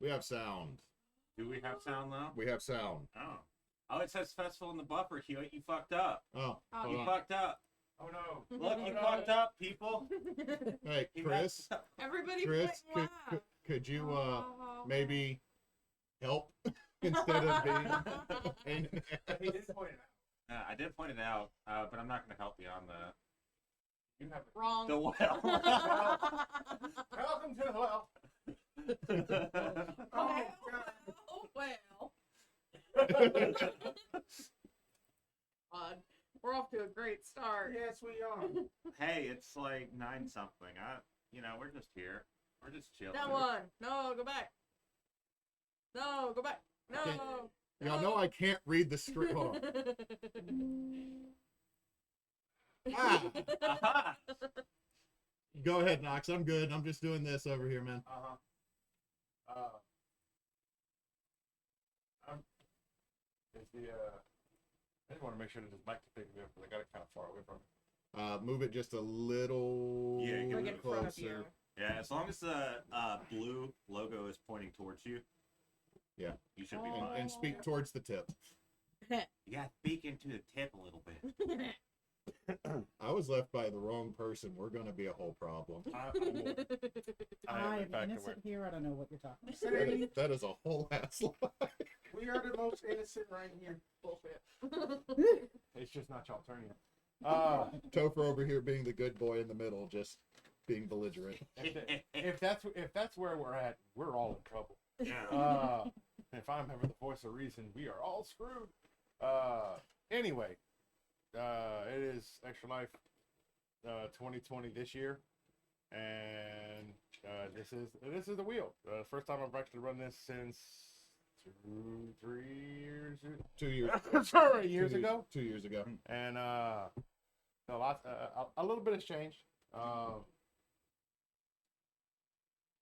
We have sound. Do we have sound now? We have sound. Oh, it says festival in the buffer, Hewitt. You fucked up. Oh, hold You on. fucked up. Oh no. Look, you fucked up, people. Hey, You Chris. messed up. Everybody Chris, point could you wow. maybe help instead of being? He did point it out. I did point it out, but I'm not going to help you on You have Wrong. the well. Welcome to the well. Oh, well. God, we're off to a great start. Yes, we are. Hey, it's like 9-something. We're just here. We're just chilling. That one. No, go back. No, go back. No. Okay. Y'all know I can't read the script. Hold on. Aha! Go ahead, Knox. I'm good. I'm just doing this over here, man. I just want to make sure that this mic can pick it up because I got it kind of far away from it. Move it just a little Yeah, get Bring it in front of you. closer. Yeah, as long as the blue logo is pointing towards you. Yeah. You should be Oh. fine. And speak towards the tip. You got to speak into the tip a little bit. I was left by the wrong person. We're going to be a whole problem. I I'm am back to innocent work. here. I don't know what you're talking about. See, That is a whole ass lie. we are the most innocent right here. Bullshit. It's just not y'all turning. Topher over here being the good boy in the middle, just being belligerent. If that's where we're at, we're all in trouble. Yeah. If I'm ever the voice of reason, we are all screwed. Anyway, it is Extra Life 2020 this year, and this is the wheel. First time I've actually run this since 3 years. 2 years. Sorry, years ago. 2 years ago. And a little bit has changed.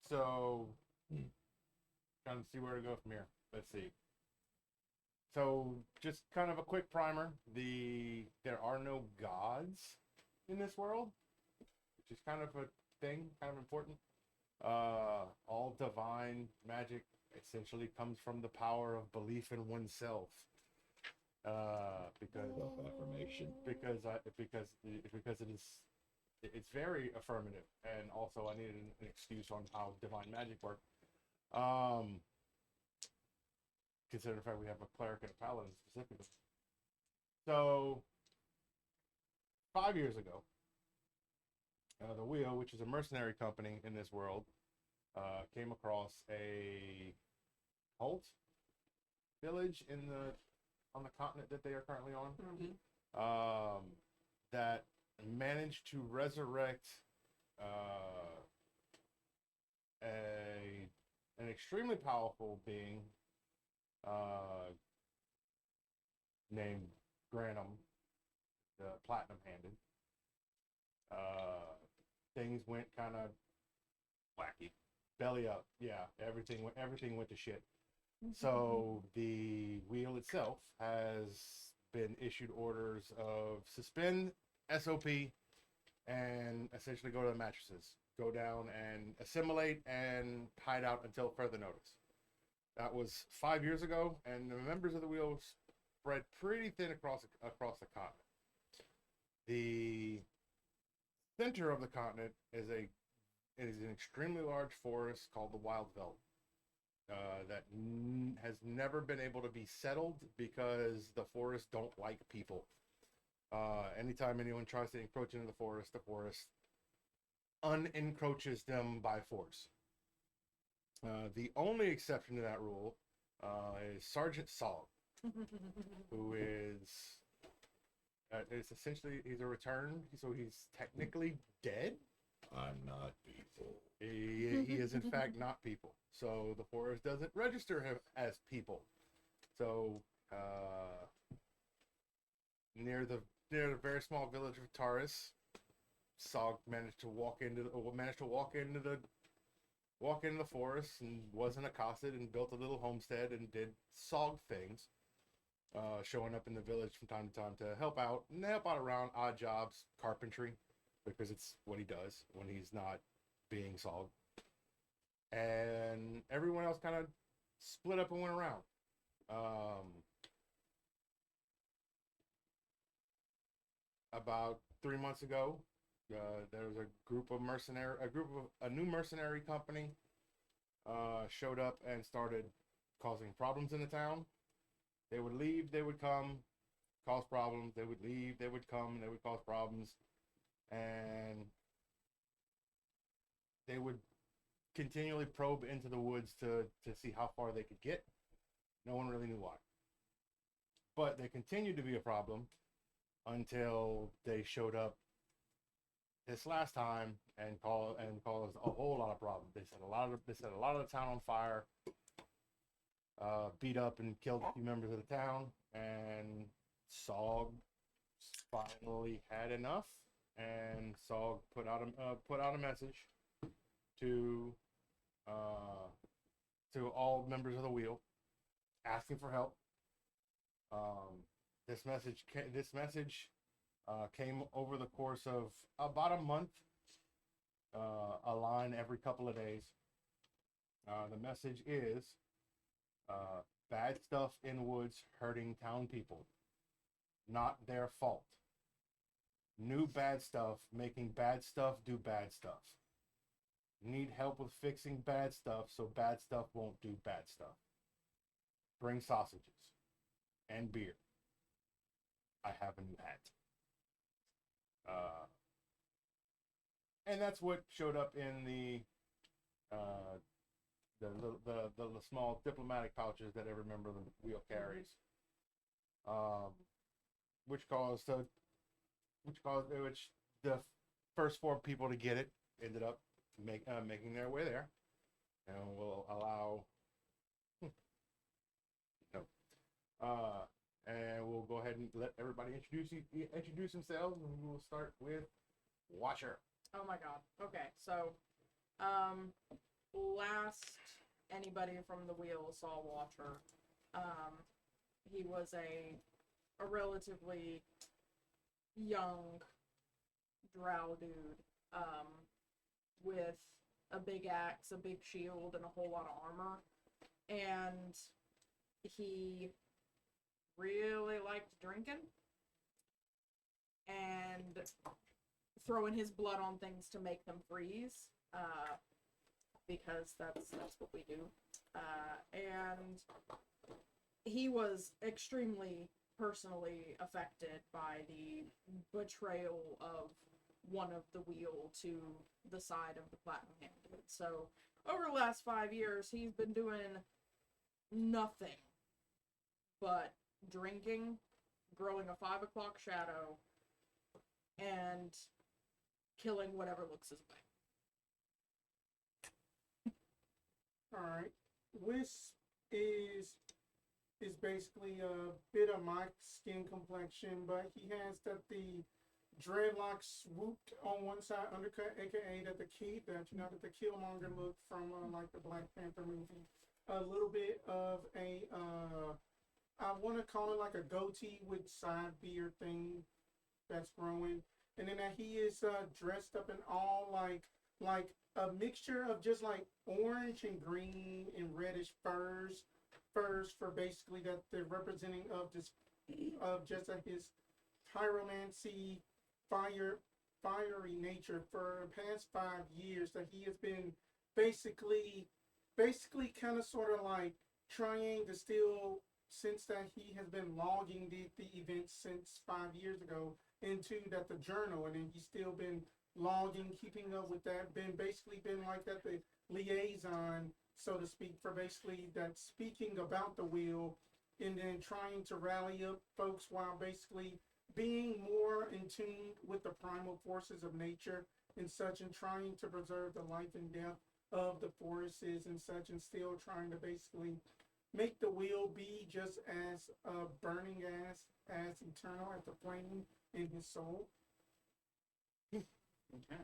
So trying to see where to go from here. Let's see. So just kind of a quick primer. There are no gods in this world, which is kind of a thing, kind of important. All divine magic essentially comes from the power of belief in oneself. Because Self-affirmation. because it's very affirmative, and also I needed an excuse on how divine magic worked. Considering the fact we have a cleric and a paladin specifically. So 5 years ago, the Wheel, which is a mercenary company in this world, came across a cult village on the continent that they are currently on. Mm-hmm. That managed to resurrect an extremely powerful being named Granum, the platinum handed. Things went kind of Wacky. belly up. Yeah, everything went to shit. So the wheel itself has been issued orders of suspend SOP and essentially go to the mattresses, go down and assimilate and hide out until further notice. That was 5 years ago, and the members of the wheel spread pretty thin across the continent. The center of the continent is an extremely large forest called the Wild Veldt. That has never been able to be settled because the forests don't like people. Anytime anyone tries to encroach into the forest unencroaches them by force. The only exception to that rule is Sergeant Sog, who is essentially, he's a return, so he's technically dead. I'm not people. He is in fact not people. So the forest doesn't register him as people. So near the very small village of Taurus, Sog managed to walk into the forest and wasn't accosted and built a little homestead and did Sog things, showing up in the village from time to time to help out around odd jobs, carpentry, because it's what he does when he's not being Sog. And everyone else else kind of split up and went around. About 3 months ago, there was a new mercenary company showed up and started causing problems in the town. They would leave, they would come, cause problems. They would leave, they would come, and they would cause problems. And they would continually probe into the woods to see how far they could get. No one really knew why. But they continued to be a problem until they showed up this last time and caused a whole lot of problems. They set a lot of the town on fire, beat up and killed a few members of the town, and Sog finally had enough, and Sog put out a message to all members of the wheel, asking for help. This message came over the course of about a month, a line every couple of days. The message is bad stuff in woods hurting town people. Not their fault. New bad stuff making bad stuff do bad stuff. Need help with fixing bad stuff so bad stuff won't do bad stuff. Bring sausages and beer. I have a new hat. And that's what showed up in the small diplomatic pouches that every member of the wheel carries, which the first 4 people to get it ended up making their way there, and will allow. And we'll go ahead and let everybody introduce themselves, and we'll start with Watcher. Oh my god. Okay, so, last anybody from the wheel saw Watcher, he was a relatively young drow dude, with a big axe, a big shield, and a whole lot of armor, and he really liked drinking and throwing his blood on things to make them freeze, because that's what we do. And he was extremely personally affected by the betrayal of one of the wheel to the side of the Platinum Handed. So over the last 5 years, he's been doing nothing but drinking, growing a 5 o'clock shadow, and killing whatever looks his way. Alright. Wisp is basically a bit of my skin complexion, but he has the dreadlocks swooped on one side, undercut, aka that the Killmonger look from like the Black Panther movie. A little bit of a I want to call it like a goatee with side beard thing that's growing, and then he is dressed up in all like a mixture of just like orange and green and reddish furs for basically that the representing of just his pyromancy, fiery nature for the past 5 years, that he has been basically kind of sort of like trying to still, since that he has been logging the events since 5 years ago into the journal, and then he's still been logging, keeping up with that, been like that the liaison, so to speak, for basically that speaking about the wheel, and then trying to rally up folks while basically being more in tune with the primal forces of nature and such, and trying to preserve the life and death of the forests and such, and still trying to basically make the wheel be just as burning as eternal as the flame in his soul. Okay.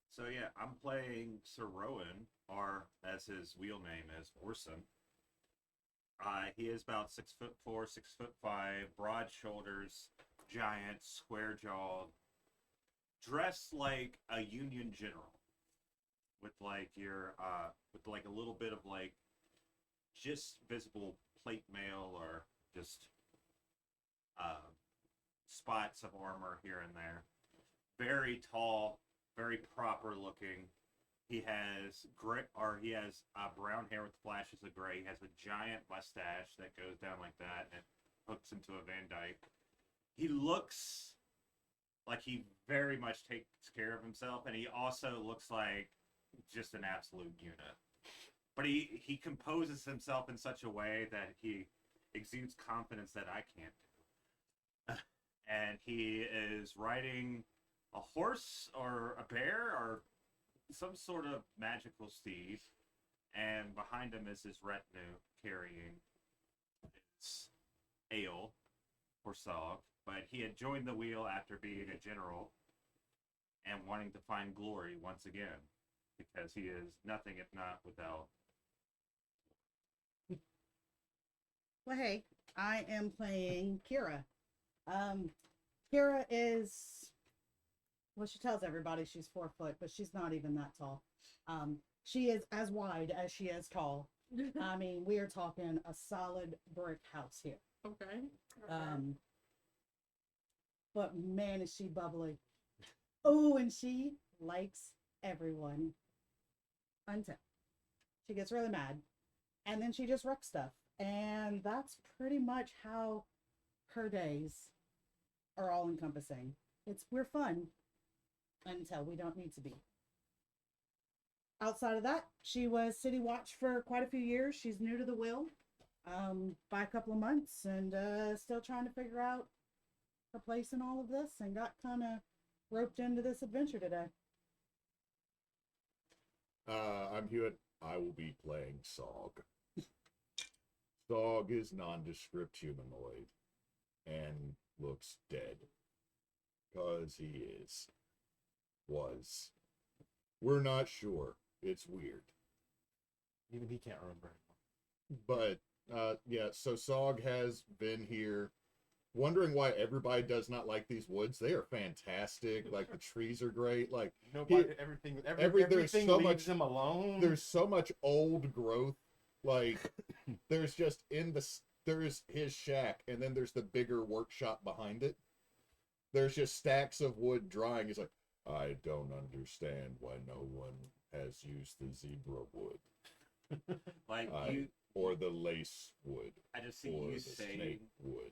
So yeah, I'm playing Sir Rowan, or as his wheel name is, Oarson. He is about 6'4", 6'5", broad shoulders, giant, square jawed, dressed like a Union general, with like a little bit of like just visible plate mail or just spots of armor here and there. Very tall, very proper looking. He has brown hair with flashes of gray. He has a giant mustache that goes down like that and hooks into a Van Dyke. He looks like he very much takes care of himself, and he also looks like just an absolute unit. But he composes himself in such a way that he exudes confidence that I can't do. And he is riding a horse or a bear or some sort of magical steed, and behind him is his retinue carrying his ale or Sog. But he had joined the wheel after being a general and wanting to find glory once again, because he is nothing if not without. Well, hey, I am playing Kira. Kira is, well, she tells everybody she's 4 foot, but she's not even that tall. She is as wide as she is tall. I mean, we are talking a solid brick house here. Okay. But man, is she bubbly. Oh, and she likes everyone. Until she gets really mad. And then she just wrecks stuff. And that's pretty much how her days are all encompassing. We're fun until we don't need to be. Outside of that, she was city watch for quite a few years. She's new to the will by a couple of months, and still trying to figure out her place in all of this, and got kind of roped into this adventure today. I'm Hewitt. I will be playing Sog. Sog is nondescript humanoid and looks dead. Because he was. We're not sure. It's weird. Even he can't remember But, yeah, so Sog has been here. Wondering why everybody does not like these woods. They are fantastic. Like, the trees are great. Like, nobody. Everything there's so leaves much him alone. there's so much old growth. Like, there's just there's his shack, and then there's the bigger workshop behind it. There's just stacks of wood drying. He's like, I don't understand why no one has used the zebra wood. Or the lace wood. I just see or you the saying snake wood.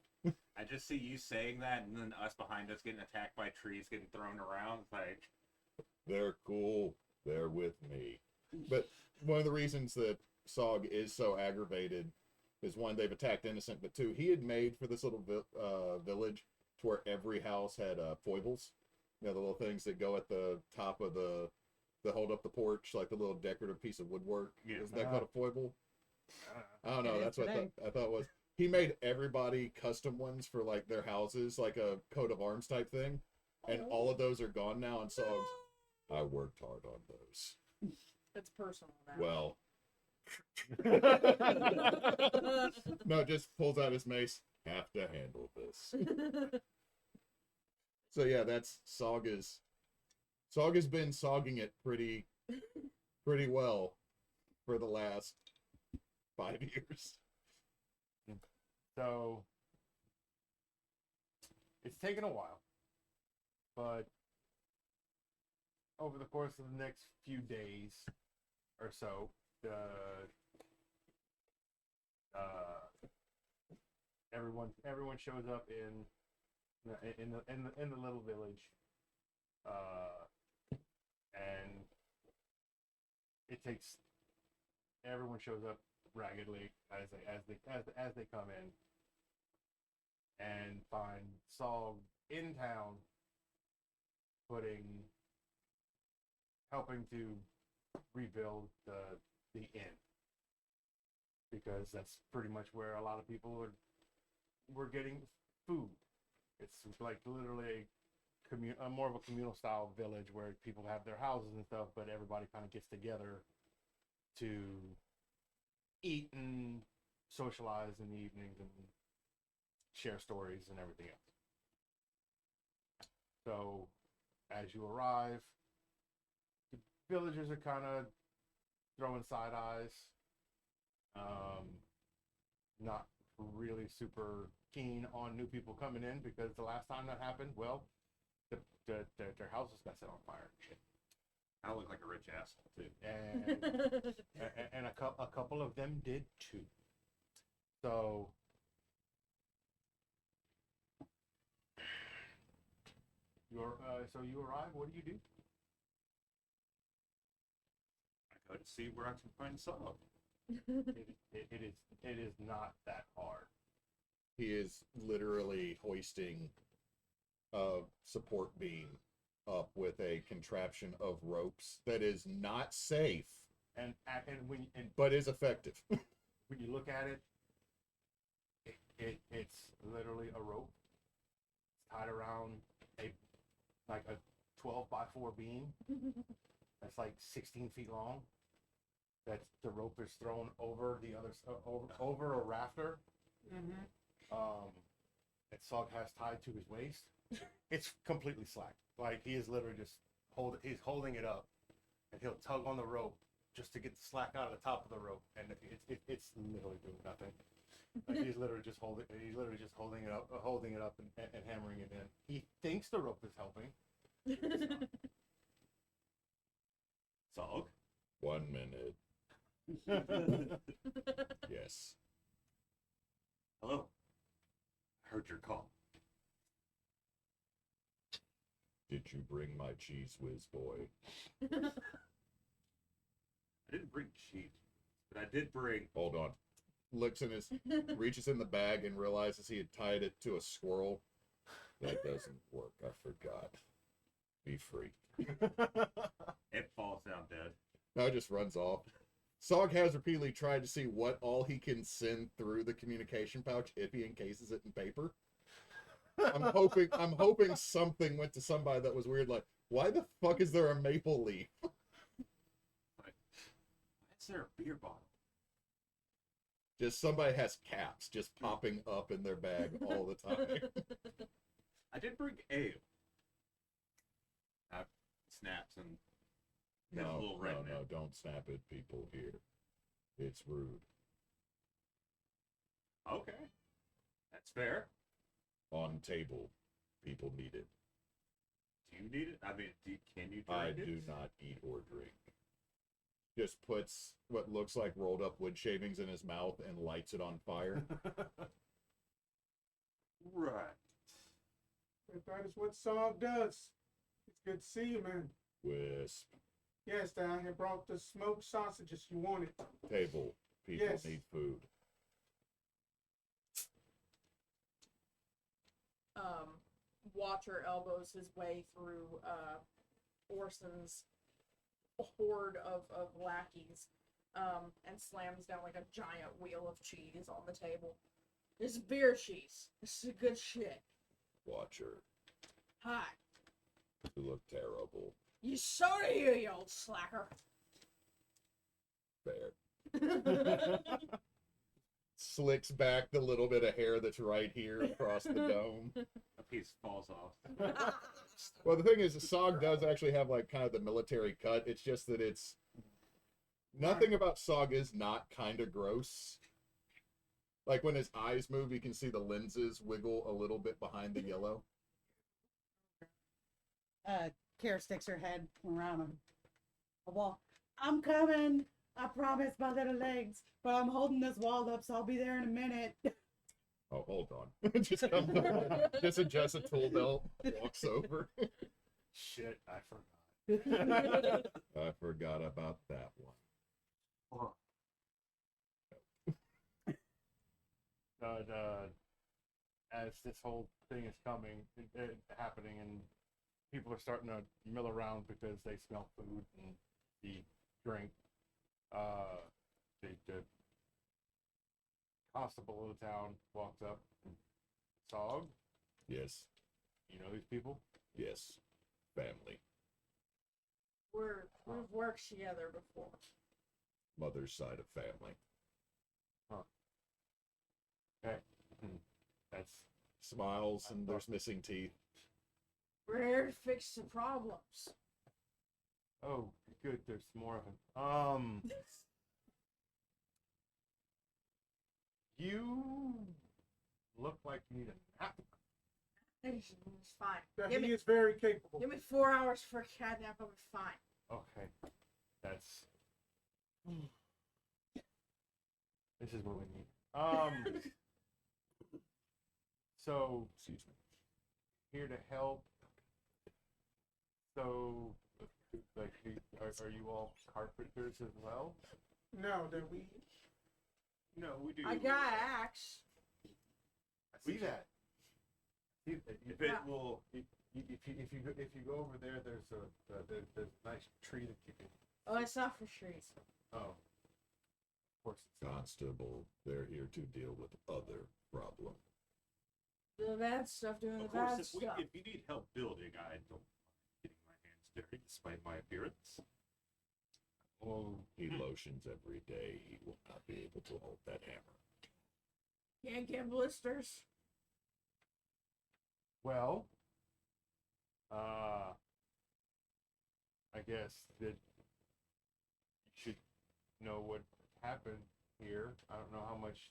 I just see you saying that, and then us behind us getting attacked by trees, getting thrown around. It's like, They're cool. They're with me. But one of the reasons that Sog is so aggravated is, one, they've attacked innocent, but two, he had made for this little village to where every house had foibles. You know, the little things that go at the top of that hold up the porch, like the little decorative piece of woodwork. Yeah. Is that called a foible? I don't know. It is That's what today. I thought it was. He made everybody custom ones for like their houses, like a coat of arms type thing, and all of those are gone now. And Sog's, I worked hard on those. It's personal now. Well, no, just pulls out his mace. Have to handle this. So yeah, that's Sog has been sogging it pretty well for the last 5 years. So it's taken a while, but over the course of the next few days or so, everyone shows up in the little village, and it takes everyone shows up raggedly as they come in and find Saul in town helping to rebuild the inn, because that's pretty much where a lot of people were getting food. It's like literally a more of a communal style village where people have their houses and stuff, but everybody kind of gets together to eat and socialize in the evenings and share stories and everything else. So as you arrive, the villagers are kind of throwing side eyes, Not really super keen on new people coming in because the last time that happened, well, their houses got set on fire. Shit. I look like a rich asshole too. And a couple of them did too. So you arrive. What do? I go to see where I can find Sog. It is not that hard. He is literally hoisting a support beam up with a contraption of ropes that is not safe, And but is effective. when you look at it's literally a rope tied around a 12x4 beam that's like 16 feet long. That the rope is thrown over the other over a rafter. That Sog has tied to his waist. It's completely slack. Like he is literally just he's holding it up, and he'll tug on the rope just to get the slack out of the top of the rope, and it's literally doing nothing. Like he's literally just holding it up and hammering it in. He thinks the rope is helping. Sog? 1 minute. Yes. Hello. I heard your call. Did you bring my cheese whiz, boy? I didn't bring cheese, but I did bring. Hold on. Looks in his, reaches in the bag and realizes he had tied it to a squirrel. That doesn't work. I forgot. Be free. It falls down dead. Now it just runs off. Sog has repeatedly tried to see what all he can send through the communication pouch if he encases it in paper. I'm hoping something went to somebody that was weird, like, why the fuck is there a maple leaf? Like, why is there a beer bottle? Just somebody has caps just popping up in their bag all the time. I did bring ale. I snaps and get a little red. No, don't snap at people here. It's rude. Okay. That's fair. On table, people need it. Do you need it? I mean, can you drink I it? do not eat or drink. Just puts what looks like rolled up wood shavings in his mouth and lights it on fire. Right. But that is what Sog does. It's good to see you, man. Wisp. Yes, I have brought the smoked sausages you wanted. Table. People Yes. need food. Watcher elbows his way through Oarson's horde of lackeys and slams down like a giant wheel of cheese on the table. This is beer cheese. This is good shit. Watcher. Hi. You look terrible. You so do you old slacker. Fair. Slicks back the little bit of hair that's right here across the dome. A piece falls off. Well, the thing is, the Sog does actually have like kind of the military cut. It's just that it's nothing about Sog is not kind of gross. Like when his eyes move, you can see the lenses wiggle a little bit behind the yellow. Kara sticks her head around him. Well, I'm coming. I promise, my little legs. But I'm holding this wall up, so I'll be there in a minute. Oh, hold on. Just comes over, just adjusts a tool belt, walks over. Shit, I forgot. I forgot about that one. As this whole thing is happening, and people are starting to mill around because they smell food and eat, drink, the constable of the town walks up. Sog, Yes, you know these people? yes. Family. We've worked together before. Mother's side of family. Okay. That's Smiles and there's missing teeth. We're here to fix the problems. good. There's more of them. You look like you need a nap. It's fine. That Give he me, is very capable. give me 4 hours for a cat nap. I'll be fine. Okay. That's. This is what we need. So, Excuse me. here to help. So, like, are you all carpenters as well? No, that we. No, we do. I got an axe. I see that. If it will, If you go over there, there's a nice tree that you can. Oh, it's not for trees. Oh, of course it's not. Constable, they're here to deal with other problems. The bad stuff, doing the of course, bad if stuff. you need help building, I don't mind getting my hands dirty despite my appearance. Well, He lotions every day. He will not be able to hold that hammer. Can't get blisters. well, I guess that you should know what happened here. I don't know how much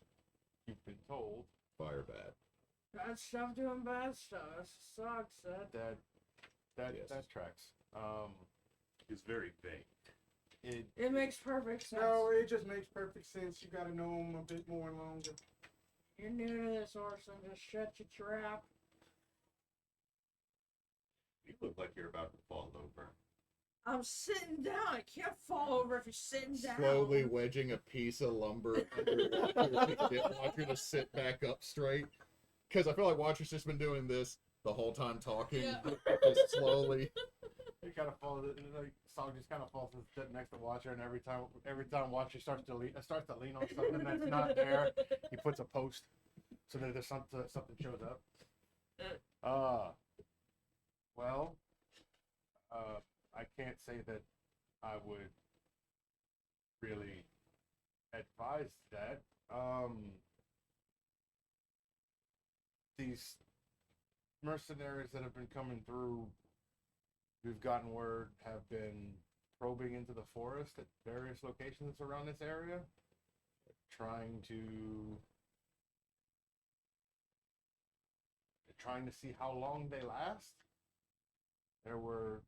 you've been told. Fire bad. Bad stuff doing bad stuff. That's what Sog said. Yes. That tracks. It's very vague. It makes perfect sense. No, it just makes perfect sense. You gotta know him a bit more longer. You're new to this, Oarson. Just shut your trap. You look like you're about to fall over. I'm sitting down. I can't fall over if you're sitting down. Slowly wedging a piece of lumber under Walker to get Walker to sit back up straight. Because I feel like Walker's just been doing this the whole time talking. Yeah. Just slowly. It kind of falls. Like Song just kind of falls and sits next to Watcher, and every time Watcher starts to lean on something that's not there, he puts a post so that there's something shows up. Well, I can't say that I would really advise that. These mercenaries that have been coming through, we've gotten word, have been probing into the forest at various locations around this area, trying to see how long they last. There were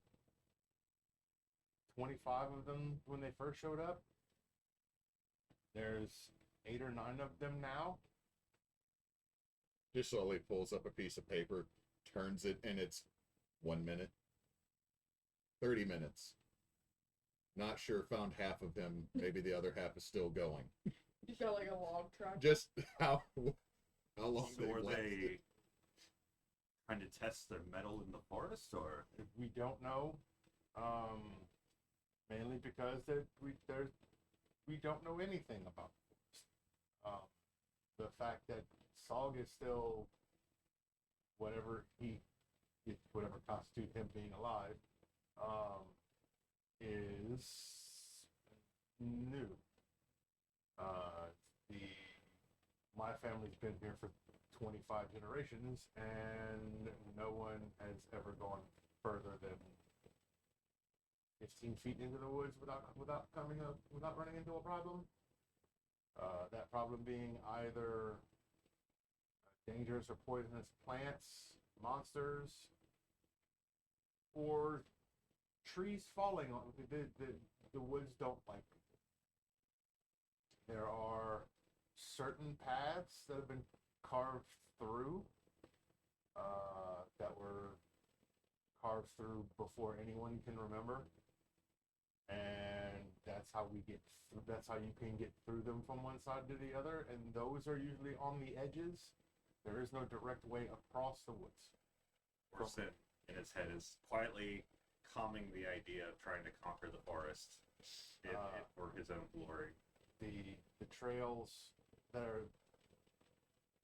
25 of them when they first showed up. There's 8 or 9 of them now. Just slowly pulls up a piece of paper, turns it, and it's 1 minute. 30 minutes. Not sure, found half of him. Maybe the other half is still going. You got like a log truck. Just how long So are lasted. they trying to test their metal in the forest, or We don't know, mainly because we don't know anything about this. The fact that Sog is still whatever constitutes him being alive is new. My family's been here for 25 generations, and no one has ever gone further than 15 feet into the woods without running into a problem. That problem being either dangerous or poisonous plants, monsters, or trees falling on the woods. Don't like people. There are certain paths that have been carved through, that were carved through before anyone can remember, and that's how you can get through them from one side to the other, and those are usually on the edges. There is no direct way across the woods. Orson in his head is quietly calming the idea of trying to conquer the forest for his own glory. The trails that are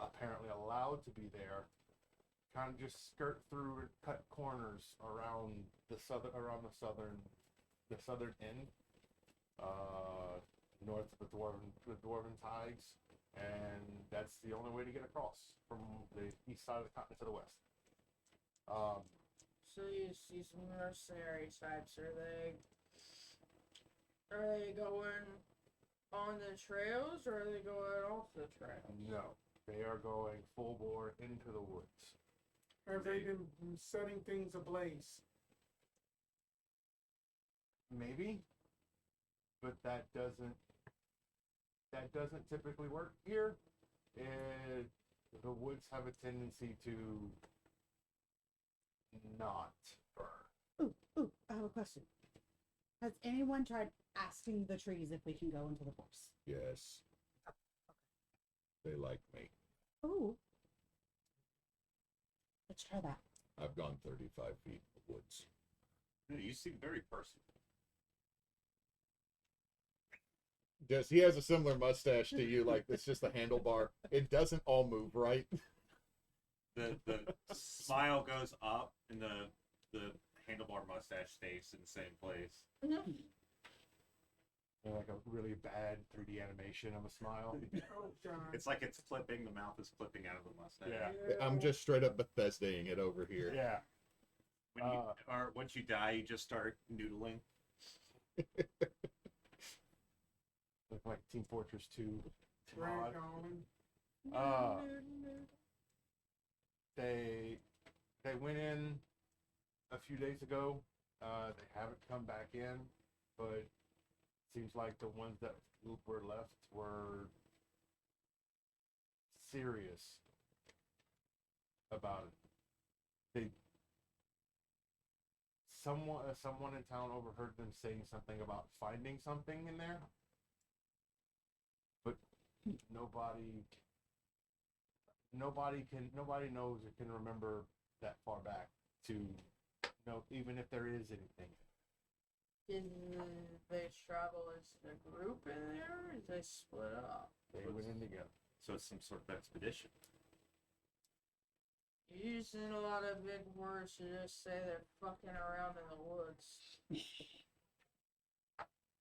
apparently allowed to be there kind of just skirt through and cut corners around the southern end, north of the dwarven tides, and that's the only way to get across from the east side of the continent to the west. So you see some mercenary types. Are they going On the trails, or are they going off the trail? No, they are going full bore into the woods. Have they been setting things ablaze? Maybe, but that doesn't typically work here. The woods have a tendency to not burn. Ooh, I have a question. Has anyone tried asking the trees if we can go into the forest? Yes. They like me. Ooh. Let's try that. I've gone 35 feet in the woods. You seem very personal. Yes, he has a similar mustache to you, like it's just a handlebar. It doesn't all move right. The smile goes up, and the handlebar mustache stays in the same place. And like a really bad 3D animation of a smile. Oh God. It's like it's clipping. The mouth is clipping out of the mustache. Yeah. I'm just straight up Bethesdaing it over here. Yeah. When you, or once you die, you just start noodling. Look like Team Fortress 2. Drag mod. on. They went in a few days ago. They haven't come back in, but seems like the ones that were left were serious about it. Someone in town overheard them saying something about finding something in there, but nobody knows or can remember that far back to know even if there is anything. Did they travel as a group in there, or did they split up? They went in together. So it's some sort of expedition. Using a lot of big words to just say they're fucking around in the woods.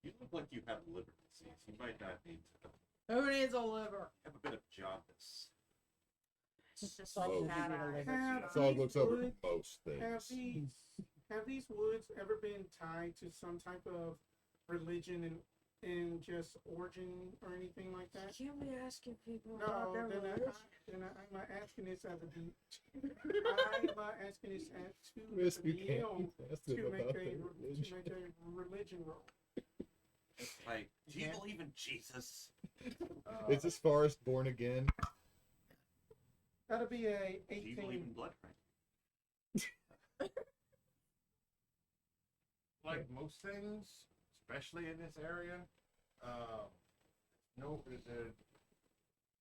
You look like you have liver disease. You might not need to Who needs a liver? have a bit of jaundice. It's just Salt like would cat give you the eyes. liver. Have Sog these looks over woods- most Have things. these woods ever been tied to some type of religion and just origin or anything like that? Can't be asking people No, about their then religion. I'm not asking this as I'm not asking this as to Wisp, you the can't DM ask to them make about a their to religion. make a religion roll. Like, do you Yeah. believe in Jesus? Is this forest born again? That'll be a Do you believe 18. in blood rain? Like most things, especially in this area,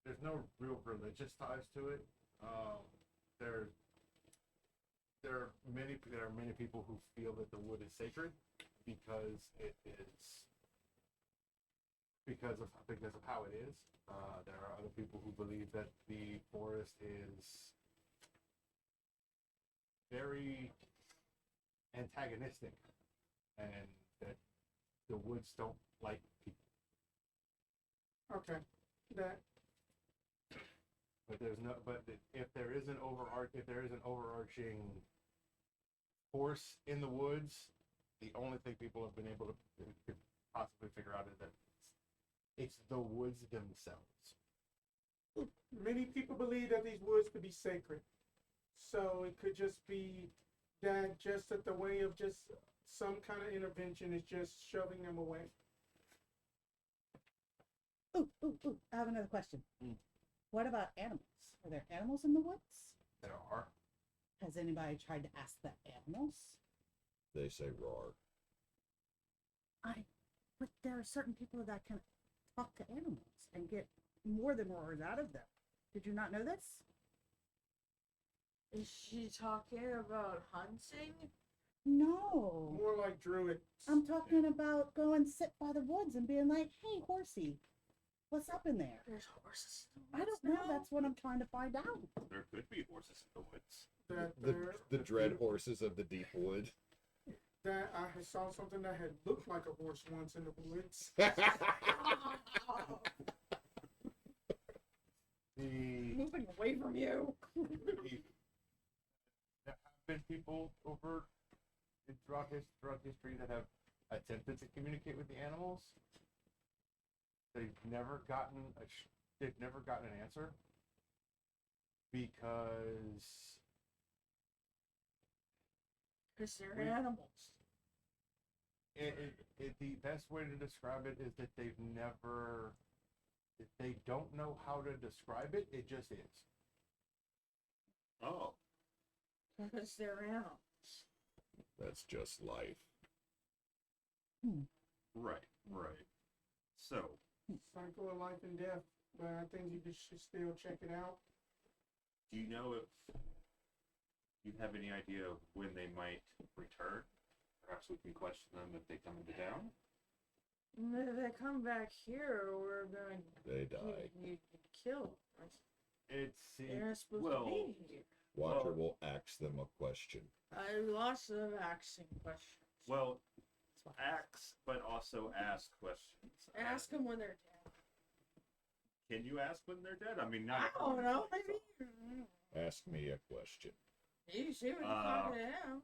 there's no real religious ties to it. There are many people who feel that the wood is sacred because it is because of how it is. There are other people who believe that the forest is very antagonistic and that the woods don't like people. Okay. That But if there is an overarching force in the woods, the only thing people have been able to could possibly figure out is that it's the woods themselves. many people believe that these woods could be sacred. So it could just be that just that the way of just some kind of intervention is just shoving them away. Ooh. I have another question. Mm. What about animals? Are there animals in the woods? There are. Has anybody tried to ask the animals? They say roar. But there are certain people that can talk to animals and get more than roars out of them. Did you not know this? Is she talking about hunting? No. More like druids. I'm talking about going sit by the woods and being like, hey, horsey, what's up in there? There's horses in the I woods don't know. now? That's what I'm trying to find out. There could be horses in the woods. That The dread horses of the deep wood. that I had saw something that had looked like a horse once in the woods. Moving away from you. There have been people throughout history that have attempted to communicate with the animals. they've never gotten an answer because they're We- animals. the best way to describe it is that they don't know how to describe it. It just is. Oh, Because they're animals. That's just life. right. So, Cycle of life and death. But I think you should still check it out. do you know if you have any idea of when they might return? Perhaps we can question them if they come into town. If they come back here, we're going They to die. kill them. They're supposed to be here. Watcher Well- will ask them a question. Lots of asking questions. Well, ask, but also ask questions. Ask them when they're dead. Can you ask when they're dead? I mean, not. I don't know. I mean, Ask me a question. you see what you're talking to him.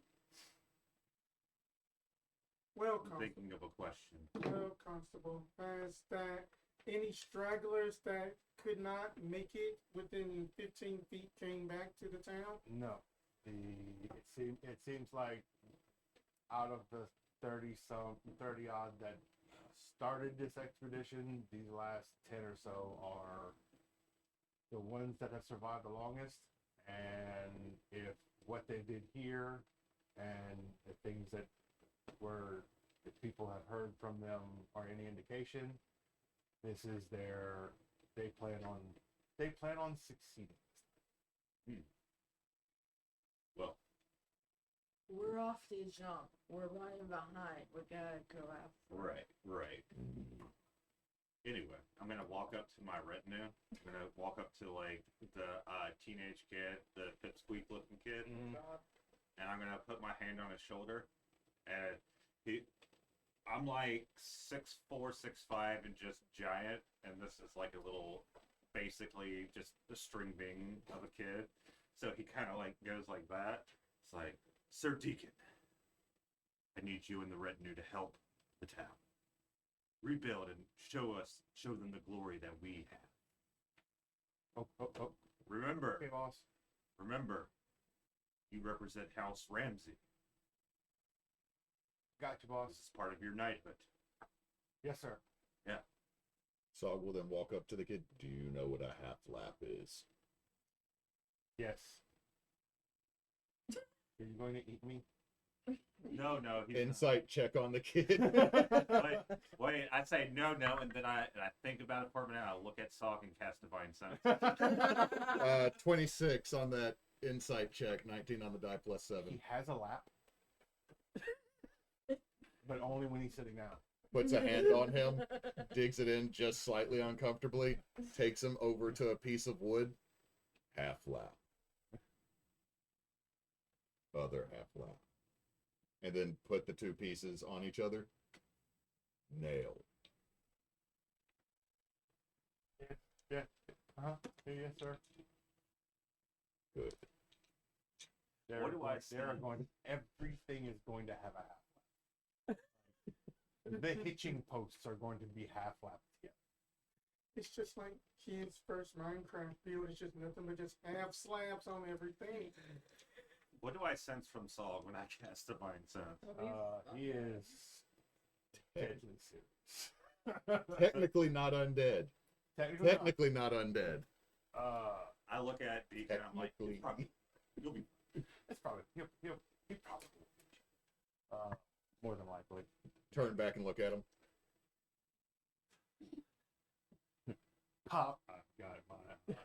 Well, I'm Constable. thinking of a question. Well, Constable, has that any stragglers that could not make it within 15 feet came back to the town? No. It seems like out of the 30 odd that started this expedition, these last 10 or so are the ones that have survived the longest. And if what they did here and the things that if people have heard from them are any indication, this is they plan on succeeding. Well, We're off the jump. We're running behind. We gotta go after. right. Anyway, I'm gonna walk up to my retinue. I'm gonna walk up to like the teenage kid, the pipsqueak looking kid, and I'm gonna put my hand on his shoulder. And I'm like 6'4", 6'5", and just giant. And this is like a little, basically just a string bean of a kid. So he kind of like goes like that. It's like, Sir Deacon, I need you and the retinue to help the town. Rebuild and show them the glory that we have. Oh. Remember, Okay, boss. you represent House Ramsey. Got you, boss. This is part of your knighthood. Yes, sir. Sog will then walk up to the kid. Do you know what a half lap is? Yes. Are you going to eat me? No, he's Insight check on the kid. not. Wait, I say no, and then I think about it for a minute. I look at Sog and cast Divine Sense. 26 on that insight check. 19 on the die plus 7. He has a lap, but only when he's sitting down. Puts a hand on him, digs it in just slightly uncomfortably, takes him over to a piece of wood. Half lap. Other half lap. And then put the two pieces on each other. Nail. Yeah. Yes, sir. Good. What do I say? Everything is going to have a half lap. The hitching posts are going to be half lapped together. It's just like kids' first Minecraft build. It's just nothing but just half slabs on everything. What do I sense from Sog when I cast Divine Sense? He is deadly serious. Technically not undead. Technically not undead. I look at Deacon. I'm like, Technically. you'll be. It's probably he probably more than likely. Turn back and look at him. Pop. I've got it.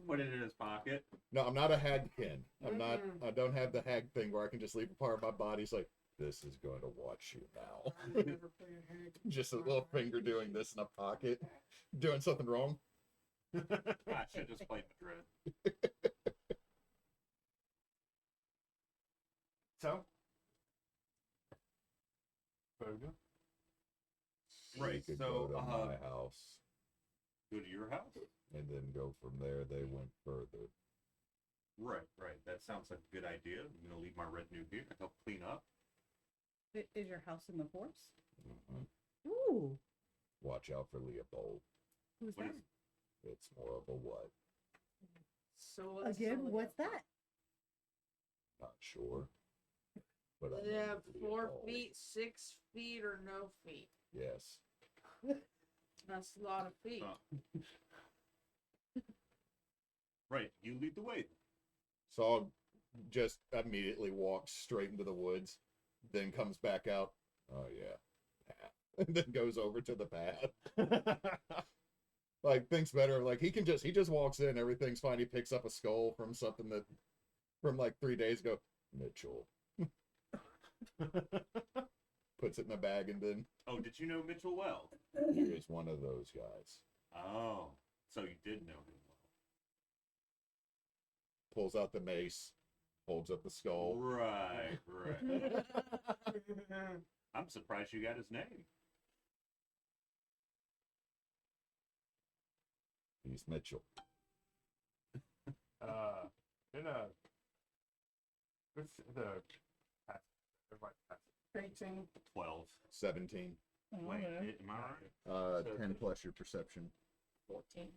Put it in his pocket. No, I'm not a hag kin. I don't have the hag thing where I can just leave a part of my body. It's like, this is going to watch you now. I never play a hag. Just a little finger doing this in a pocket. Doing something wrong. I should just play Madrid. So, Boga. Right. We could So, go to my house. go to your house. And then go from there. They went further. Right. That sounds like a good idea. I'm gonna leave my retinue here to help clean up. Is your house in the forest? Mhm. Ooh, Watch out for Leopold. who's What that? is- It's more of a what? So Again, what's that? Not sure. But I They named have it 4 Leopold. feet, 6 feet, or no feet. Yes. That's a lot of feet. Oh. Right, you lead the way. Sog just immediately walks straight into the woods, then comes back out. Oh yeah, path. And then goes over to the path. Like thinks better. Like he just walks in, everything's fine. He picks up a skull from something that from like 3 days ago. Mitchell puts it in a bag and then Oh, did you know Mitchell well? he is one of those guys. Oh, so you did know him Pulls out the mace, holds up the well. skull. Right, right. I'm surprised you got his name. He's Mitchell. In a what's the everybody pass it. 18. 12. 17. Oh, Wait, okay. am I right? 10 plus your perception. 14.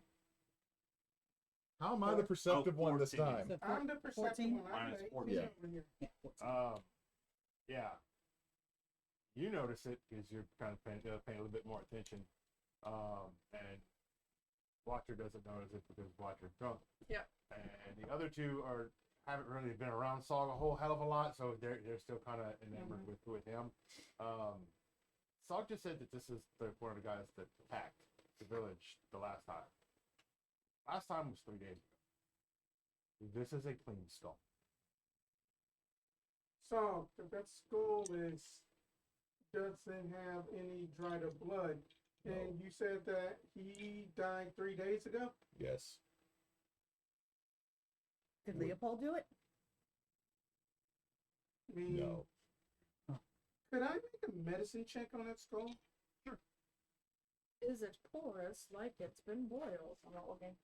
How am I the perceptive one this 14. time? So I'm the perceptive 14? one. I'm Minus late. 14. Yeah. Over here. Yeah, 14. Yeah. You notice it because you're kind of paying a little bit more attention. And Watcher doesn't notice it because Watcher's drunk. Yep. And the other two haven't really been around Sog a whole hell of a lot, so they're still kind of enamored with him. Sog just said that this is one of the guys that attacked the village the last time. Last time was 3 days ago. This is a clean skull. So, if that skull doesn't have any dried up blood, No. and you said that he died 3 days ago? Yes. Did Leopold do it? I mean, No. could I make a medicine check on that skull? Is it porous like it's been boiled? I'm not looking.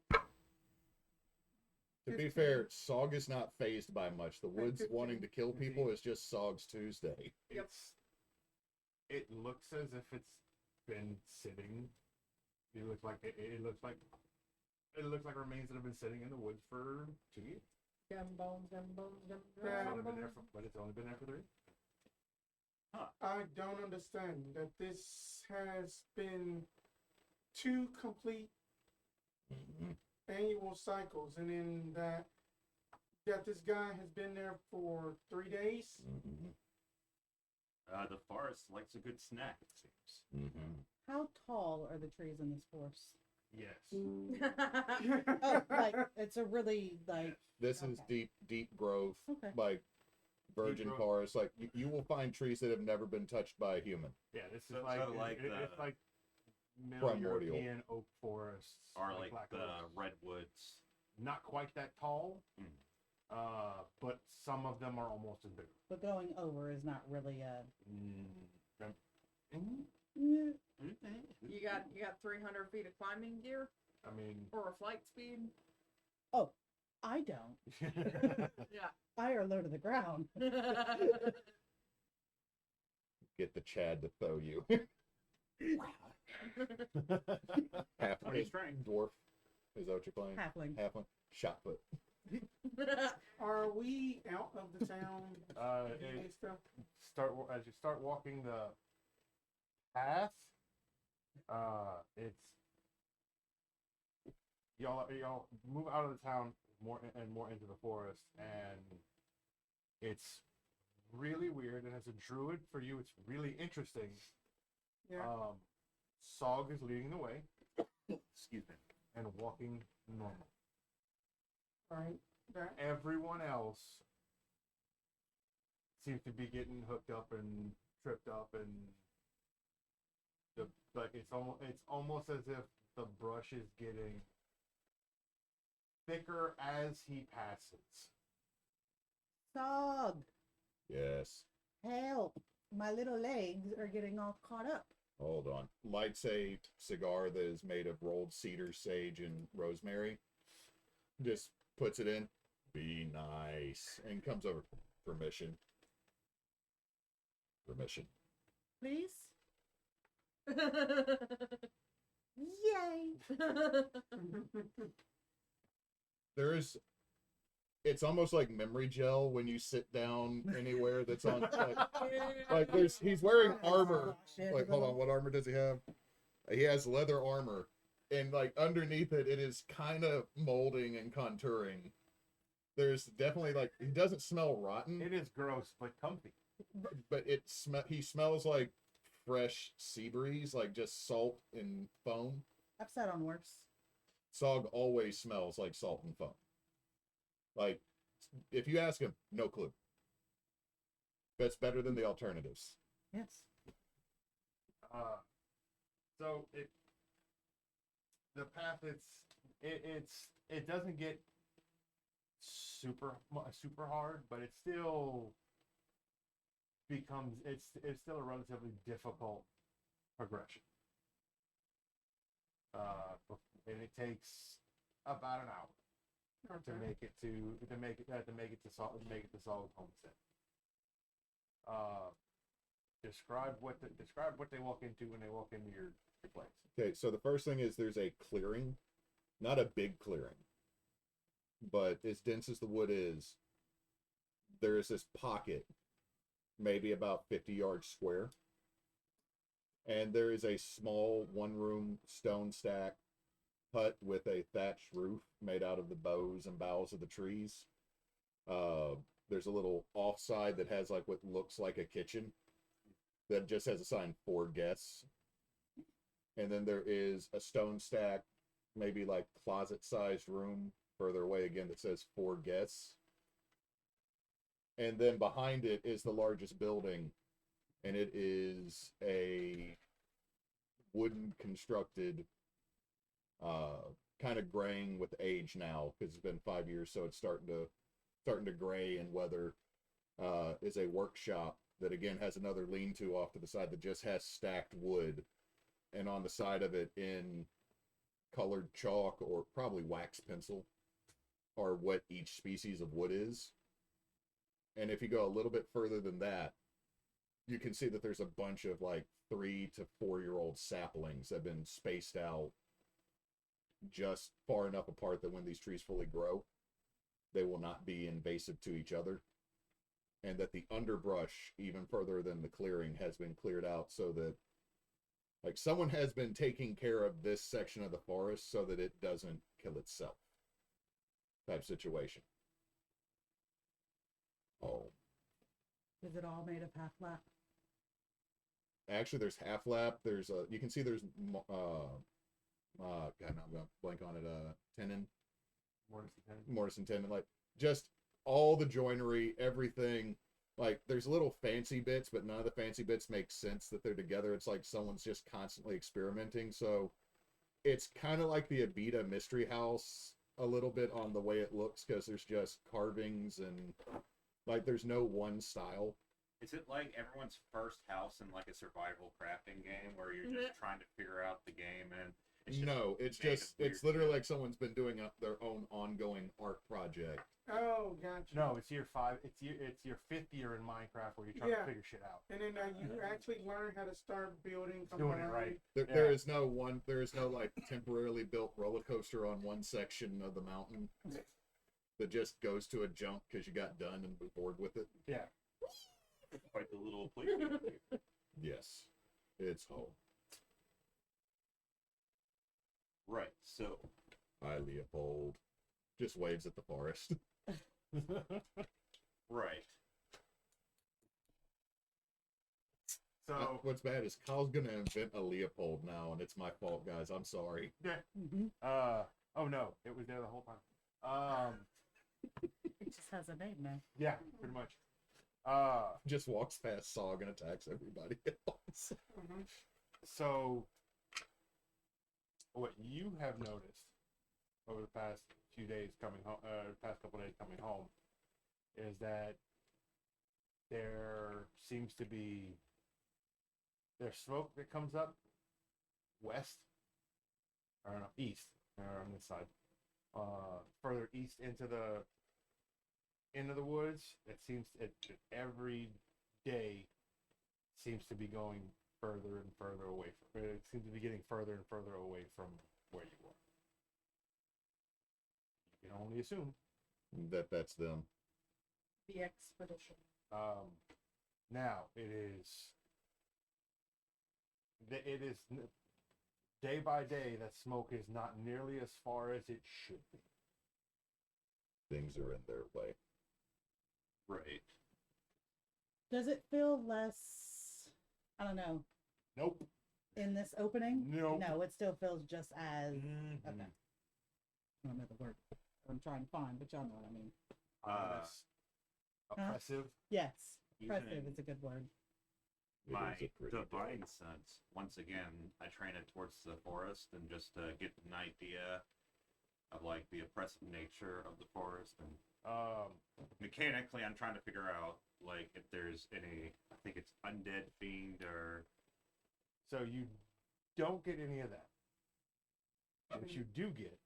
To be 15. fair, Sog is not phased by much. The woods 15. wanting to kill people is just Sog's Tuesday. Yep. It looks as if it's been sitting. It looks like it looks like remains that have been sitting in the woods for 2 years. Them bones, them bones, them Yeah. It's only been bones. there but it's only been there for 3. I don't understand that this has been 2 complete Mhm. annual cycles, and then that this guy has been there for 3 days. Mhm. The forest likes a good snack, it seems. Mhm. How tall are the trees in this forest? Yes. Oh, like it's a really like This is Okay. deep growth, okay. like virgin growth. forest. Like you will find trees that have never been touched by a human. Yeah, this is So- like so like it's the- like Middle Primordial. European oak forests. Or like black the oaks. redwoods. Not quite that tall. Mm. But some of them are almost as big. But going over is not really a. You got 300 feet of climbing gear I mean, or a flight speed. I don't. Yeah. I are low to the ground. Get the Chad to throw you. Half What are you strength? dwarf. Is that what you're playing? Halfling. Halfling. Shot put. Are we out of the town? doing it- stuff? as you start walking the path, it's y'all move out of the town more and more into the forest, and it's really weird. And as a druid, for you, it's really interesting. Yeah. Sog is leading the way Excuse me. and walking normal. Right. That. Everyone else seems to be getting hooked up and tripped up, and it's almost as if the brush is getting thicker as he passes. Sog, Yes. help! My little legs are getting all caught up. Hold on. Lights a cigar that is made of rolled cedar, sage, and rosemary. Just puts it in. Be nice. And comes over. Permission. Permission. Please. Yay! There is. It's almost like memory gel when you sit down anywhere that's on. Like there's. He's wearing armor. Like, hold on. What armor does he have? He has leather armor, and like underneath it, it is kind of molding and contouring. There's definitely like he doesn't smell rotten, It is gross, but comfy. but he smells like fresh sea breeze, like just salt and foam. Upset on worse. Sog always smells like salt and foam. Like, if you ask him, no clue. That's better than the alternatives. Yes. So the path it doesn't get super hard, but it still becomes it's still a relatively difficult progression. And it takes about an hour to make it to Solid Homestead. Describe what they walk into when they walk into your place. Okay, so the first thing is there's a clearing, not a big clearing, but as dense as the wood is, there is this pocket, maybe about 50 yards square, and there is a small one-room stone stack hut with a thatched roof made out of the boughs and boughs of the trees. There's a little offside that has like what looks like a kitchen that just has a sign for guests. And then there is a stone stack, maybe like closet-sized room further away again that says for guests. And then behind it is the largest building, and it is a wooden constructed, kind of graying with age now because it's been 5 years, so it's starting to gray and weather. Is a workshop that again has another lean-to off to the side that just has stacked wood, and on the side of it in colored chalk or probably wax pencil are what each species of wood is. And if you go a little bit further than that, you can see that there's a bunch of like 3 to 4 year old saplings that have been spaced out just far enough apart that when these trees fully grow, they will not be invasive to each other. And that the underbrush, even further than the clearing, has been cleared out so that like someone has been taking care of this section of the forest so that it doesn't kill itself type situation. Oh, Is it all made of half lap? actually there's half lap. There's you can see there's God, now I'm gonna blank on it. Tenon, mortise and tenon, like just all the joinery, everything. Like there's little fancy bits, but none of the fancy bits make sense that they're together. It's like someone's just constantly experimenting. So it's kind of like the Abita Mystery House a little bit on the way it looks, because there's just carvings and like there's no one style. Is it like everyone's first house in like a survival crafting game where you're just trying to figure out the game and it's just No, it's made of just weird it's literally shit? like someone's been doing their own ongoing art project. Oh, gotcha. No, it's year 5. It's your 5th year in Minecraft where you're trying to figure shit out. And then you actually learn how to start building. Doing it right. There is no like temporarily built roller coaster on one section of the mountain that just goes to a jump because you got done and were bored with it. Yeah. Quite the little playground. Yes, it's home. Right, so Hi, Leopold. Just waves at the forest. right. So What's bad is Kyle's gonna invent a Leopold now, and it's my fault, guys. I'm sorry. Mm-hmm. oh no, it was there the whole time. It just has a name now. Yeah, pretty much. Just walks past Sog and attacks everybody else. So what you have noticed over the past few days coming home, past couple days coming home, is that there seems to be there's smoke that comes up west, or no, east, or on this side, further east into the woods. It seems every day seems to be going further and further away from. It seems to be getting further and further away from where you are. You can only assume. That that's them. The expedition. Now it is. It is day by day that smoke is not nearly as far as it should be. Things are in their way. Right. Does it feel less? I don't know. Nope. In this opening, Nope. no, it still feels just as. Mhm. Okay. I don't know the word I'm trying to find, but y'all know what I mean. That's oppressive. Yes, impressive Even is a good word. It my is a pretty divine good- sense, once again, I train it towards the forest and just to get an idea of like the oppressive nature of the forest, and mechanically I'm trying to figure out like if there's any, I think it's undead fiend or So you don't get any of that. What you do get,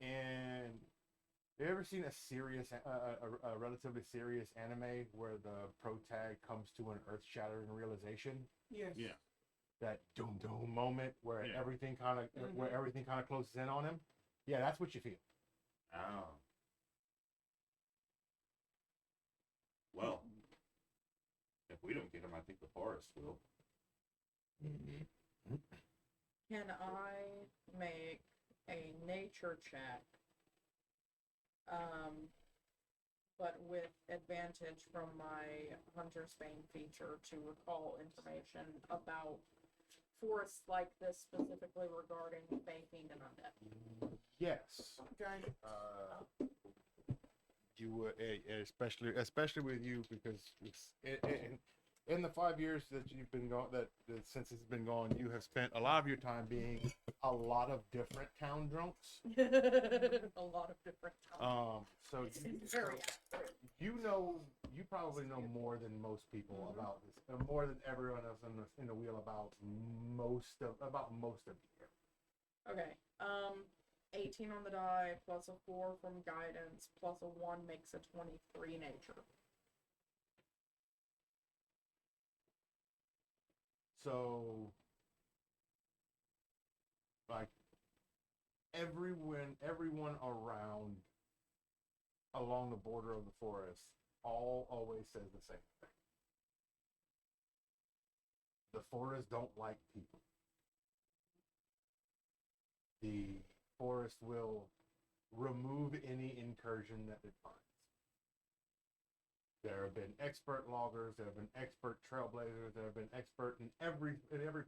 and you ever seen a serious, a relatively serious anime where the protag comes to an earth-shattering realization? Yes. yeah. That doom doom moment where Yeah. everything kind of where everything kind of closes in on him. Yeah, that's what you feel. Oh. Well, if we don't get him, I think the forest will. Mhm. Can I make a nature check? But with advantage from my Hunter's Bane feature to recall information about forests like this, specifically regarding banking and undead. Yes. Okay. You would, especially with you, because it's in the 5 years that you've been gone, that since it's been gone, you have spent a lot of your time being a lot of different town drunks. A lot of different times. So It's very accurate. you probably know more than most people about this, more than everyone else in the wheel about most of the year. Okay. 18 on the die, plus a 4 from guidance, plus a 1 makes a 23 nature. So, like, everyone around along the border of the forest always says the same thing. The forest don't like people. The forest will remove any incursion that it finds. There have been expert loggers, there have been expert trailblazers, there have been expert in every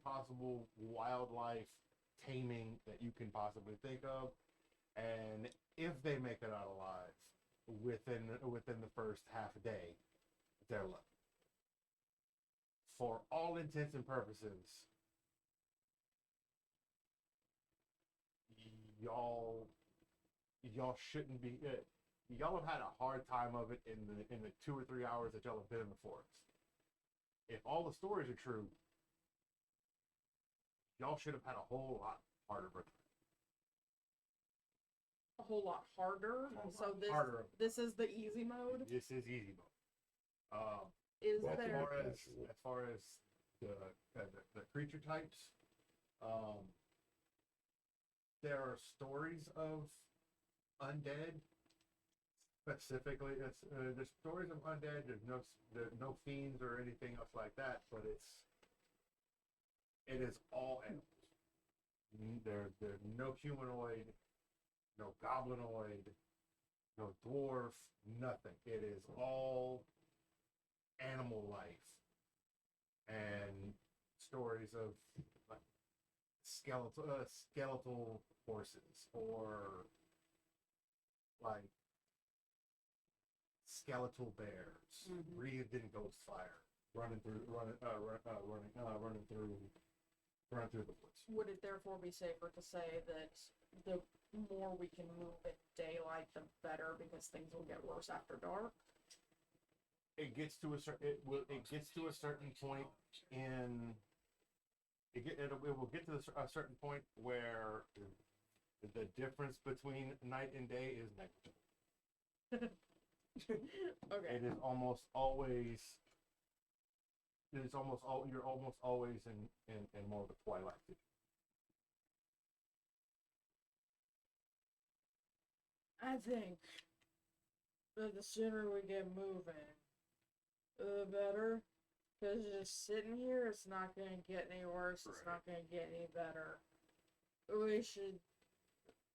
possible wildlife taming that you can possibly think of. And if they make it out alive within the first half a day, they're lucky. For all intents and purposes, y'all shouldn't be. Y'all have had a hard time of it in the 2 or 3 hours that y'all have been in the forest. If all the stories are true, y'all should have had a whole lot harder of a time. A whole lot harder. So this Harder. this is the easy mode. This is easy mode. Is That's there? what- As far as the creature types, there are stories of undead. Specifically, there's stories of undead. There's no fiends or anything else like that, but it is all animals. There's no humanoid, no goblinoid, no dwarf, nothing. It is all animal life and stories of like skeletal horses or like skeletal bears breathed in ghost fire running through the woods. Would it therefore be safer to say that the more we can move at daylight, the better, because things will get worse after dark? It gets to a certain point in it will get to a certain point where the difference between night and day is negligible. Okay. It is almost always it's almost all you're almost always in more of a twilight. I think that the sooner we get moving, the better. Because just sitting here, it's not going to get any worse. It's Right. not going to get any better. We should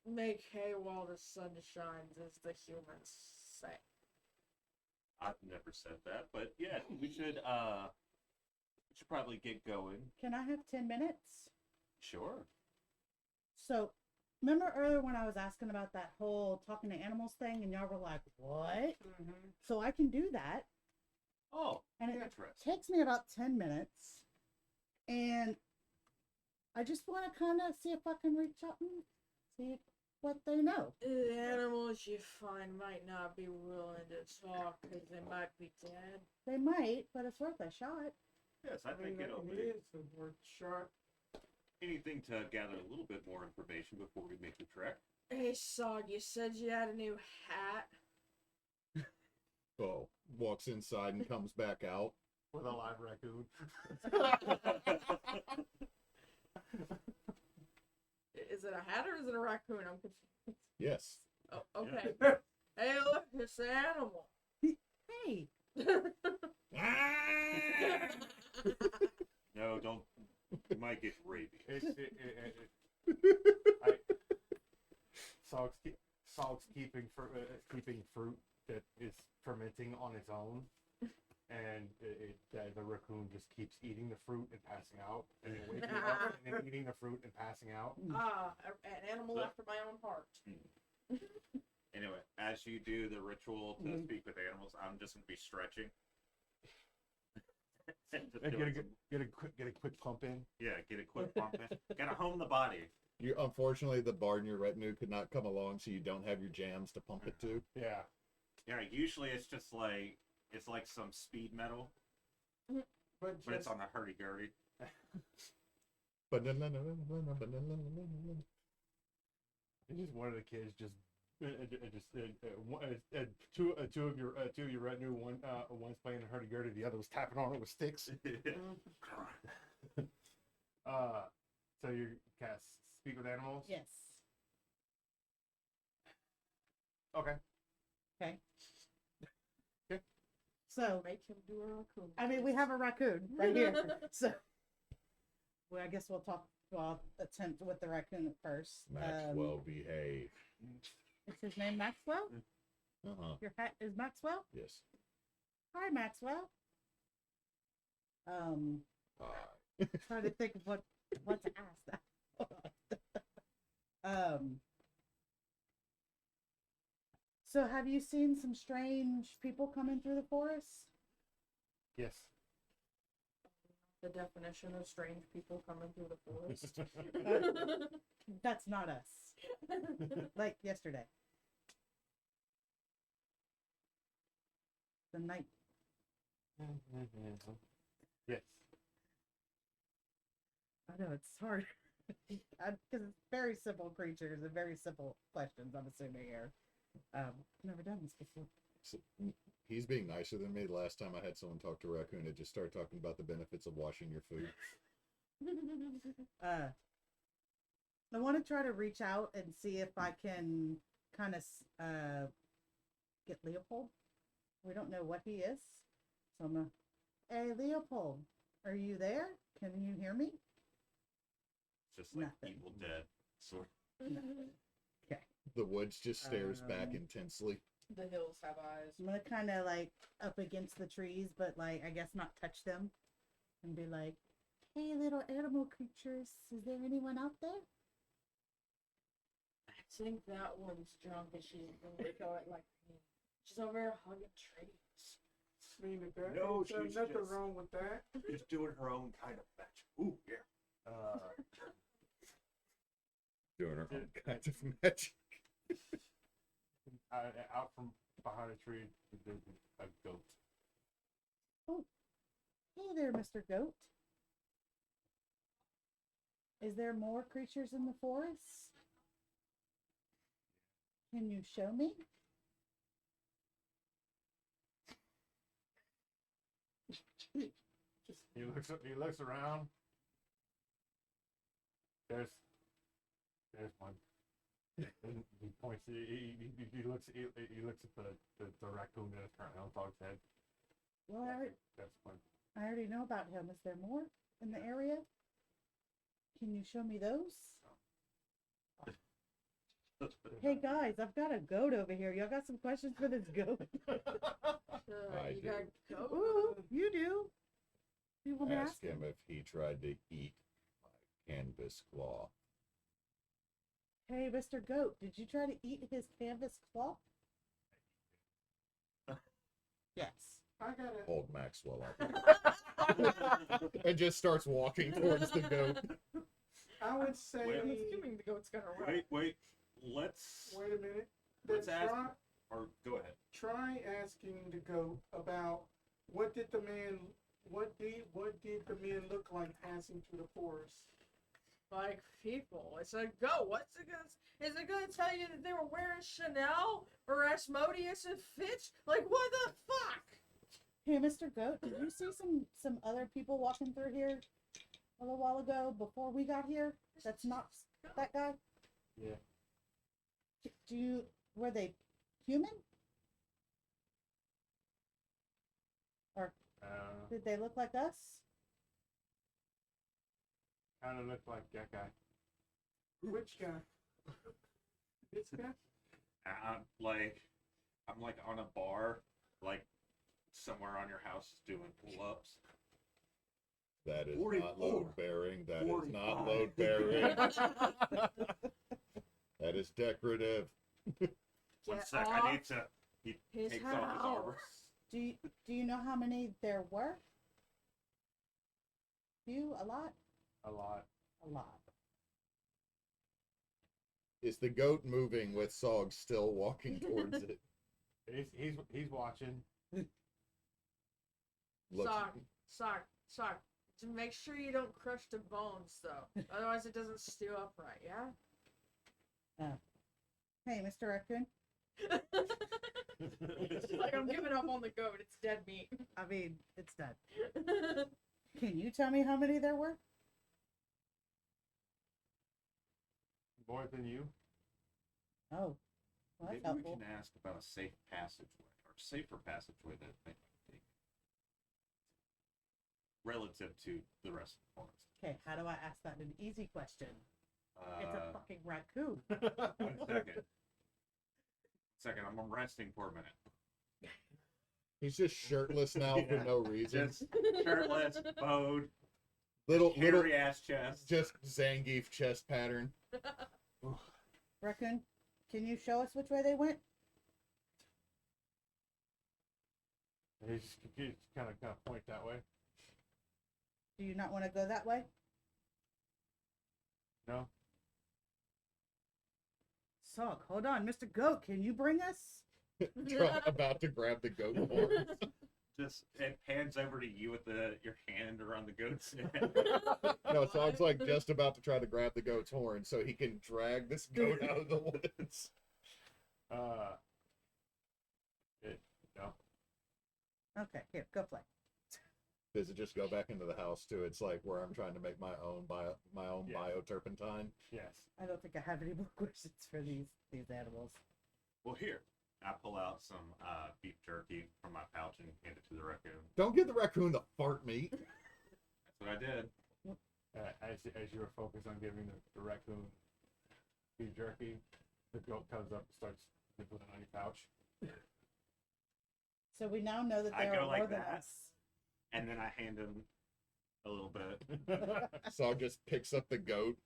make hay while the sun shines, as the humans say. I've never said that, but yeah, we should probably get going. Can I have 10 minutes? Sure. So, remember earlier when I was asking about that whole talking to animals thing, and y'all were like, what? Mm-hmm. So I can do that. Oh, And it interesting. takes me about 10 minutes. And I just want to kind of see if I can reach out and see what they know. The animals you find might not be willing to talk because they might be dead. They might, but it's worth a shot. Yes, I think it'll it be is a worth shot. anything to gather a little bit more information before we make the trek. Hey, Sog, you said you had a new hat? Oh, walks inside and comes back out. With a live raccoon. Is it a hat or is it a raccoon? I'm confused. Yes. Oh, okay. Hey, look, it's an animal. Hey, No, don't. You might get rabies. Sog's keeping fruit that is fermenting on its own, and the raccoon just keeps eating the fruit and passing out, and then waking up and then eating the fruit and passing out. An animal after my own heart. Anyway, as you do the ritual to Mhm. speak with animals, I'm just gonna be stretching. Just And doing get a quick pump in. get a quick pump in. Gotta home the body. You unfortunately the bard in your retinue could not come along, so you don't have your jams to pump it to. Yeah. Yeah, usually it's just like some speed metal, But but it's just on the hurdy-gurdy. And just one of the kids two of your retinue, one's playing the hurdy-gurdy, the other was tapping on it with sticks. So you cast speak with animals. yes. Okay. Okay. So, Make him do a raccoon. I mean, we have a raccoon right here. So, well, I guess we'll attempt with the raccoon at first. Maxwell, behave. Is his name Maxwell? Uh-huh. Your hat is Maxwell? Yes. Hi, Maxwell. Hi. Trying to think of what to ask that. So have you seen some strange people coming through the forest? Yes. The definition of strange people coming through the forest. That's not us. Like yesterday. The night. Yes. I know it's hard. Because it's very simple creatures and very simple questions, I'm assuming here. Never done this before. So, he's being nicer than me. The last time I had someone talk to a raccoon, it just started talking about the benefits of washing your food. I want to try to reach out and see if I can kind of get Leopold. We don't know what he is. So I'm gonna, hey Leopold, are you there? Can you hear me? Just like Nothing. Evil Dead. Sort Okay. The woods just stares back Um, intensely. The hills have eyes. I'm gonna kind of like up against the trees, but like I guess not touch them, and be like, "Hey, little animal creatures, is there anyone out there?" I think that one's drunk and she's really going like me. She's over here hugging trees. I mean, that, No, there's she's nothing just- wrong with that. She's doing her own kind of magic. Ooh, yeah. Doing her own kind of magic. Out from behind a tree, there's a goat. Hey there, Mr. Goat. Is there more creatures in the forest? Can you show me? He looks around. There's one. And he points. He looks at the raccoon that is currently on Dog's head. Well, That's one. I already know about him. Is there more in the area? Can you show me those? Hey guys, I've got a goat over here. Y'all got some questions for this goat? I you do. got goat? Ooh, you do. You want me to Ask ask him if he tried to eat my canvas claw. Hey, Mr. Goat, did you try to eat his canvas claw? Yes. I gotta. Hold Maxwell up. And just starts walking towards the goat. I would say. Wait. I'm assuming the goat's gonna run. Wait. Let's Wait a minute. let's Then ask. Or go ahead. try asking the goat about what did the man look like passing through the forest? Like people. It's a goat. What's it gonna? Is it gonna tell you that they were wearing Chanel or Asmodeus and Fitch? Like what the fuck? Hey, Mr. Goat, did you see some other people walking through here a little while ago before we got here? That's not that guy? Yeah. Were they human? Or did they look like us? Kind of look like that guy. Which guy? This guy? I'm like on a bar, like somewhere on your house doing pull-ups. That is 44. not load bearing. That is 45. not load bearing. That is decorative. One Get sec, off I need to. He his takes off his armor. house. Do you know how many there were? Few? A lot? A lot. A lot. Is the goat moving with Sog still walking towards it? He's watching. Looks, Sock. To make sure you don't crush the bones, though. Otherwise, it doesn't stew up right, yeah? Hey, Mr. Raccoon. Like, I'm giving up on the goat. It's dead meat. I mean, it's done. Can you tell me how many there were? More than you. Oh, well, that's Maybe we helpful. can ask about a safe passageway or safer passageway that they might take relative to the rest of the forest. Okay, how do I ask that an easy question? It's a Uh, fucking raccoon. 1 second. Second, I'm resting for a minute. he's just shirtless now for Yeah. no reason. Just shirtless, bowed, Little hairy ass chest. just Zangief chest pattern. Raccoon, can you show us which way they went? He's kind of point that way. Do you not want to go that way? No. Sog, hold on. Mr. Goat, can you bring us? About to grab the goat horns. Just it pans over to you with your hand around the goat's neck. No, Sog's like just about to try to grab the goat's horn so he can drag this goat out of the woods. No. Okay, here, go play. Does it just go back into the house too? It's like where I'm trying to make my own Yeah. bioturpentine. Yes. I don't think I have any more questions for these animals. Well, here I pull out some beef jerky from my pouch and hand it to the raccoon. Don't give the raccoon the fart meat. That's what I did. As you were focused on giving the raccoon beef jerky, the goat comes up and starts nibbling on your pouch. So we now know that I there go are like more than that. us. And then I hand him a little bit. Sog just picks up the goat,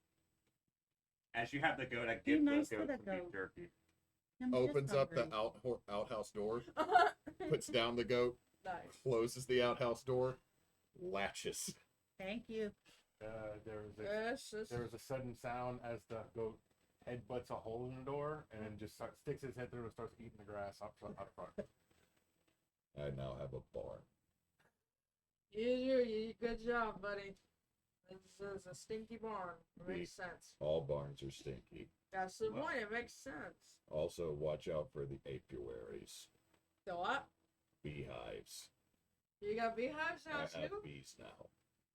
As you have the goat, I Be give nice the to goat the some goat. beef jerky. I'm just opens up the hungry. outhouse door, puts down the goat, Nice. closes the outhouse door, latches. Thank you. There was a sudden sound as the goat headbutts a hole in the door and then just sticks his head through and starts eating the grass up front. I now have a barn. You good job, buddy. This is a stinky barn. It makes sense. All barns are stinky. That's the Well. point. It makes sense. Also, watch out for the apiaries, So what? beehives. You got beehives I now have too? bees now.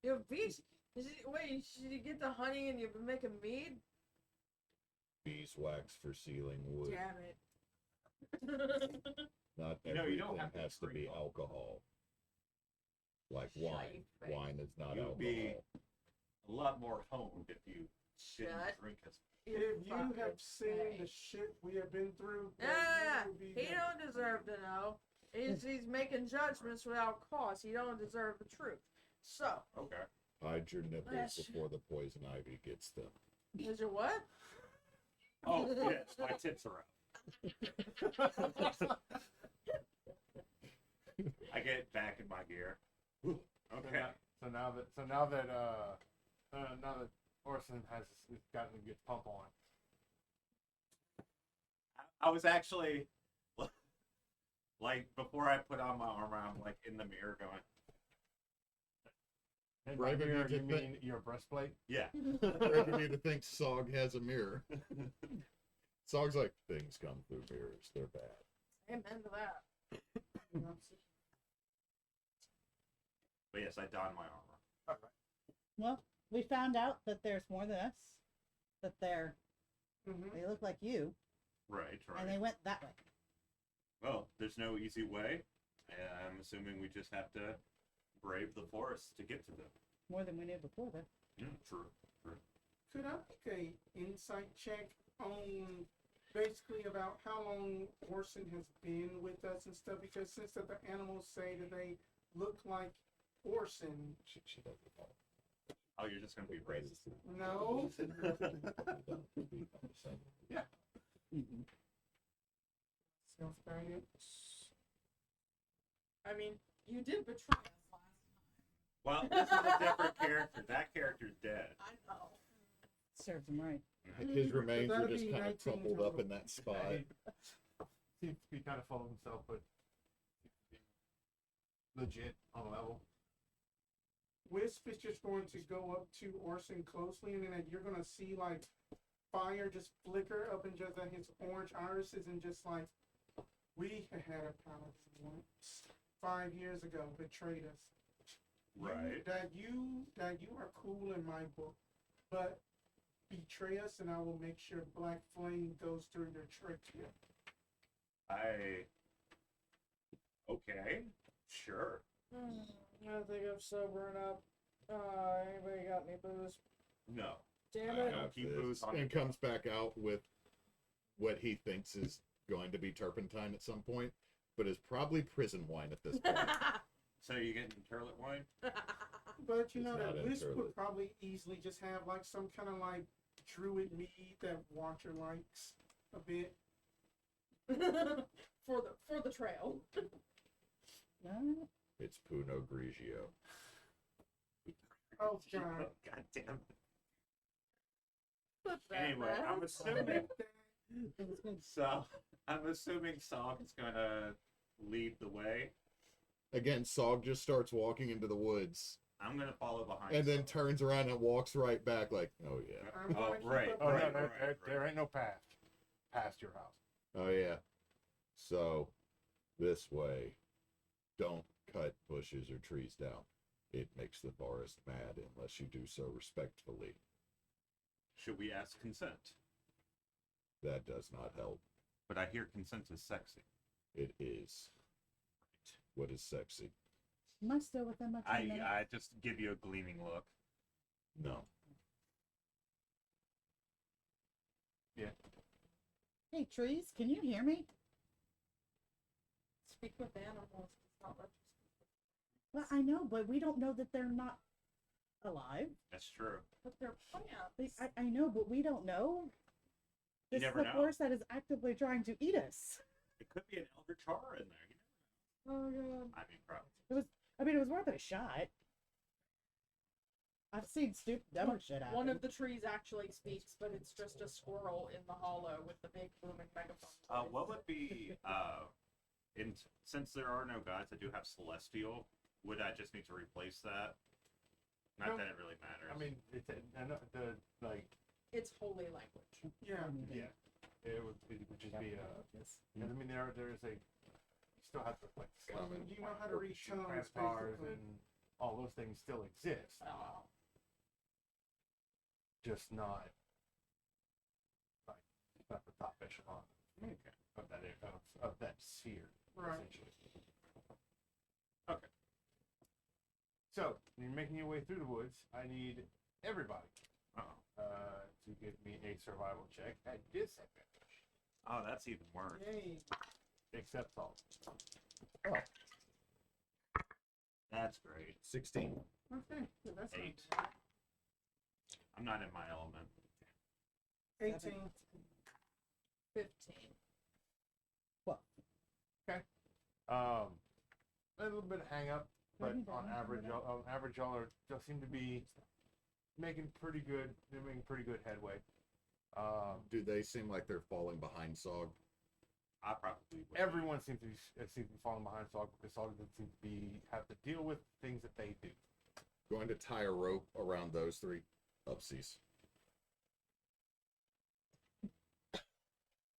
You have bees? Wait, should you get the honey and you've been making mead? Beeswax for sealing wood. Damn it. Not You know, you don't everything have to has to be drink alcohol. Like Shut wine. your face. Wine is not You'd alcohol. be a lot more honed if you didn't Shut drink as If you fucking have seen the face. shit we have been through, then Yeah, you will be he happy. don't deserve to know. He's making judgments without cause. He don't deserve the truth. So, Okay. Hide your nipples Yes. before the poison ivy gets them. is your what? Oh, yes, my tits are out. I get it back in my gear. Okay. So now that Oarson has gotten a good pump on. I was actually like before I put on my armor, I'm like in the mirror going, And Brave by of you mirror, to you think- mean your breastplate? yeah. Brave of you to think Sog has a mirror. Sog's like, things come through mirrors. They're bad. Amen to that. But yes, I donned my armor. Well, we found out that there's more than us. That Mhm. they look like you, Right, and they right. went that way. Well, there's no easy way. And I'm assuming we just have to brave the forest to get to them. More than we knew before, though. True. Could I make a insight check on basically about how long Oarson has been with us and stuff? Because since that the animals say that they look like Oarson, She doesn't know. Oh, you're just gonna be racist. no. Yeah. Self-guidance. I mean, you did betray us last Well, this is a different character. That character's dead. time. I know. Serves them right. His remains are That'd just be kind of 19 crumpled up total. in that spot. He seems to be kind of full of himself, but seems to be legit on a level. Wisp is just going to go up to Oarson closely, and then you're gonna see like fire just flicker up in just his orange irises, and just like, we had a paladin once 5 years ago, betrayed us. Right. You are cool in my book, but betray us, and I will make sure Black Flame goes through your trachea. Okay. Sure. I think I'm sobering up. Anybody got any booze? No. Damn I it. have Keep this. booze on And your comes back out with what he thinks is going to be turpentine at some point, but is probably prison wine at this point. So you getting turlet wine? But you It's know not that Wisp interlude. would probably easily just have like some kind of like druid mead that Watcher likes a bit. for the trail. No, It's Puno Grigio. Oh god. God damn it. Put that Anyway, back. I'm assuming. it was good. So I'm assuming Sog is gonna lead the way. Again, Sog just starts walking into the woods I'm gonna follow behind. and then Sog. turns around and walks right back like, oh yeah. I'm Oh, gonna keep right. up Oh, with no, it. there ain't no path past your house. Oh yeah. So, this way. Don't cut bushes or trees down. It makes the forest mad unless you do so respectfully. Should we ask consent? That does not help. But I hear consent is sexy. It is. What is sexy? Am I still within my 10 minutes? I just give you a gleaming look. No. Hey, trees, can you hear me? Speak with animals. It's not what Well, I know, but we don't know that they're not alive. That's true. but they're plants. I know, but we don't know. You This never is the know. force that is actively trying to eat us. It could be an elder char in there. Oh god. I mean, probably. It was worth a shot. I've seen dumber shit happen. One of the trees actually speaks, but it's just a squirrel in the hollow with the big booming megaphone. What would be since there are no gods, I do have celestial. Would I just need to replace that? Not No. that it really matters. I mean, I know It's holy language. Yeah. it would just be because I mean there is a still have to like Common. You know how to read shoot tones, cars basically. and all those things still exist. Oh. Just not like not the top echelon Okay. of that sphere, Right. essentially. Okay. So you're making your way through the woods. I need everybody Oh. to give me a survival check at disadvantage, Oh, that's even worse. Yay. except Saul. That's great. 16. Okay. Yeah, that's 8. not I'm not in my element. bad. 18. 15. A little bit of hang up, but Maybe on down, average, maybe y'all just seem to be making pretty good. They're making pretty good headway. Do they seem like they're falling behind Sog? I probably would. Everyone seems to be falling behind Sog because Sog doesn't seem to be have to deal with things that they do. Going to tie a rope around those three. Upsies.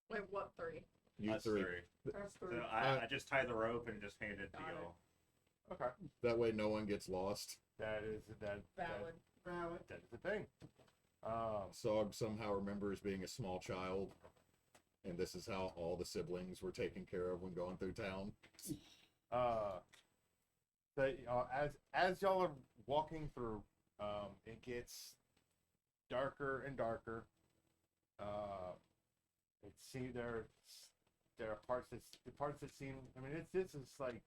Wait, what 3? You Us three. That's So 3. I just tie the rope and just hand it to Got it. you. Okay, That way no one gets lost. that is Valid. Valid. that is the thing. Sog somehow remembers being a small child. And this is how all the siblings were taken care of when going through town. As y'all are walking through, it gets darker and darker. It seems there are parts that seem. I mean, this is like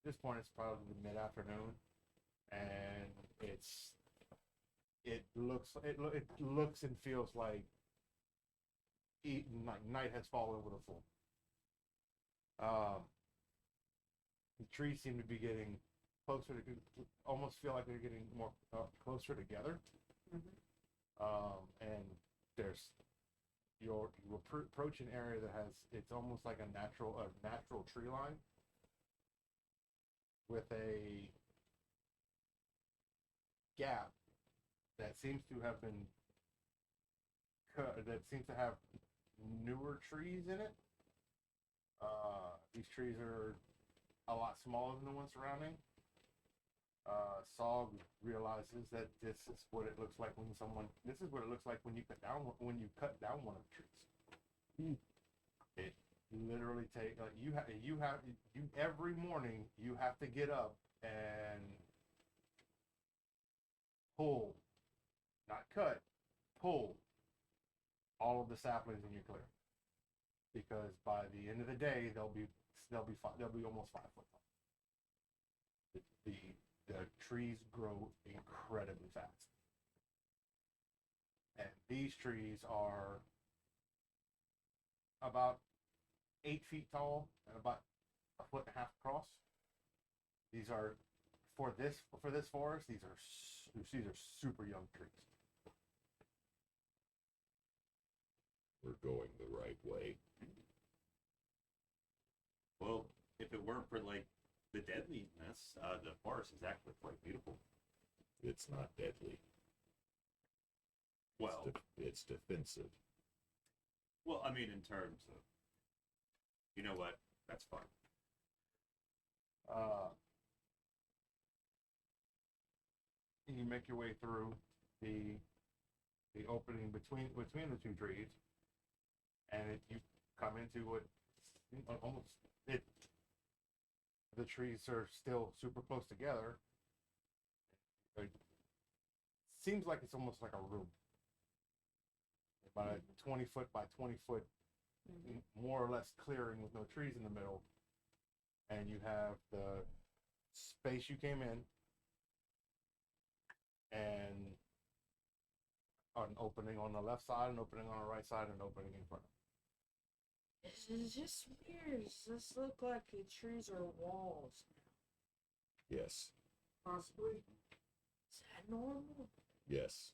this point. It's probably mid afternoon, and it looks and feels like night has fallen with a full. The trees seem to be getting closer to, almost feel like they're getting more closer together. And you're approach an area that has, it's almost like a natural tree line with a gap that seems to have been cut, that seems to have newer trees in it. These trees are a lot smaller than the ones surrounding. Saul realizes that this is what it looks like when you cut down one of the trees. It literally take like you every morning you have to get up and pull, not cut, pull all of the saplings in your clearing, because by the end of the day they'll be almost 5 foot tall. The trees grow incredibly fast, and these trees are about 8 feet tall and about 1.5 feet across. These are for this forest. These are super young trees. We're going the right way. Well, if it weren't for like the deadliness, the forest is actually quite beautiful. It's not deadly. Well, It's defensive. well, I mean, in terms of, you know what? That's fine. You make your way through the opening between the two trees, and you come into what almost the trees are still super close together. It seems like it's almost like a room, about a 20 foot by 20 foot, more or less clearing with no trees in the middle, and you have the space you came in, and an opening on the left side, an opening on the right side, and an opening in front. This is just weird. Does this look like the trees are walls? Yes. Possibly. Is that normal? Yes.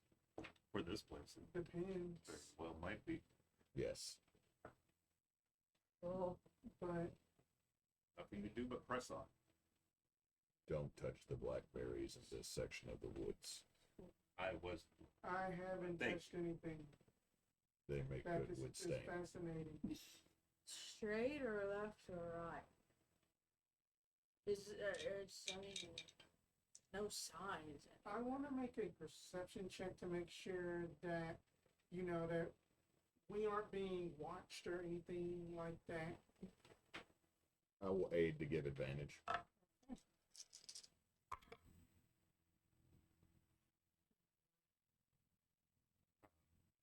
For this place, it Depends. very well might be. Yes. Well, But Nothing to do but press on. Don't touch the blackberries in this section of the woods. I was I haven't Thanks. touched anything. They make That good wood is stain. fascinating. straight or left or right? It's, I mean, no signs. I want to make a perception check to make sure that, that we aren't being watched or anything like that. I will aid to give advantage.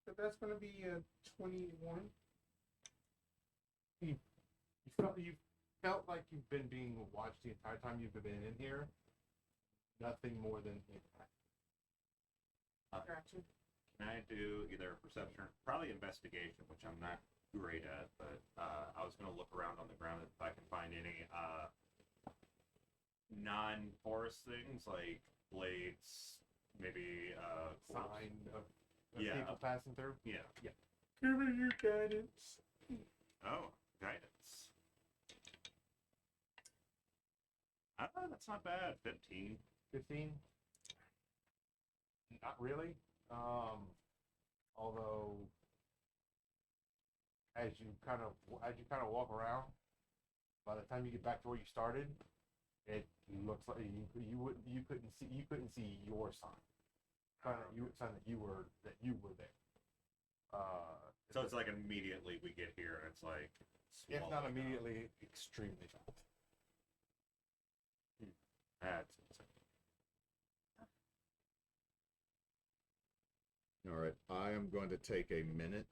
So that's going to be a 21. You felt like you've been being watched the entire time you've been in here. Nothing more than impact. Gotcha. Can I do either perception or probably investigation, which I'm not great at, but I was going to look around on the ground if I can find any non-forest things like blades, maybe Sign of Yeah. people passing through. Yeah. Give me your guidance. Oh, guidance. That's not bad. 15. 15. Not really. Although, as you kind of walk around, by the time you get back to where you started, it looks like you couldn't see your sign. Sign that you were there. So it's like immediately we get here, and it's like. If not swallowed up. immediately, extremely fast. That's All right, I am going to take a minute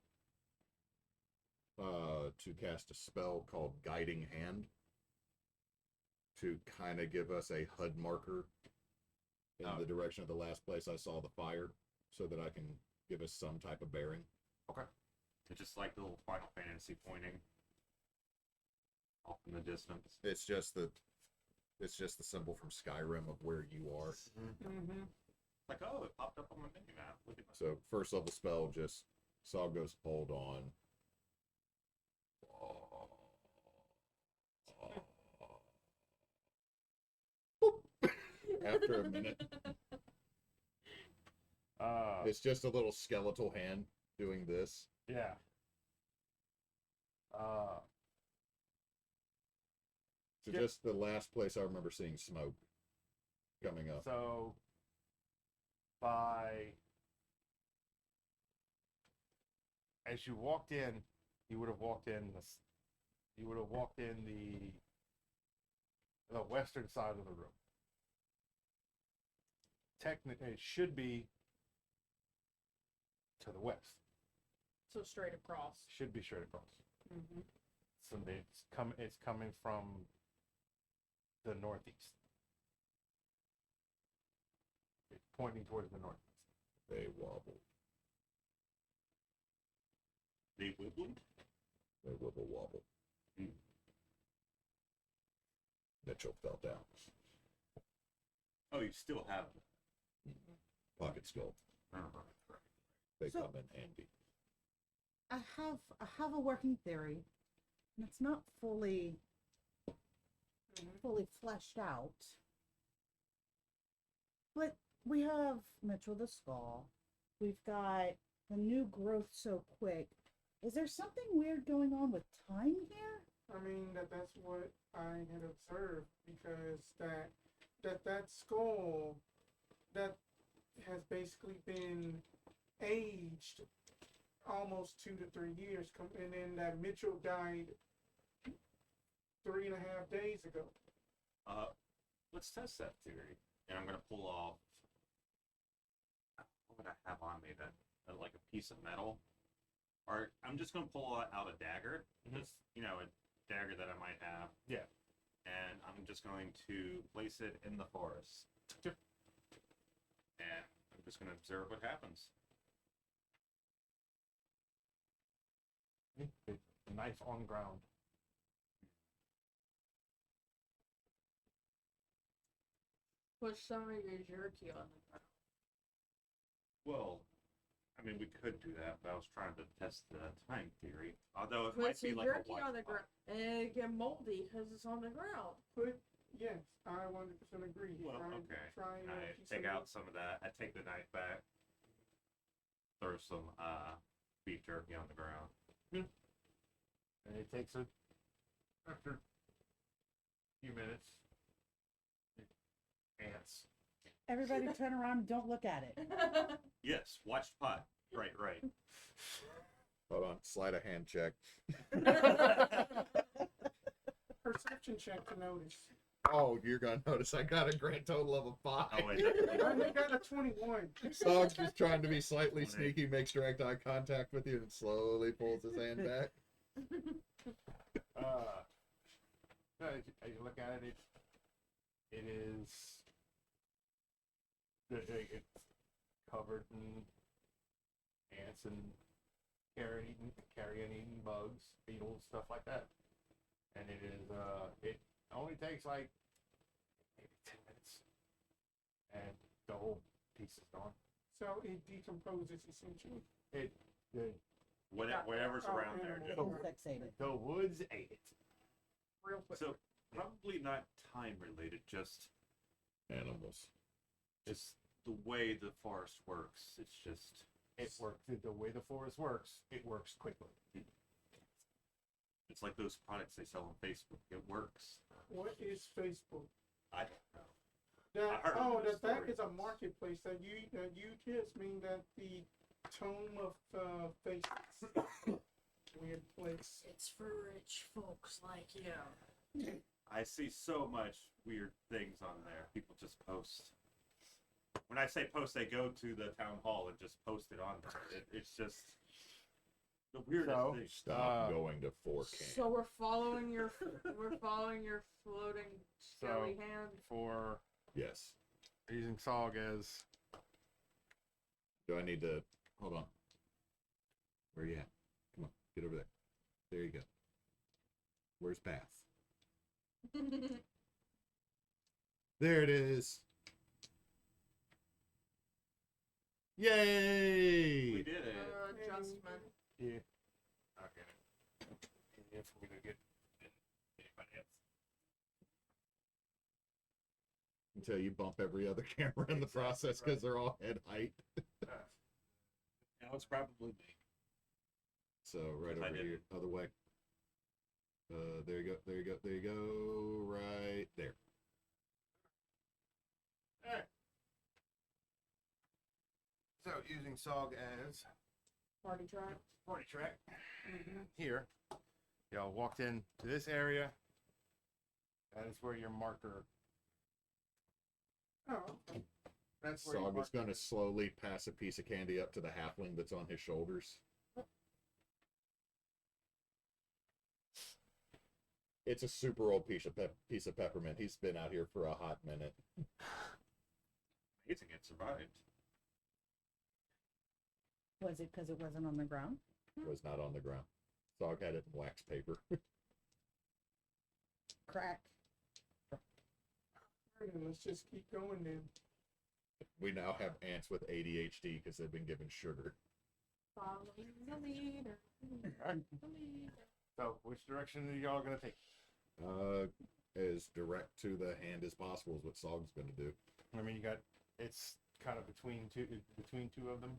to cast a spell called Guiding Hand to kind of give us a HUD marker in the direction of the last place I saw the fire, so that I can give us some type of bearing. It's just like the little Final Fantasy pointing off in the distance. It's just the symbol from Skyrim of where you are. Mm-hmm. Like, oh, it popped up on my menu map. Look at that. So first level spell, just Sog goes hold on. After a minute, it's just a little skeletal hand doing this. Yeah. So Yep. just the last place I remember seeing smoke coming up. So, as you walked in, you would have walked in the western side of the room. Technically, it should be to the west. So straight across. Should be straight across. Mm-hmm. So it's coming from the northeast. It's pointing towards the northeast. They wobble. They wibbly? They wibble wobble. Mitchell fell down. Oh, you still have Pocket skull. They So- come in handy. I have a working theory, and it's not fully fleshed out. But we have Mitchell the Skull. We've got the new growth so quick. Is there something weird going on with time here? I mean that's what I had observed, because that skull that has basically been aged almost 2 to 3 years, and then that Mitchell died 3.5 days ago. Let's test that theory. And I'm gonna pull off. What would I have on me then? Like a piece of metal, or I'm just gonna pull out a dagger. Just a dagger that I might have. Yeah. And I'm just going to place it in the forest. Sure. And I'm just gonna observe what happens. Knife on ground. Put some of your jerky on the ground. Well, I mean, we could do that, but I was trying to test the time theory. Although it Put might be some like a jerky white on the spot. ground. And it get moldy because it's on the ground. But yes, I 100% agree. Well, Try- okay. try a I piece take of out some of that. I take the knife back. Throw some beef jerky on the ground. And it takes after a few minutes, ants. Everybody turn around and don't look at it. Yes, watch pot. Right. Hold on, slide a hand check. Perception check to notice. Oh, you're gonna notice I got a grand total of a 5. Oh wait, I got a 21. Sog's just trying to be slightly One sneaky, makes direct eye contact with you, and slowly pulls his hand back. No, as you look at it, it is it's covered in ants and carrion-eating bugs, beetles, stuff like that. And it is it only takes like maybe 10 minutes, and the whole piece is gone. So it decomposes essentially. The whatever's around there. animal. Just, Don't fixate it. the woods ate it. Real quick. so probably not time related, just Animals. the way the forest works. It's just It works the way the forest works. It works quickly. it's like those products they sell on Facebook. It works. What is Facebook? I don't know. That, I heard this that story. is a marketplace that you just mean that the tome of faces. Weird place. It's for rich folks like you. I see so much weird things on there. People just post. When I say post, they go to the town hall and just post it on there. It's just the weirdest So, thing. Stop going to 4K. So we're following your floating skelly hand. For Yes. using Sog as Do I need to hold on? Where you at? Come on, get over there. There you go. Where's Path? There it is. Yay! We did it. Adjustment. yeah. Okay. Easier for me to get anybody else. Until you bump every other camera in the Exactly process because they're all head height. Now it's probably me. So right If I over did. here, other way. There you go. There you go. There you go. Right there. Alright. So using Sog as Party track. party track here, y'all walked in to this area. That is where your marker. Oh, That's where your Sog is marker going to slowly pass a piece of candy up to the halfling that's on his shoulders. It's a super old piece of peppermint. He's been out here for a hot minute. Amazing it survived. Was it because it wasn't on the ground? Was not on the ground. Sog had it in wax paper. Crack. alright, then let's just keep going then. We now have ants with ADHD because they've been given sugar. Following the leader. Alright. The leader. So, which direction are y'all gonna take? As direct to the hand as possible is what Sog's going to do. I mean, it's kind of between two of them.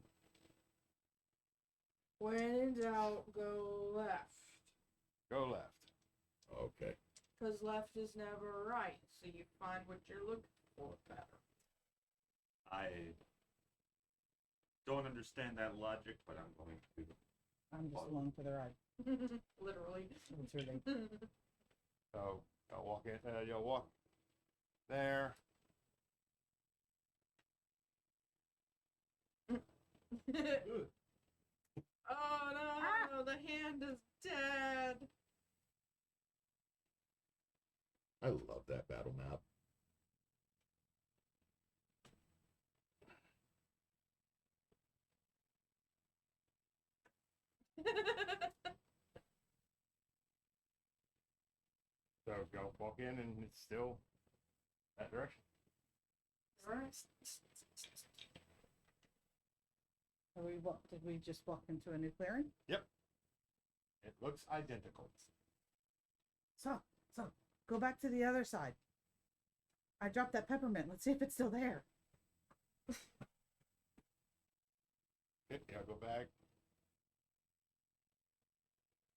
When in doubt, go left. Go left. Okay. Because left is never right, so you find what you're looking for better. I don't understand that logic, but I'm going to. I'm just along for the ride. Literally. Literally. So y'all walk in. Y'all walk there. Oh no, the hand is dead. I love that battle map. So y'all walk in, and it's still that direction. Alright. Did we just walk into a new clearing? It looks identical. So, go back to the other side. I dropped that peppermint. Let's see if it's still there. Y'all go back.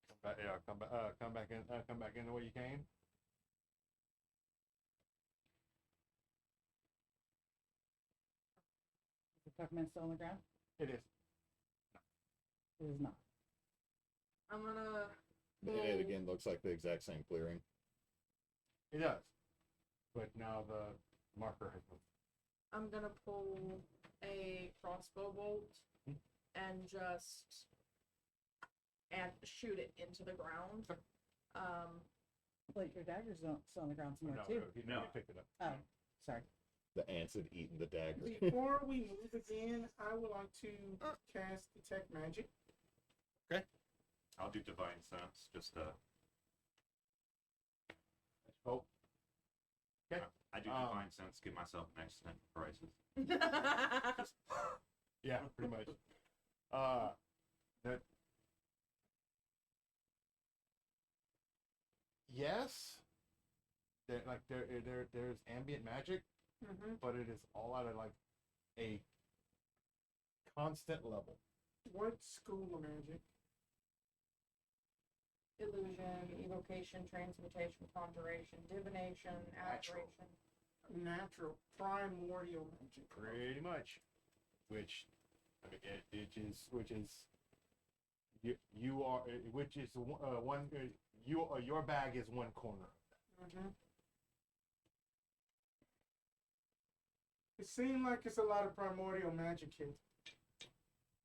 Come back. Yeah, come back. Come back in. Come back in the way you came. Document still on the ground? It is. It is not. I'm gonna. It again looks like the exact same clearing. It does. But now the marker has moved. I'm gonna pull a crossbow bolt Hmm. and shoot it into the ground. Sure. Wait, your dagger's still on the ground somewhere No, too. No. he picked it up. Oh, sorry. The ants had eaten the dagger. Before we move again, I would like to cast Detect Magic. I'll do Divine Sense, just Oh, I do Um, Divine Sense, give myself an extra 10 prices. yeah, pretty much. That. Yes. There's ambient magic, Mm-hmm. but it is all at a constant level. What school of magic? Illusion, evocation, transmutation, conjuration, divination, Natural. aberration. Natural, primordial magic. Pretty much, which is you are which is one your bag is one corner. Mm-hmm. It seems like it's a lot of primordial magic here.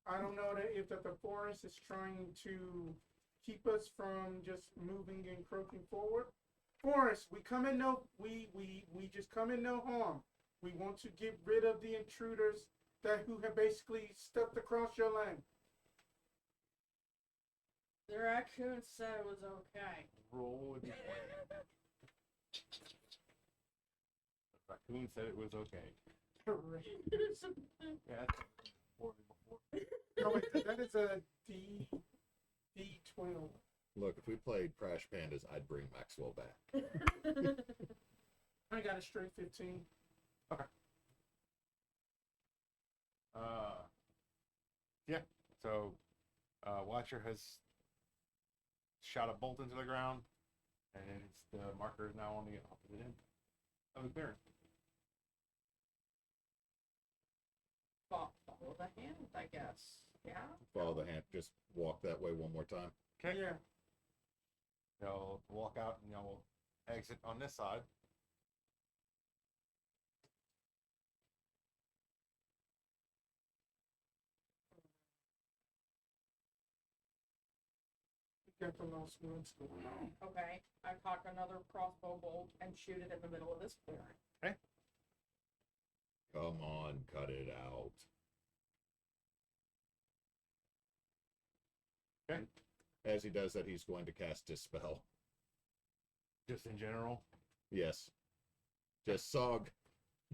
I don't know that if the forest is trying to keep us from just moving and croaking forward. Forest, we just come in no harm. We want to get rid of the intruders who have basically stepped across your land. The raccoon said it was okay. Roll. The raccoon said it was okay. Correct. Yeah. That's No, wait, that is a D12. Look, if we played Crash Pandas, I'd bring Maxwell back. I got a straight 15. Yeah. So, Watcher has shot a bolt into the ground, and the marker is now on the opposite end of the clearing. Follow the hand, I guess. Yeah. Follow the hand. Just walk that way one more time. Okay. Yeah. They'll walk out and they'll exit on this side. We got the lost ones going on. Okay. I cock another crossbow bolt and shoot it in the middle of this clearing. Come on, cut it out. Okay. As he does that, he's going to cast Dispel. Just in general. Yes. Just Sog.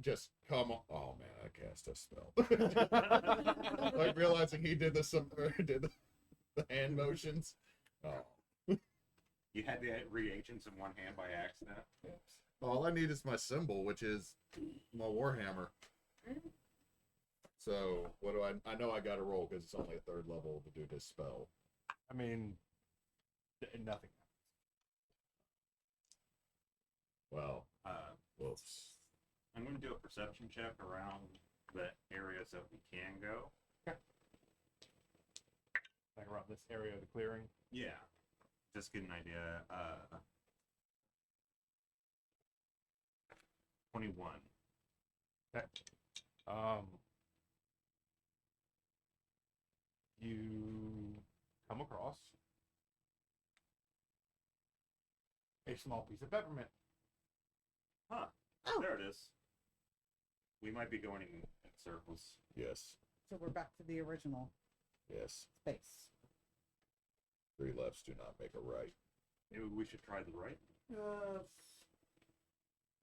Just come on. Oh man, I cast a spell. Like realizing he did the hand motions. Oh. You had the reagents in one hand by accident. All I need is my symbol, which is my Warhammer. So what do I know I got to roll because it's only a third level to do this spell. I mean, nothing. Well, Uh, whoops. I'm going to do a perception check around the areas that we can go. Like around this area of the clearing. Yeah. Just get an idea. 21. Okay. You come across a small piece of peppermint. Huh. Oh. There it is. We might be going in circles. Yes. So we're back to the original Yes. space. 3 lefts do not make a right. Maybe we should try the right.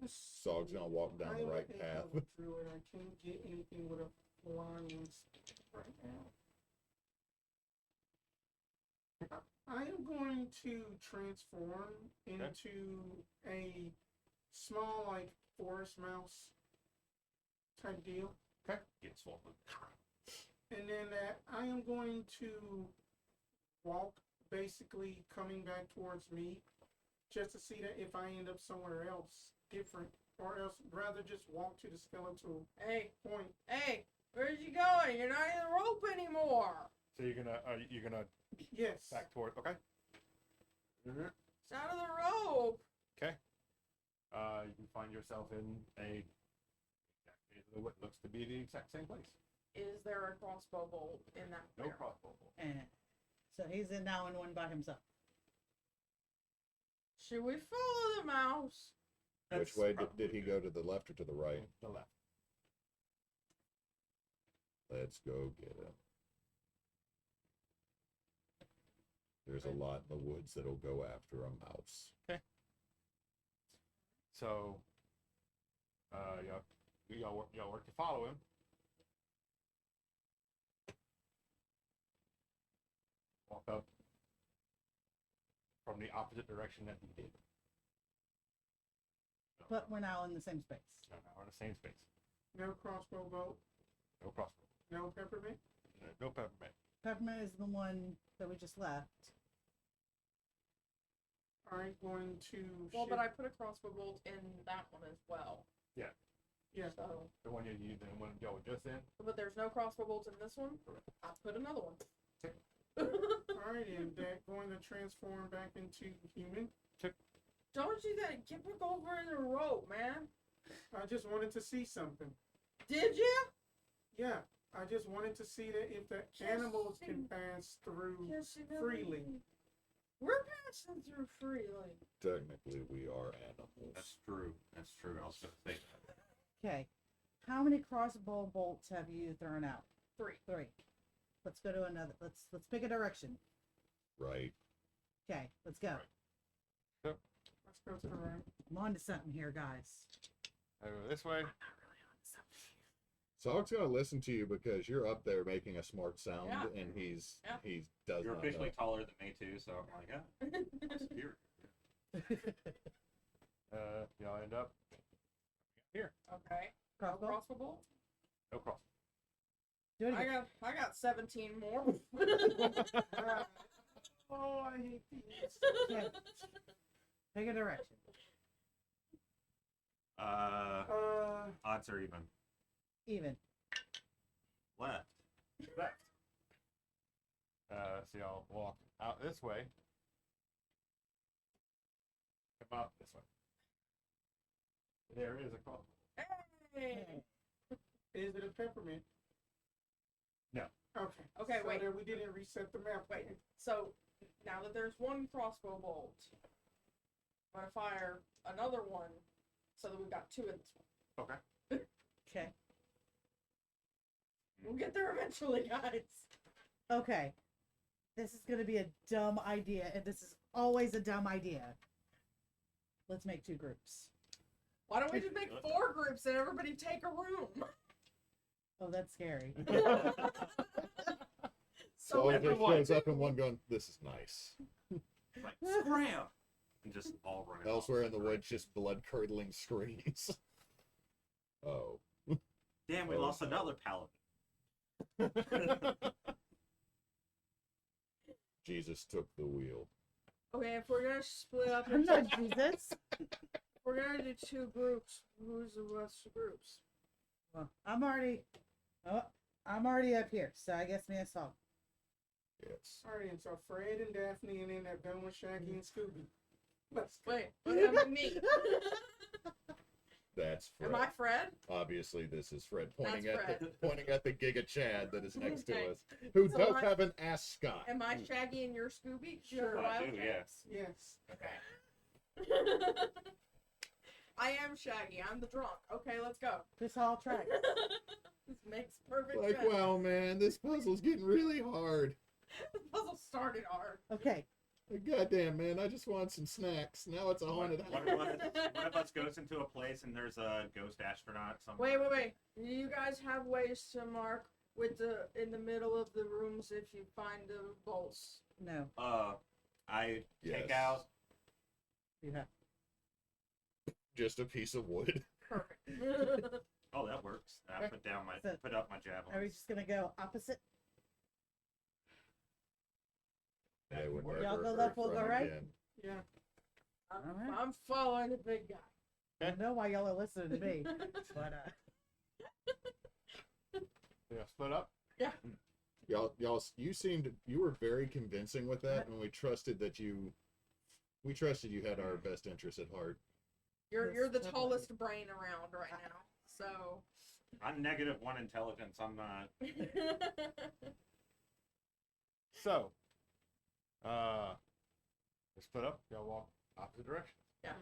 Sog's gonna walk down the right path. Druid. I can't get anything with a flying speed right now. I am going to transform into a small, like, forest mouse type deal. Get swollen. And then I am going to walk, basically coming back towards me, just to see that if I end up somewhere else different, or else rather just walk to the skeletal Hey, point. hey, Where's you going? You're not in the rope anymore. So you're gonna Yes. back toward. Okay. It's out of the rope. Okay. You find yourself in what looks to be the exact same place. Is there a crossbow bolt in that? No clear? crossbow bolt. So he's in now in one by himself. Should we follow the mouse? Which way did he go, to the left or to the right? The left. Let's go get him. There's a lot in the woods that'll go after a mouse. So, y'all work to follow him. Walk up from the opposite direction that he did. But we're now in the same space. No, we're in the same space. No crossbow bolt. No crossbow. No peppermint. No peppermint. Peppermint is the one that we just left. Alright, going to Well, shift. but I put a crossbow bolt in that one as well. Yeah. Yeah. So, The one the one y'all were just in. but there's no crossbow bolts in this one. I put another one. Alright, and that going to transform back into human. Don't you gotta get back over in the rope, man? I just wanted to see something. Did you? Yeah, I just wanted to see that if the animals can pass through Yes, you know. freely. We're passing through freely. Technically, we are animals. That's true. That's true. I was gonna say that. Okay. How many crossbow bolts have you thrown out? 3. 3. Let's go to another. Let's pick a direction. Right. Okay, let's go. Let's go to the right. I'm on to something here, guys. Go this way. Sog's gonna listen to you because you're up there making a smart sound, Yeah. and he Yeah. does You're not officially know. taller than me too, so I'm like, yeah, I'm here. Y'all end up here. Okay. No Crossbow? crossbow bolt? No crossbow. Do it I again. got 17 more. Oh, I hate these. Okay. Pick a direction. Odds are even. Even. Left. Left. So y'all walk out this way. Come out this way. There is a crossbow. Hey. Is it a peppermint? No. Okay. Okay, so wait. Then we didn't reset the map. Wait. So now that there's one crossbow bolt, I'm gonna fire another one, so that we've got 2 in this one. Okay. Okay. We'll get there eventually, guys. Okay. This is going to be a dumb idea, and this is always a dumb idea. Let's make 2 groups. Why don't we just make 4 groups and everybody take a room? Oh, that's scary. So So everyone everyone- shows up in one going, "This is nice." Like, scram! And just all running Elsewhere in the off. woods, just blood-curdling screams. Oh. Damn, we Oh, lost no. another paladin. Jesus took the wheel. okay, if we're gonna split up I'm into, not Jesus. we're gonna do 2 groups. Who's the rest of the groups? Well, I'm already up here, so I guess me and Saul. Yes. Alright, and so Fred and Daphne, and then that done with Shaggy and Scooby. Let's go. Wait, what's that me? That's Fred. Am I Fred? Obviously, this is Fred pointing That's at Fred. pointing at the Giga Chad that is next to Okay. us, who So does I- have an ascot. Am I Shaggy and you're Scooby? 'Cause you're Sure, a I do, wildcat. yes. Yes. Okay. I am Shaggy. I'm the drunk. Okay, let's go. This all tracks. This makes perfect Like, sense. wow, man, this puzzle's getting really hard. The puzzle started hard. Okay. Like, goddamn, man, I just want some snacks. Now it's a haunted house. One of us goes into a place and there's a ghost astronaut somewhere. Wait. Do you guys have ways to mark with the in the middle of the rooms if you find the bolts? No, I take Yes. out. you have. Just a piece of wood. Perfect. Oh, that works. I Okay. put So- up my javelin. Are we just gonna go opposite? They would work. never Y'all go hurt left, we'll go from right? again. Yeah. Alright. I'm following the big guy. I know why y'all are listening to me, but Yeah, split up. Y'all, you were very convincing with that, and we trusted you had our best interest at heart. You're the tallest brain around right now. So I'm -1 intelligence. I'm not. So, they split up. Y'all walk opposite directions. yeah.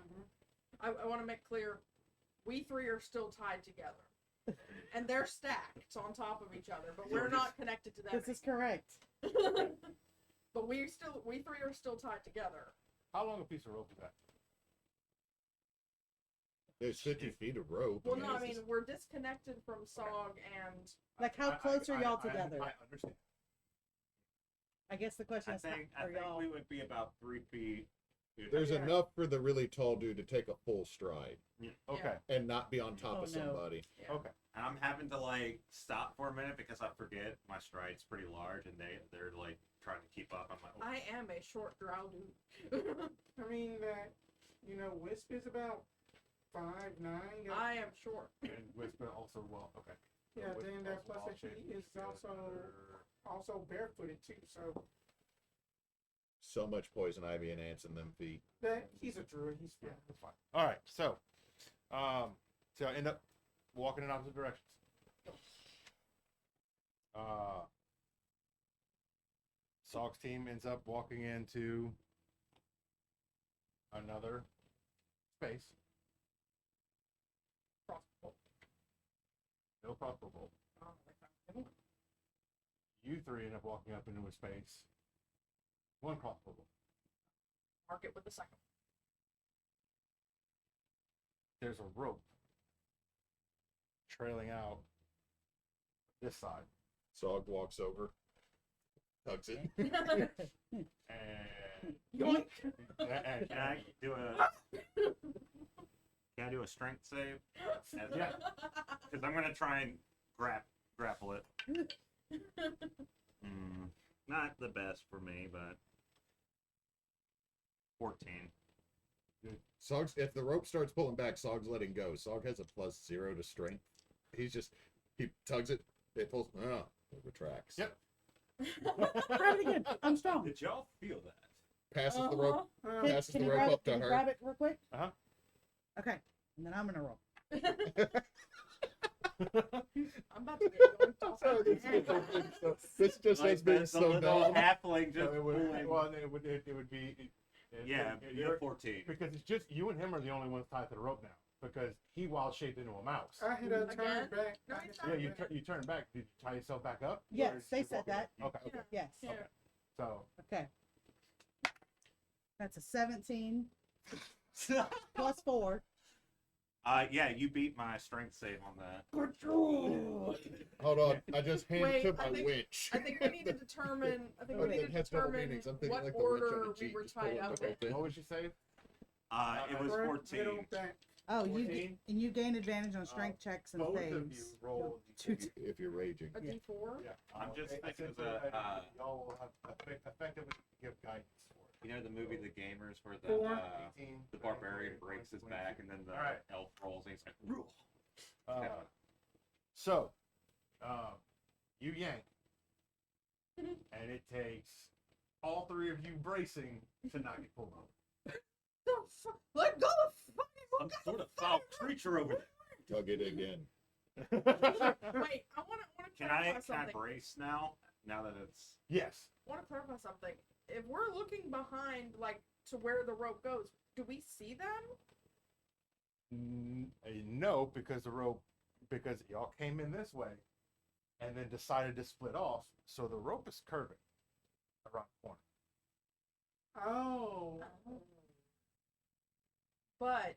I want to make clear, we three are still tied together, and they're stacked on top of each other, but we're not connected to them. This is correct. But we three are still tied together. How long a piece of rope is that? There's 50 feet of rope. Well, no, I it's mean just- we're disconnected from Sog and Like, how close are y'all together? I understand. I guess the question I is, think are y'all? we would be about 3 feet. there's Yeah. enough for the really tall dude to take a full stride Okay. and not be on top Oh, of no. somebody. yeah. Okay. And I'm having to like stop for a minute because I forget my stride's pretty large, and they're like trying to keep up. I'm like, oh. I am a short drow dude. I mean that, Wisp is about 5'9". I am short. And Whisper also okay. So Yeah, Whisper then that also plus well that she shaped. is also barefooted too. So So much poison ivy and ants in them feet. that he's a druid. He's Yeah, fine. that's fine. All right. So I end up walking in opposite directions. Sog's team ends up walking into another space. Crossbow. No crossbow bolt. You three end up walking up into a space. One crossbow bolt. Mark it with the second. There's a rope trailing out this side. Sog walks over, tugs it. And Yoink. and- Can I do a? Can I do a strength save? Yeah. Because I'm gonna try and grapple it. Not the best for me, but 14. Sog's, if the rope starts pulling back, Sog's letting go. Sog has a +0 to strength. He tugs it, it pulls, it retracts. Yep. Try it again. I'm strong. Did y'all feel that? Passes the rope, Can, passes can the you rope grab it? up to Can you her. grab it real quick? Uh-huh. Okay. And then I'm gonna roll. I'm about to get yoinked off. Sorry, this just has been the so little dumb. halfling just So it would, pulling. well, it would be. Yeah, you're, 14. because it's just you and him are the only ones tied to the rope now. Because he wild shaped into a mouse. I had to Again? turn back. No, I he's had Yeah, to you turn back. you turn back. Did you tie yourself back up? Yes, Or is they you said walking that. back? Okay. Yeah. Yes. Yeah. Okay. So Okay. That's a 17 plus 4. Yeah, you beat my strength save on that. Hold on, I just handed Wait, to I my think- winch. I think we need to determine. I think Oh, we need that to has double determine meanings. I'm thinking what like the winch on order a we Jeep, were just pulling tied up the whole in. thing. what was your save? It was Front, 14. middle, back. Oh, 14? you gain advantage on strength checks and Both of saves. you roll. Two- If you're raging. A Yeah. D4. Yeah. I'm just thinking of essentially, the, y'all will have effectively give guidance for it. You know the movie The Gamers where Four. the barbarian breaks his back and then the Alright. elf rolls and he's like, "Ruh." So, you yank, and it takes all three of you bracing to not get pulled over. Let go of Some sort of foul creature over there. Tug it again. Wait, I want to Can clarify I something. brace now? Now that it's Yes. I want to clarify something. If we're looking behind, like to where the rope goes, do we see them? No, because because y'all came in this way, and then decided to split off, so the rope is curving around the corner. Oh. But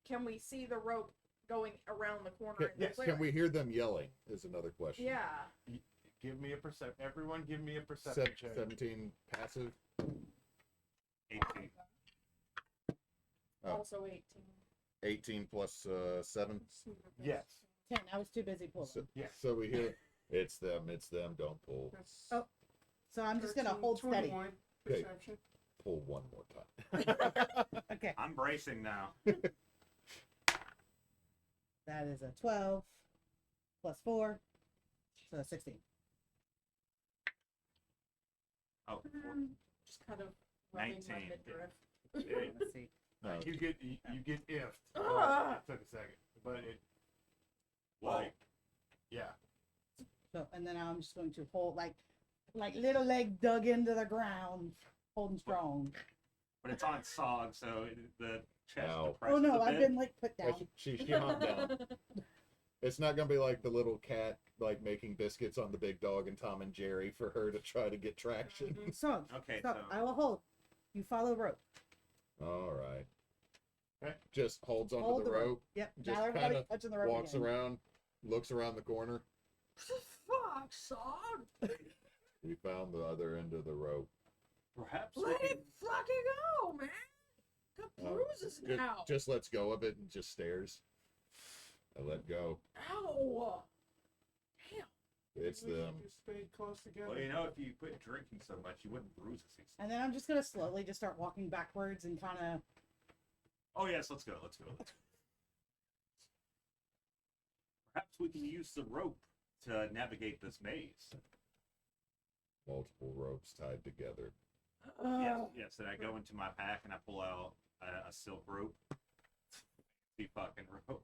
can we see the rope going around the corner? Can, in the yes, clearing? can we hear them yelling? Is another question. Yeah. Give me a perception. Everyone, give me a perception check. 17 passive. 18. Oh. Also 18. 18 plus 7. Yes. 10. I was too busy pulling. So, Yes. so we hear, it's them, don't pull. That's Oh, So I'm just gonna 13, hold steady. 21 Okay. Perception. Pull one more time. Okay. I'm bracing now. That is a 12 plus 4. So 16. Oh, Just kind of rubbing my 19. midriff. Let's see. No, You get ifed. Ah! It took a second, but it whoa. like yeah. So, and then I'm just going to hold like little leg dug into the ground, holding strong. But it's on Sog, so the chest Ow. depresses Oh no, a I've bit. been like put Yeah, down. she hopped down. It's not gonna be like the little cat like making biscuits on the big dog and Tom and Jerry for her to try to get traction. So, Okay, so so I will hold. You follow rope. All right. Okay. Just holds onto Hold the rope, Yep. Just Now everybody kinda touching the rope walks again. around, looks around the corner. Fuck, son. We found the other end of the rope. perhaps we Let can, it fucking go, man. Got Oh, bruises Ju- now. Just lets go of it and just stares. I let go. Ow. Damn. It's We should them. just stay close together. well, you know, if you quit drinking so much, you wouldn't bruise as easily. And then I'm just gonna slowly just start walking backwards and kind of. Oh yes, let's go. Perhaps we can use the rope to navigate this maze. Multiple ropes tied together. Yes. And I go into my pack and I pull out a silk rope. The fucking rope.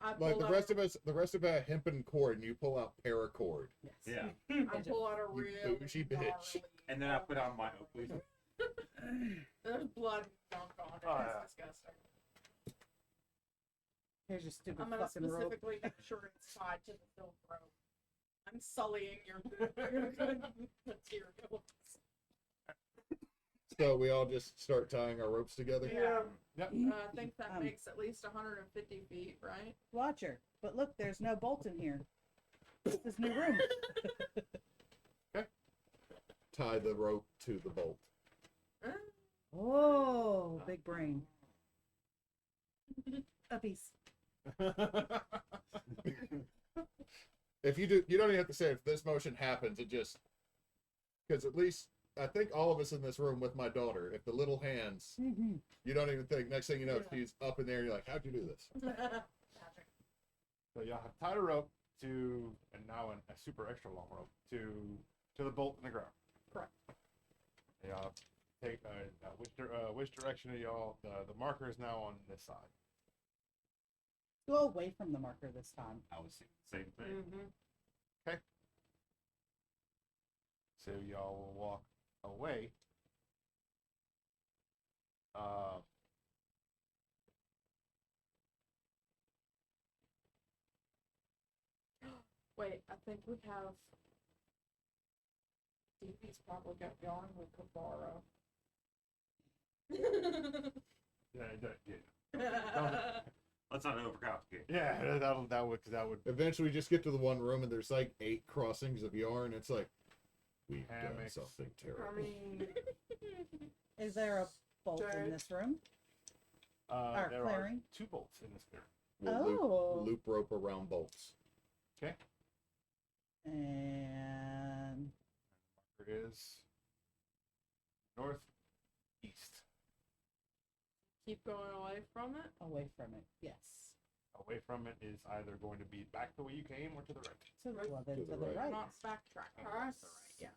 I Like pull the out rest of us, the rest of our hempen cord, and you pull out paracord. Yes. Yeah. I pull out a You real bougie bitch. gnarly- And then I put on my Oakley. There's blood and junk on it. Oh, It's yeah. disgusting. Here's your stupid I'm gonna fucking rope. specifically make sure it's tied to the silk rope. I'm sullying your good materials. So we all just start tying our ropes together. Yeah. Yep. I think that Um, makes at least 150 feet, right? Watcher. But look, there's no bolt in here. This is new room. Tie the rope to the bolt. Oh, big brain. Uppies. If you do, you don't even have to say if this motion happens. It just because at least I think all of us in this room with my daughter, if the little hands, Mm-hmm. you don't even think. Next thing you know, Yeah. she's up in there. And you're like, how'd you do this? Magic. So y'all have tied a rope to, and now a super extra long rope to the bolt in the ground. Correct. Y'all take which direction are y'all? The marker is now on this side. Go away from the marker this time. I was thinking the same thing. Mm-hmm. So y'all will walk away. Wait, I think we have. Stevie's probably got yarn we could borrow. Let's not overcomplicate. Yeah, that would Eventually, we just get to the one room, and there's like 8 crossings of yarn. It's like we've done Hammocks. something I terrible. mean, Is there a bolt in this room? Or there clearing? are 2 bolts in this clearing. We'll Oh. loop rope around bolts. And Marker is northeast. Keep going away from it. away from it. Yes. Away from it is either going to be back the way you came or to the right. So well, then To to the the right. right. Not backtracking. Us. That's all right. Yeah.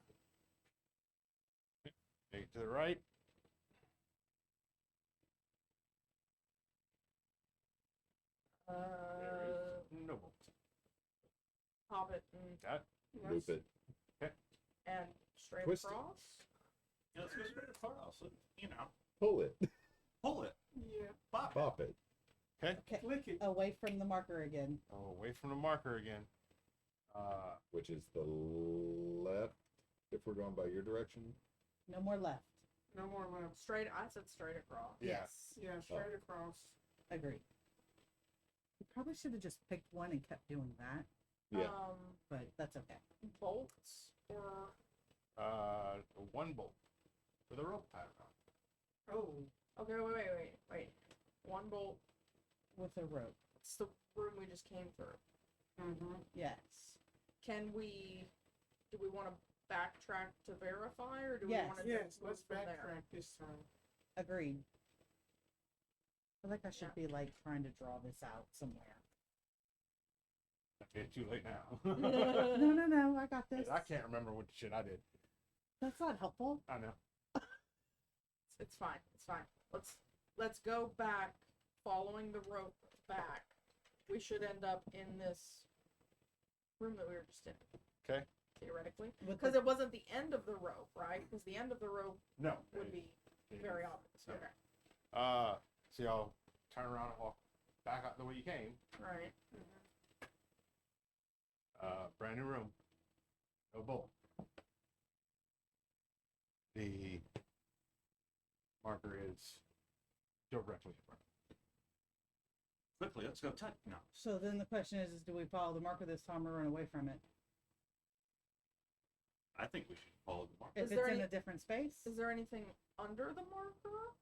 Okay, to the right. There is no bolt. Pop it and, That Loop it. and straight Twist it. across. Yeah, let's go straight across. You know, Pull it. pull it. yeah, Pop it. Pop it. Okay. flick it. Away from the marker again. away from the marker again. Which is the left. If we're going by your direction. No more left. No more left. Straight. I said straight across. Yeah. Yes. Yeah, straight across. Agreed. We probably should have just picked one and kept doing that, Yeah. but that's okay. Bolts or One bolt with a rope tied around. Oh, okay. Wait. One bolt. With a rope. It's the room we just came through. mm-hmm. Yes. Can we? Do we want to backtrack to verify, or do Yes. we want to? Yes, let's from there? backtrack this time. Agreed. I feel like I should be like trying to draw this out somewhere. Okay, too late now. No, I got this. I can't remember what shit I did. That's not helpful. I know. It's fine. It's fine. Let's go back, following the rope back. We should end up in this room that we were just in. Okay. Theoretically, With because the- it wasn't the end of the rope, right? Because the end of the rope No. would be very obvious. Yeah. Okay. So y'all turn around and walk back out the way you came. Right. Brand new room. No bolt. The marker is directly in front. Quickly, let's go touch. No. So then the question is do we follow the marker this time or run away from it? I think we should follow the mark. If Is it's there in any- a different space? Is there anything under the marker?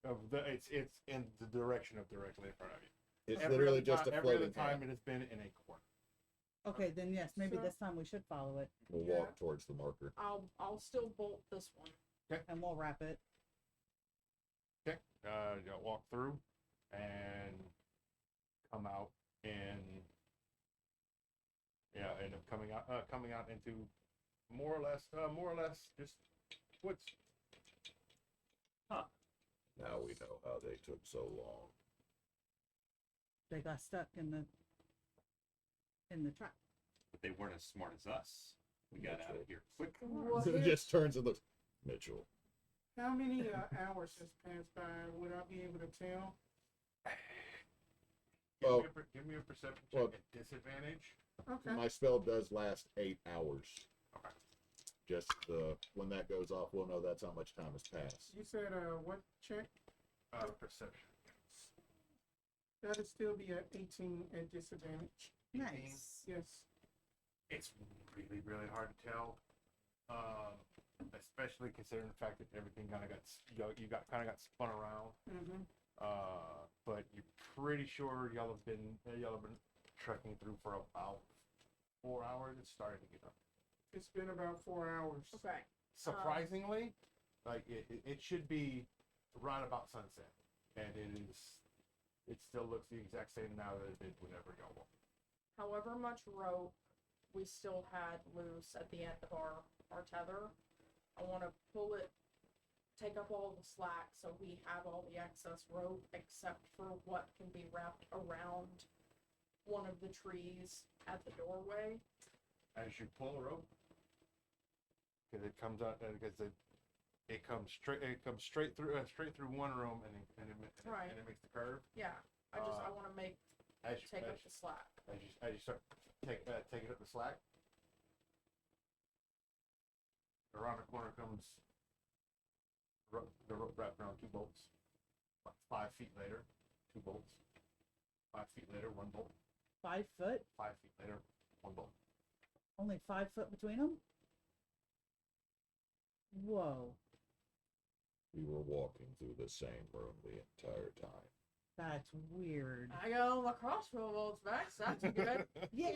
It's in the direction of directly in front of you. It's Every literally other just time, a every other floating time hand. it has been in a corner. Okay, then yes, maybe So- this time we should follow it We'll Yeah. walk towards the marker. I'll still bolt this one. and we'll wrap it. Okay. Y'all walk through and come out and end up coming out into more or less just woods. Now we know how they took so long. They got stuck in the trap. But they weren't as smart as us. We got out of here quick. Well, It just turns and looks. Mitchell. How many hours has passed by? Would I be able to tell? Well- Give me a perception check well- at disadvantage. Okay. My spell does last 8 hours. Okay. Just when that goes off, we'll know that's how much time has passed. You said what check? Perception. That'd still be at 18 at disadvantage. Nice. Yes. It's really, really hard to tell, especially considering the fact that everything kind of got spun around. Mm-hmm. But you're pretty sure y'all have been trekking through for about 4 hours. It's starting to get up. It's been about 4 hours. Okay. Surprisingly, like it should be right about sunset, and it still looks the exact same now that it did whenever y'all walked. However much rope we still had loose at the end of our tether, I want to pull it, take up all the slack so we have all the excess rope except for what can be wrapped around one of the trees at the doorway. As you pull the rope, because it comes out, because it comes straight through one room, and Right. it makes the curve. Yeah, I want to take up the slack. As you start taking up the slack, around the corner comes the rope wrapped around 2 bolts. Like 5 feet later, 2 bolts. 5 feet later, 1 bolt. 5 foot? 5 feet later, 1 bolt. Only 5 foot between them? Whoa, We were walking through the same room the entire time. that's weird. I got all my crossbow bolts back, so that's good. Yeah.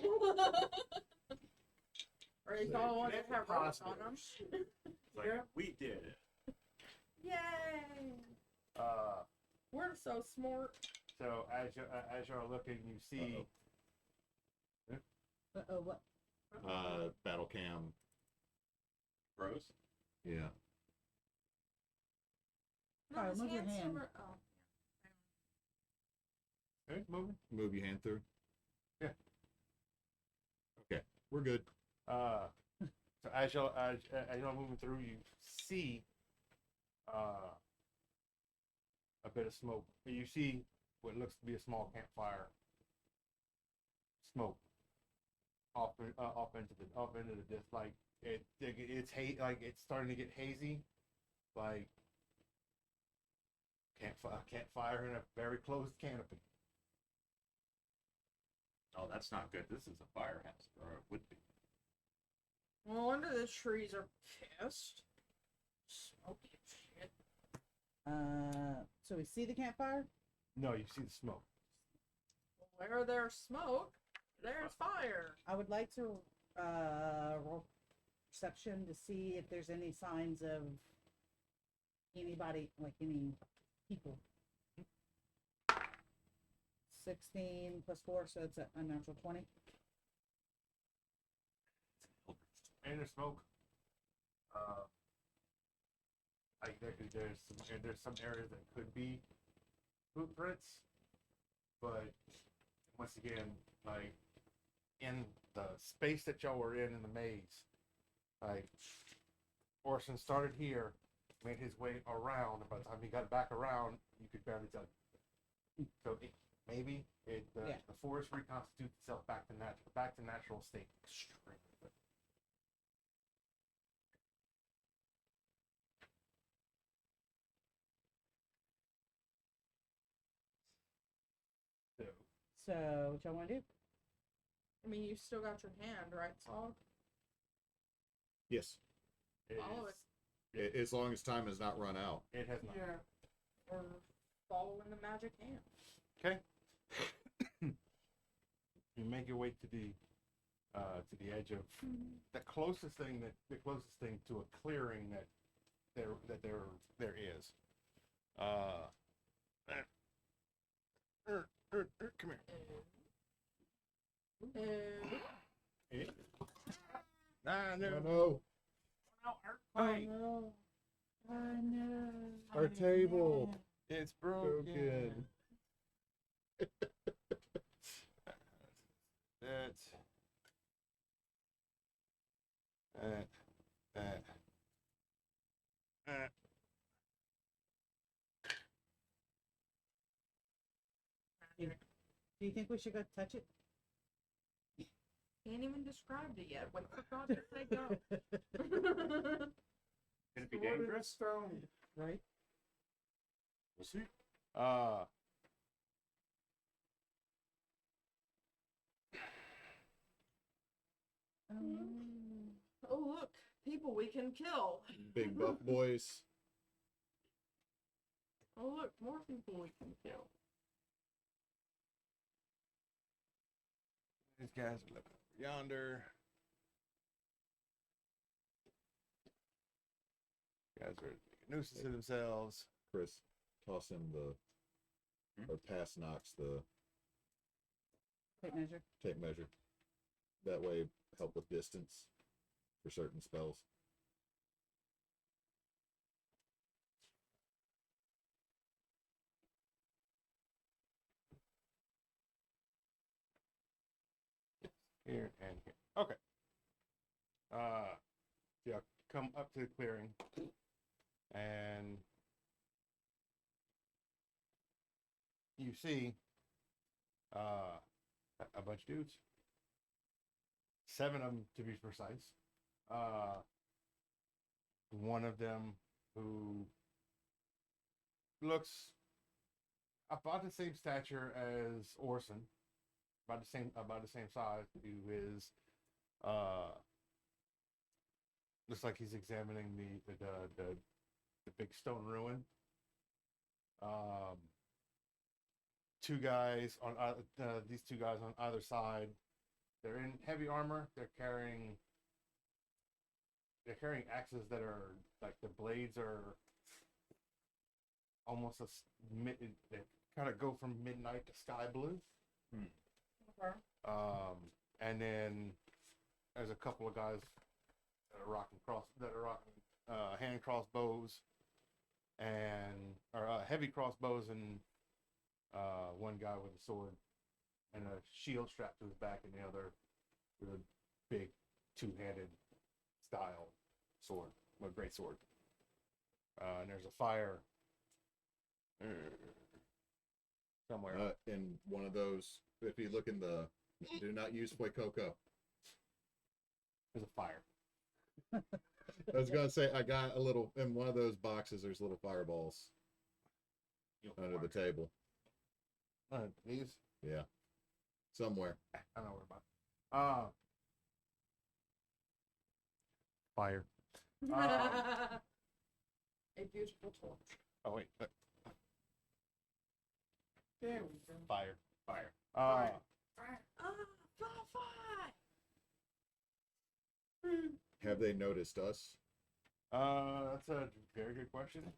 Or you call the ones that have ropes on them. Like, Yeah. we did it. Yay! Uh, We're so smart. so as you're looking, you see. Uh-oh, what? Battle cam. Rose? Yeah. No, Alright, his move your hand's hand. over- Oh. Hey, moving. Move your hand through. Yeah. Okay, we're good. So as you're moving through, you see a bit of smoke. You see what looks to be a small campfire smoke off into the distance. Like it's starting to get hazy. Like campfire in a very closed canopy. Oh, that's not good. This is a firehouse, or it would be. No wonder the trees are pissed. Smoky shit. So we see the campfire? No, you see the smoke. Where there's smoke, there's fire. I would like to roll perception to see if there's any signs of anybody, like any people. 16 plus 4, so it's a unnatural 20. and there's smoke. Like there's some areas that could be footprints, but once again, like in the space that y'all were in the maze, like Oarson started here, made his way around, and by the time he got back around, you could barely tell. So maybe the forest reconstitutes itself back to natural state extremely quick. So, what y'all want to do? I mean, you still got your hand, right, Saul? Yes. Follow is- it. As long as time has not run out. It has not. Yeah. Or following the magic hand. Okay. You make your way to the edge of the closest thing to a clearing that there is. Come here. Ah, No, no. no. Earthquake. no. Our table. It's broken. Broken. That's that. Do you think we should go touch it? Ain't even described it yet. Wait for God to say go. Can it be Sword in a dangerous? stone. Right? We'll see. Oh, look. People we can kill. Big buff boys. Oh, look. More people we can kill. These guys are looking over yonder. Guys are making nuisance to themselves. Chris, toss him or pass Knox the Tape measure. tape measure. That way, help with distance for certain spells. Here and here. Okay. So y'all come up to the clearing, and you see a bunch of dudes. 7 of them, to be precise. One of them who looks about the same stature as Oarson, about the same size, who is looks like he's examining the big stone ruin. These 2 guys on either side, they're in heavy armor. They're carrying axes that are like the blades are almost they kind of go from midnight to sky blue. Okay. And then there's a couple of guys that are rocking hand crossbows or heavy crossbows, and one guy with a sword and a shield strapped to his back, and the other with a big 2-handed style sword, a great sword. And there's a fire somewhere. In one of those, if you look in the, do not use Fuecoco. There's a fire. I was gonna say I got a little in one of those boxes. There's little fireballs under the table. These? Yeah, somewhere. I don't know what about. Fire. A beautiful torch. Oh wait. There we go. Fire. Fire. Fire. Have they noticed us? That's a very good question.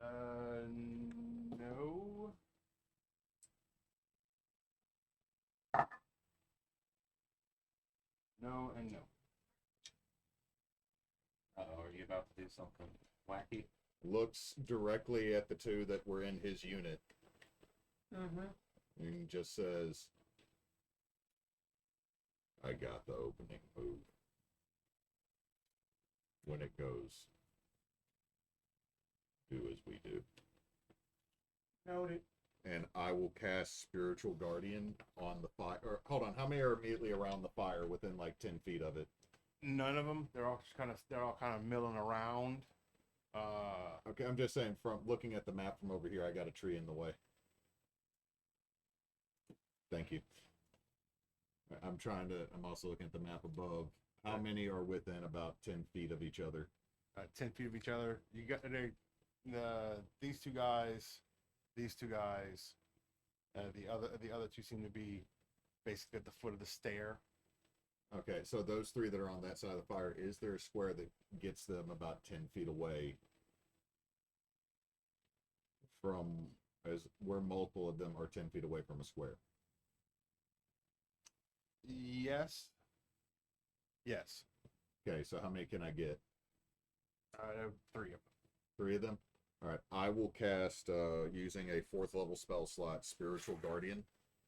No. No and no. Uh-oh, are you about to do something wacky? Looks directly at the two that were in his unit Mm-hmm. and just says, I got the opening move. When it goes, do as we do. Noted. And I will cast Spiritual Guardian on the fire. Or, hold on, how many are immediately around the fire within like 10 feet of it? None of them. They're all kind of milling around. Okay, I'm just saying from looking at the map from over here, I got a tree in the way. Thank you. I'm also looking at the map above. How many are within about 10 feet of each other? 10 feet of each other. You got these two guys, the other two seem to be basically at the foot of the stair. Okay, so those three that are on that side of the fire, is there a square that gets them about 10 feet away from, as where multiple of them are 10 feet away from a square? Yes. Yes. Okay, so how many can I get? Three of them. 3 of them? All right, I will cast, using a 4th level spell slot, Spiritual Guardian.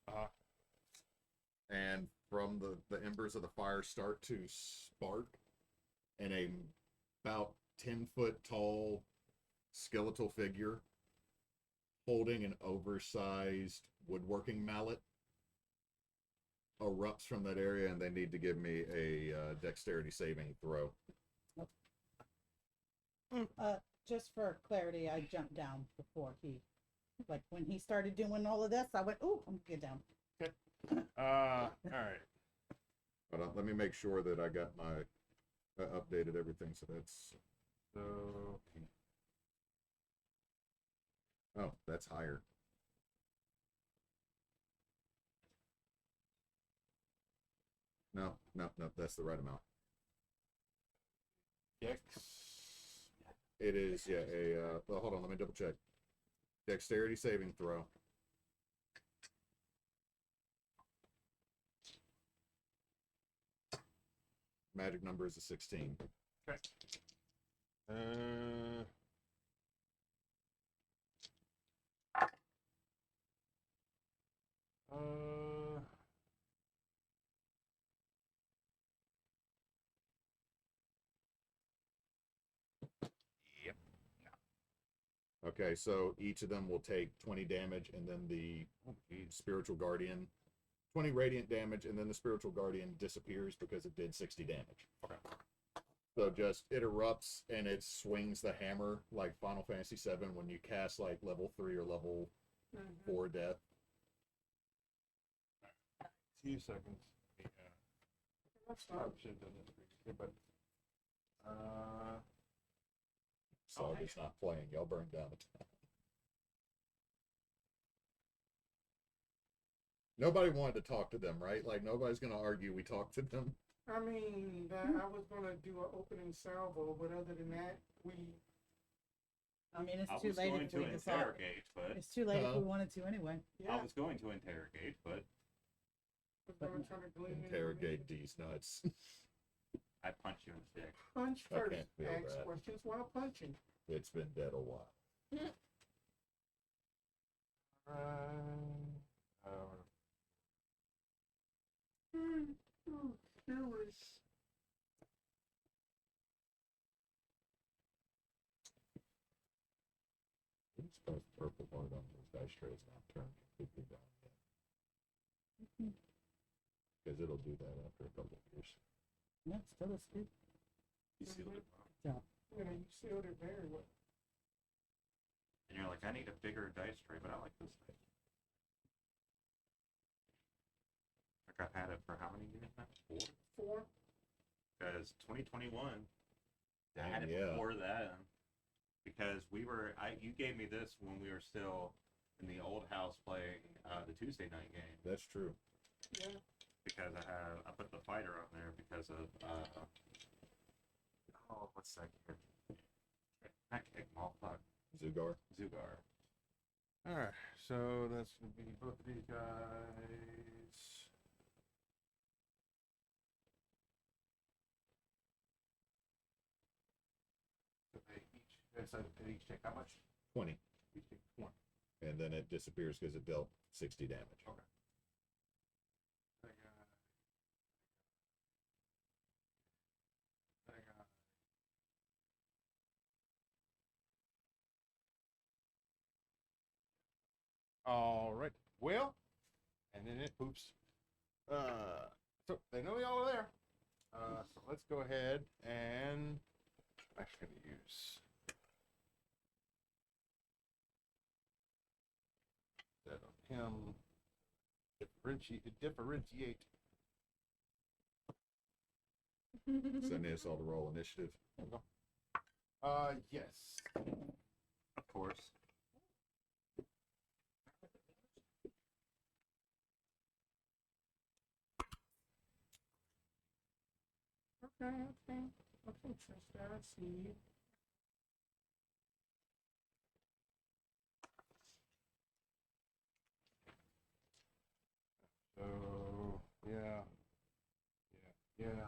Uh-huh. And from the embers of the fire start to spark, and about 10-foot tall skeletal figure holding an oversized woodworking mallet erupts from that area, and they need to give me a dexterity saving throw. Just for clarity, I jumped down before like when he started doing all of this, I went, "Ooh, I'm gonna get down." All right. But let me make sure that I got my updated everything. So that's that's higher. No, that's the right amount. Dex. It is, yeah, well, hold on, let me double check. Dexterity saving throw. Magic number is a 16. Okay. Yep. Okay, so each of them will take 20 damage, and then the Spiritual Guardian, 20 radiant damage, and then the Spiritual Guardian disappears because it did 60 damage. Okay. So just, it erupts, and it swings the hammer like Final Fantasy VII when you cast like level 3 or level 4 death. 2 seconds. That's I not. should have done this previously, but So it's not playing. Y'all burn down the town. Nobody wanted to talk to them, right? Like, nobody's going to argue we talked to them. I mean, I was gonna do an opening salvo, but other than that, I mean, it's I too was late going if to we decide. interrogate, but It's too late if Uh-huh. we wanted to anyway. yeah, I was going to interrogate, but was gonna try to glean Interrogate these nuts. I punch you in the dick. Punch I first. can't feel Ask that. questions while punching. It's been dead a while. Curious. I suppose purple art on those dice trays now turned completely down yet. Because it'll do that after a couple of years. Yeah, still is good. You sealed it. You know, you sealed it very well. And you're like, I need a bigger dice tray, but I like this dice. Like I've had it for how many years now? 4? 4. Because 2021, I Dang, had it yeah. before that. Because you gave me this when we were still in the old house playing the Tuesday night game. That's true. Yeah. Because I put the fighter on there because of what's that gear? Not kick, fuck. Zugar. Zugar. All right, so that's gonna be both of these guys. So they each take how much? 20. Each take 20. And then it disappears because it dealt 60 damage. Okay. That guy. That guy. All right. Well, and then it poops. So they know y'all are there. So let's go ahead and I'm actually going to use that on him. Differentiate. So Neysa all to roll initiative. There we go. Yes. Of course. Okay. Okay, transparency. So yeah. Okay.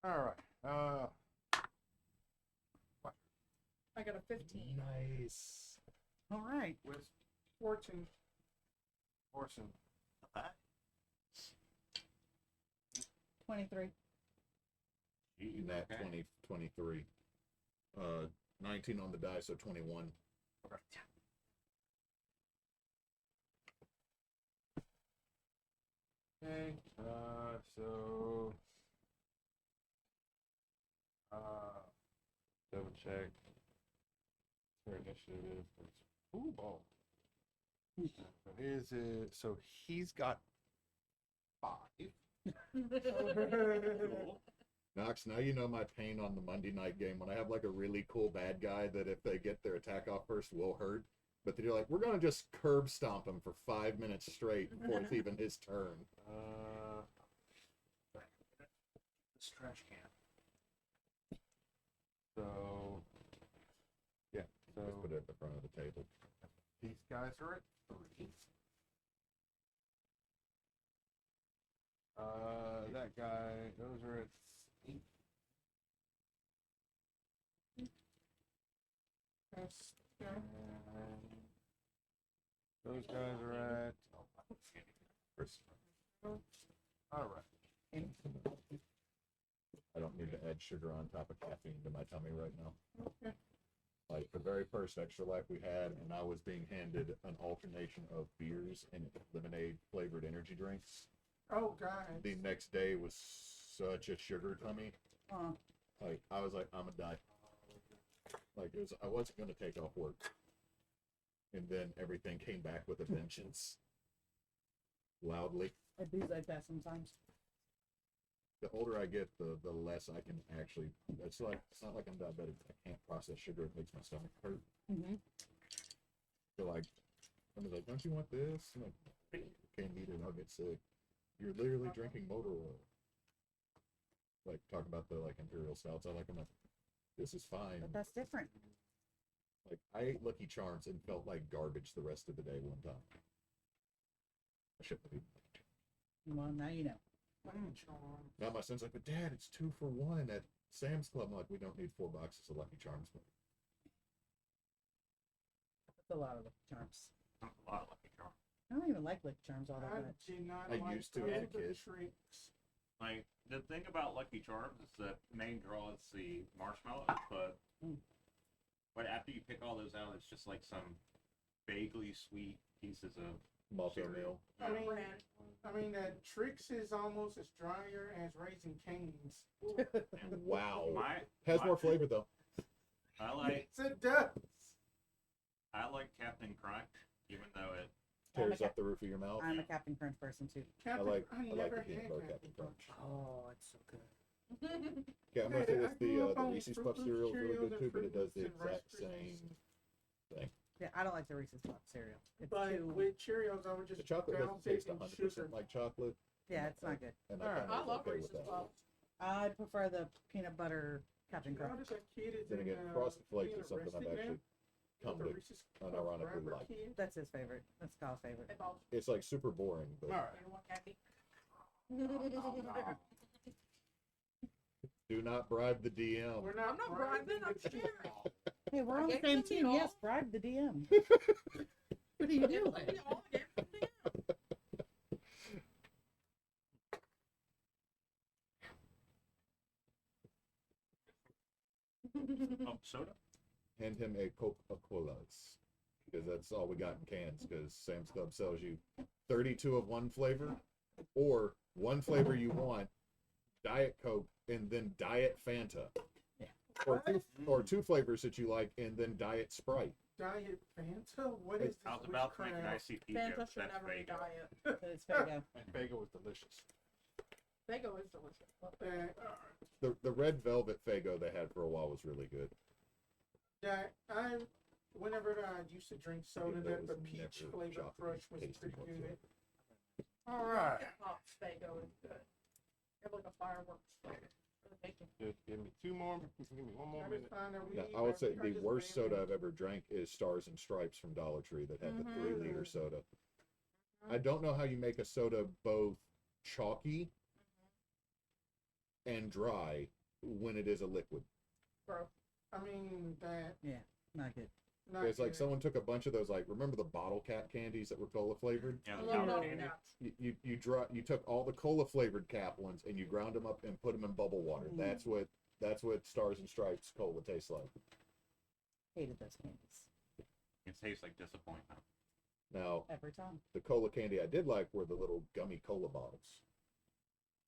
All right. I got a 15. Nice. All right. Wisp, 14. Oarson, Okay. 23. And that Okay. 20, 23. 19 on the die, so 21. Okay. Okay. So double check. Her initiative. Ooh, ball. So his is so he's got 5. Cool. Knox, now you know my pain on the Monday night game when I have like a really cool bad guy that if they get their attack off first will hurt. But then you're like, we're going to just curb stomp him for 5 minutes straight before it's even his turn. This trash can. So yeah. So Just put it at the front of the table. these guys are at 3. That guy, those are at 8. That's And those guys are at. First, All right. I don't need to add sugar on top of caffeine to my tummy right now. okay. Like the very first extra life we had, and I was being handed an alternation of beers and lemonade flavored energy drinks. Oh, God. The next day was such a sugar tummy. Like I was like, I'm gonna die. Like it was, I wasn't gonna take off work. And then everything came back with a vengeance. Loudly. I booze like that sometimes. The older I get, the less I can actually. It's not like I'm diabetic. I can't process sugar. It makes my stomach hurt. Mm-hmm. So like, I was like, don't you want this? I'm like, can't eat it. I'll get sick. You're literally drinking motor oil. Like talk about the like imperial stouts. I like them. Like, this is fine. But that's different. Like I ate Lucky Charms and felt like garbage the rest of the day one time. I shouldn't have eaten Lucky Charms. Well, now you know. Now my son's like, but Dad, it's 2 for 1 at Sam's Club. I'm like, we don't need 4 boxes of Lucky Charms. That's a lot of Lucky Charms. A lot of Lucky Charms. I don't even like Lucky Charms all that I much. did not I like used to as a those kid. tricks. Like the thing about Lucky Charms is that main draw is the marshmallows, but after you pick all those out, it's just like some vaguely sweet pieces of Malto cereal. meal. I mean, Brand. that Trix is almost as drier as Raising Cane's. Wow. My, Has my- more flavor though. I like Yes, it does. I like Captain Crunch, even though it tears up the roof of your mouth. I'm a Captain Crunch person too. Captain, I like never the peanut had butter Captain Captain Crunch. Oh, it's so good. Yeah, I'm gonna say this. I grew up The on Reese's Fruit Puff Loops, cereal is really Cheerios, good and too, but it Fruit does the Loops and Rice exact Krispies. same thing. Yeah, I don't like the Reese's Puff cereal. It's But too. with Cheerios, I would The just chocolate douse doesn't it taste in 100% sugar. like chocolate. Yeah, it's not good. And Alright. kind I of love okay Reese's with that. Puffs. I prefer the peanut butter Captain Crunch. Notice that kid is Then in, again, Frosted Flakes being is something I've arrested actually now come with the to Reese's Puff unironically rapper like. kid. That's his favorite. That's Kyle's favorite. They both It's like super boring, but All right. do want candy. do not bribe the DM. We're not I'm not bribing, I'm the sharing. Hey, we're I on the gave same them team. y'all. Yes, bribe the DM. What are you Give doing? them to y'all, give them to them. Oh, soda? Hand him a Coca-Cola's. Because that's all we got in cans. Because Sam's Club sells you 32 of one flavor, or one flavor you want, Diet Coke, and then Diet Fanta. Yeah. Or two flavors that you like, and then Diet Sprite. Diet Fanta? What is this I was about to make an witchcraft? ICP Fanta joke. should That's never be Fago. diet. But it's Fago. And bagel was delicious. Fago is delicious. The red velvet Fago they had for a while was really good. That whenever I used to drink soda, Even though that it the was peach never flavor chocolate crush was tasty pretty good. whatsoever. All right. Pops Fago is good. Have like a fireworks for the baking. Just give me two more. Give me one more I minute. just find that Now, we- I would say I the just worst abandoned- soda I've ever drank is Stars and Stripes from Dollar Tree that had the 3-liter soda. Mm-hmm. I don't know how you make a soda both chalky and dry when it is a liquid. Bro. I mean that. Not good. Not It's like good. someone took a bunch of those, like, remember the bottle cap candies that were cola flavored? Yeah, I the love powder bubble candy. caps. You took all the cola flavored cap ones and you ground them up and put them in bubble water. Mm. That's what Stars and Stripes cola tastes like. Hated those candies. It tastes like disappointment. Now, Every time. the cola candy I did like were the little gummy cola bottles.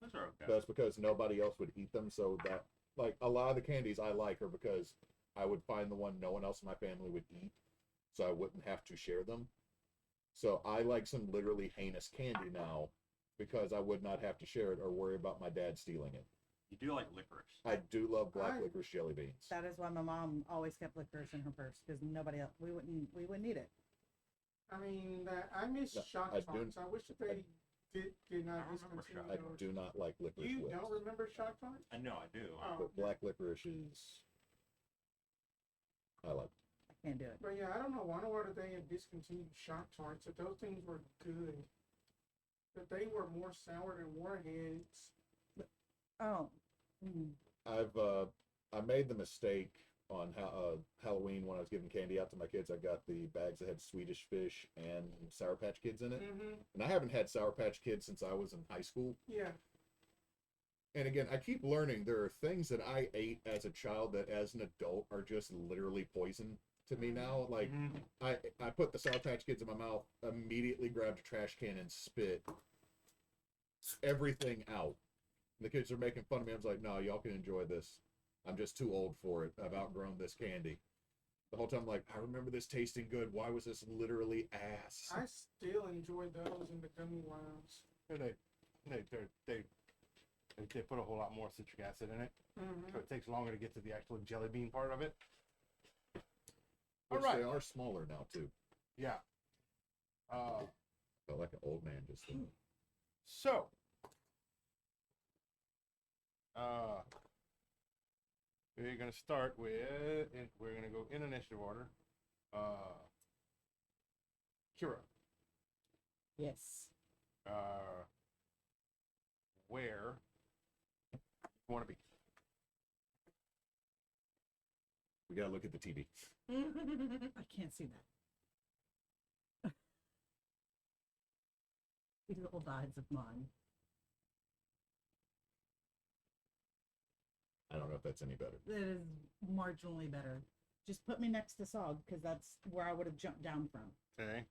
Those are okay. That's because nobody else would eat them. So that, like, a lot of the candies I like are because I would find the one no one else in my family would eat, so I wouldn't have to share them. So I like some literally heinous candy now because I would not have to share it or worry about my dad stealing it. You do like licorice. I do love black I- licorice jelly beans. That is why my mom always kept licorice in her purse because nobody else. We wouldn't need it. I mean that I miss No, Shock I do- Tarts. I wish that they did not I remember discontinue I those. do not like licorice You whips. don't remember Shock Tarts? I know I do. Oh. But black licorice is I like. I can't do it. But yeah, I don't know why in the world they had discontinued Shock Tarts. That those things were good. That they were more sour than Warheads. Oh. Mm. I made the mistake on Halloween when I was giving candy out to my kids. I got the bags that had Swedish Fish and Sour Patch Kids in it. Mm-hmm. And I haven't had Sour Patch Kids since I was in high school. Yeah. And again, I keep learning there are things that I ate as a child that as an adult are just literally poison to me now. Like, I put the Sour Patch Kids in my mouth, immediately grabbed a trash can and spit everything out. The kids are making fun of me. I was like, no, y'all can enjoy this. I'm just too old for it. I've outgrown this candy. The whole time, I'm like, I remember this tasting good. Why was this literally ass? I still enjoy those in the gummy worms. They put a whole lot more citric acid in it, Mm-hmm. so it takes longer to get to the actual jelly bean part of it. Which Alright. they are smaller now, too. Yeah. Felt like an old man just then. So, we're gonna start with, we're gonna go in initiative order. Kira, Yes. where you want to be? We gotta look at the TV. I can't see that. These old eyes of mine. I don't know if that's any better. That is marginally better. Just put me next to Sog because that's where I would have jumped down from. Okay.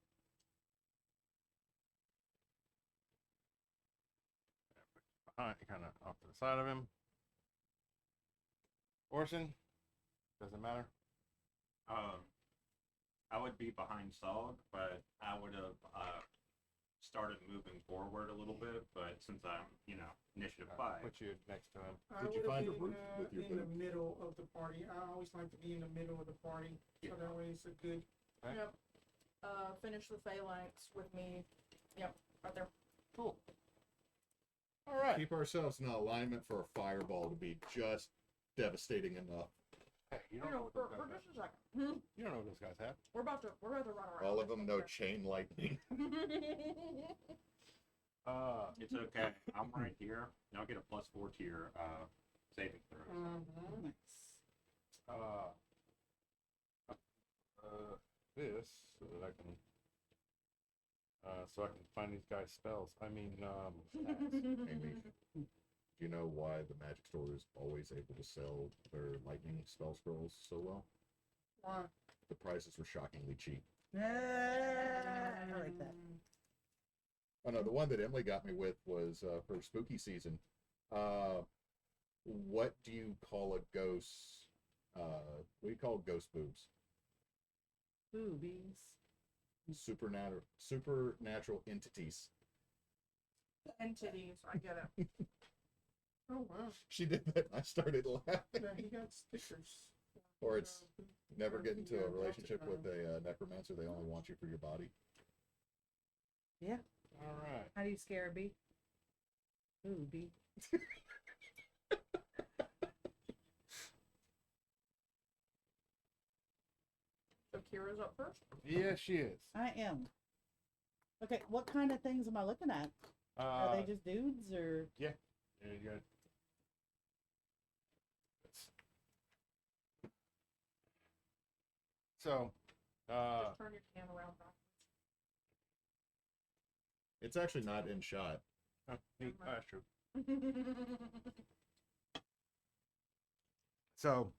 Behind, kind of off to the side of him. Orson, doesn't matter. I would be behind Sog, but I would have started moving forward a little bit. But since I'm, initiative 5. Put you next to him. I Did you would have find a been root with your in the boot? middle of the party. I always like to be in the middle of the party, so that way it's a good. Yep. Finish the phalanx with me. Yep, right there. Cool. All right. Keep ourselves in alignment for a fireball to be just devastating enough. Hey, you You don't know know, what for, those for guys just have. a second. You don't know what those guys have. We're about to run around. All of them know chain lightning. It's okay. I'm right here. And I'll get a +4 to your saving throws. Mm-hmm. Nice. This so that I can find these guys' spells. I mean, stats. Amy, do you know why the magic store is always able to sell their lightning spell scrolls so well? Why? The prices were shockingly cheap. I like that. Oh no, the one that Emily got me with was for spooky season. What do you call a ghost? What do you call ghost boobs? Boobies. Supernatural entities. Entities, I get it. Oh wow. She did that. And I started laughing. Yeah, he got stickers. Or it's never get into Yeah, a relationship lots with of a necromancer. They only want you for your body. Yeah. All right. How do you scare a bee? Boobie. So Kira's up first. Yeah, she is. I am. Okay, what kind of things am I looking at? Are they just dudes or? There you go. So, Just turn your can around It's actually not in shot. neat. That's true. backwards. So,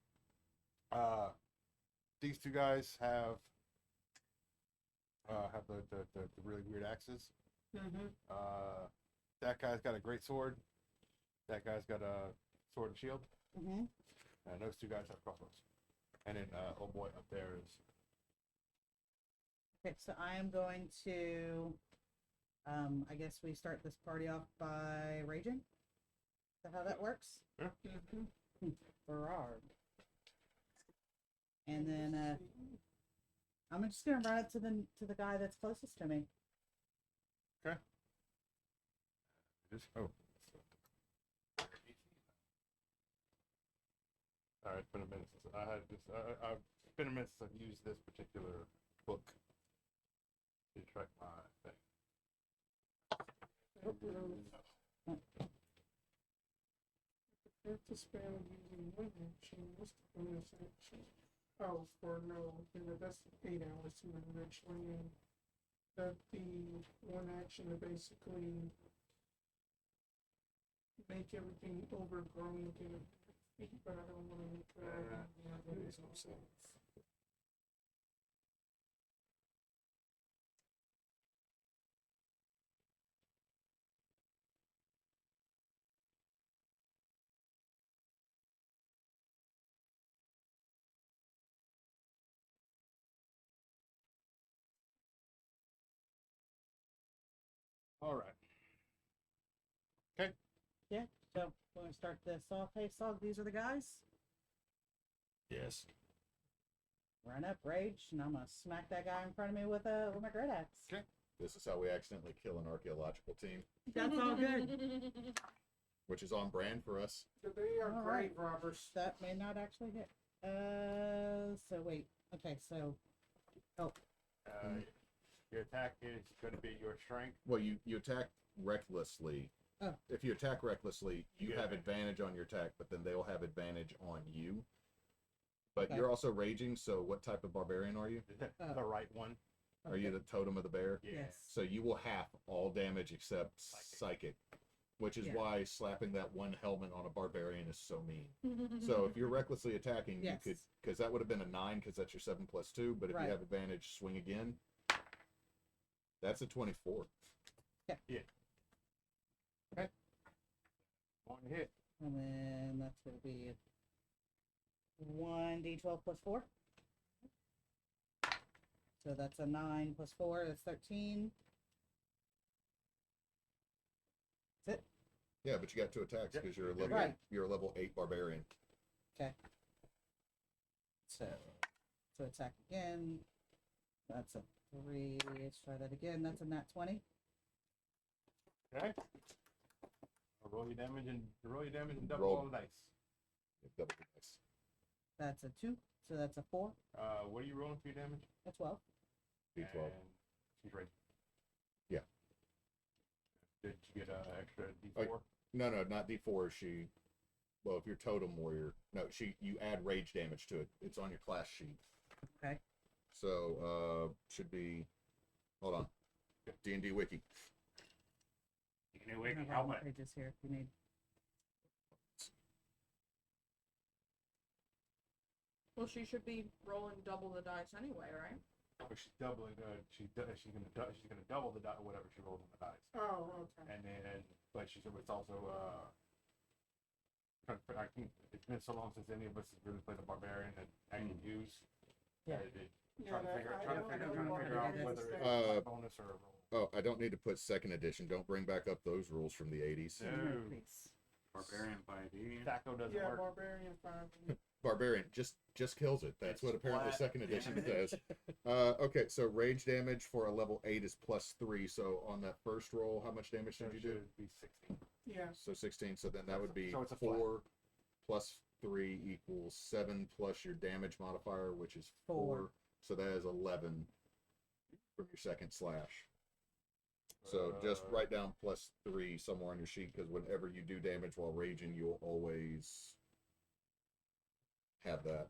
these two guys have the really weird axes. Mm-hmm. That guy's got a great sword. That guy's got a sword and shield. Mm-hmm. And those two guys have crossbows. And then, oh boy, up there is. Okay, so I am going to. I guess we start this party off by raging. Is that how that works? Mm-hmm. Berard. And then I'm just gonna run up to the guy that's closest to me. Just all right, it's been a minute since I had this. It's been a minute since I've used this particular book to track my thing. If the spell using one action, what's the bonus action? Oh, for no, that's 8 hours to eventually. And the one action to basically make everything overgrown and get a feet, but I don't want to make that. Yeah, that makes no sense. All right. Yeah. So we're gonna start this off. Hey, Sog, these are the guys. Yes. Run up, rage, and I'm gonna smack that guy in front of me with my great axe. Okay. This is how we accidentally kill an archaeological team, That's all good. which is on brand for us. They are All grave right. robbers. That may not actually hit. So wait. Okay, so Your attack is going to be your strength. Well, you attack recklessly. Oh. If you attack recklessly, you Yeah. have advantage on your attack, but then they'll have advantage on you. But Okay. you're also raging, so what type of barbarian are you? The right one. Are you the totem of the bear? Yeah. yes. So you will half all damage except psychic, which is Yeah. why slapping that one helmet on a barbarian is so mean. So if you're recklessly attacking, Yes. you could, because that would have been a 9, because that's your 7+2. But if Right. you have advantage, swing again. That's a 24. One hit. And then that's gonna be 1d12 plus 4. So that's a 9 plus 4, that's 13. That's it. Yeah, but you got 2 attacks Yep. because you're a level Right. you're a level 8 barbarian. Okay. So attack again. That's a 3. Let's try that again. That's a nat 20. Okay. Roll your damage and double Roll. all the dice. Double the dice. That's a 2. So that's a 4. What are you rolling for your damage? A 12. D12. And she's ready. Yeah. Did you get an extra D4? No, not D4. Well, if you're totem warrior, no, you add rage damage to it. It's on your class sheet. Okay. So should be. Hold on. D&D wiki. You can do I wiki have all the helmet. pages here if you need. Well, she should be rolling double the dice anyway, right? But she's doubling. She's gonna double the die, whatever she rolls on the dice. Oh, okay. And then, but it's also it's been so long since any of us has really played a barbarian and actually used. Yeah. Trying to I figure don't know out what whether it it's is. a bonus or a roll. Oh, I don't need to put 2nd edition. Don't bring back up those rules from the 80s. No. Please. Barbarian 5e. Thaco doesn't Yeah, work. barbarian 5. Barbarian just kills it. That's It's what apparently flat 2nd edition damage. says. Okay, so rage damage for a level 8 is +3. So on that first roll, how much damage So did it you do? should be 16. Yeah. So 16. So then that would be So it's a flat. 4 plus 3 equals 7 plus your damage modifier, which is 4. So that is 11 from your second slash. So just write down +3 somewhere on your sheet, because whenever you do damage while raging, you'll always have that.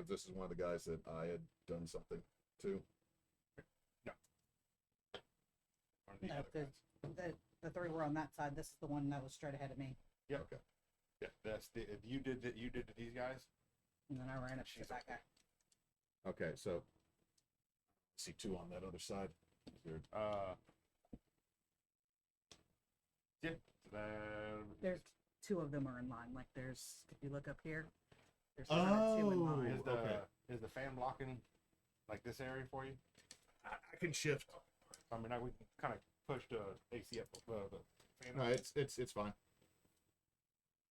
This is one of the guys that I had done something to. No, the 3 were on that side. This is the one that was straight ahead of me. Yep. Okay. Yeah, that's the you did that. You did to these guys. And then I ran up to She's that guy. Okay, so see 2 on that other side. There- Yeah. So There's 2 of them are in line. Like there's, if you look up here, there's 2 in line. is the okay. is the fan blocking like this area for you? I can shift. I mean, we kind of pushed the AC up the fan. No, it's fine.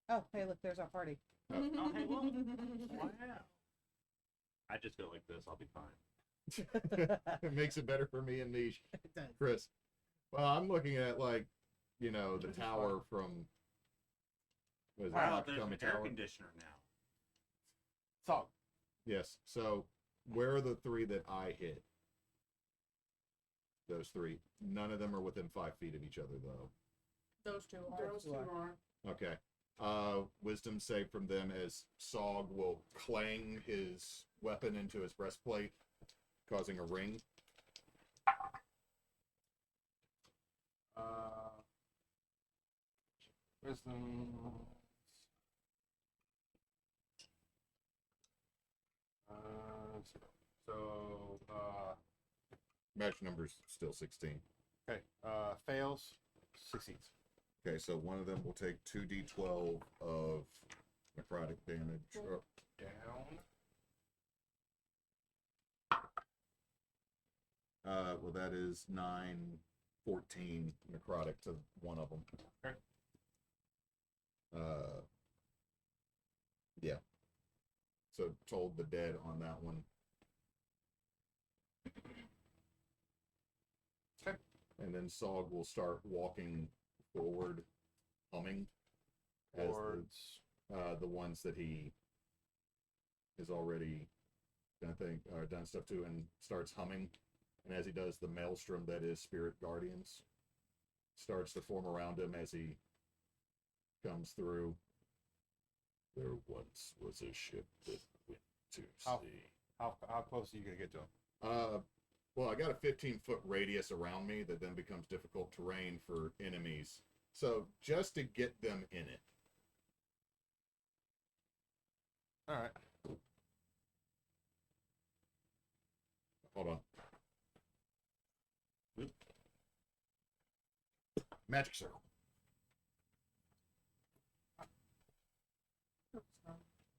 Oh, hey, look, there's our party. Oh, hey, look. Wow. I just go like this. I'll be fine. It makes it better for me and Meesh. It does. Chris. Well, I'm looking at the tower from. What is Wow, that? there's an Nakatomi air Tower? conditioner now. So Yes. So where are the 3 that I hit? Those 3. None of them are within 5 feet of each other, though. Those 2 are. Those 2 are. Okay. Wisdom save from them as Sog will clang his weapon into his breastplate, causing a ring. wisdom. Magic number's still 16. Okay. Fails. Succeeds. Okay, so one of them will take 2d12 of necrotic damage. Oh, Down. well, that is 9, 14 necrotic to one of them. Okay. Yeah. So told the dead on that one. Okay. And then Sog will start walking forward, humming, as Towards. the ones that he has already done stuff to, and starts humming. And as he does, the maelstrom that is Spirit Guardians starts to form around him as he comes through. There once was a ship that went to How- sea. How close are you gonna get to him? Well, I got a 15-foot radius around me that then becomes difficult terrain for enemies. So just to get them in it. All right. Hold on. Magic circle.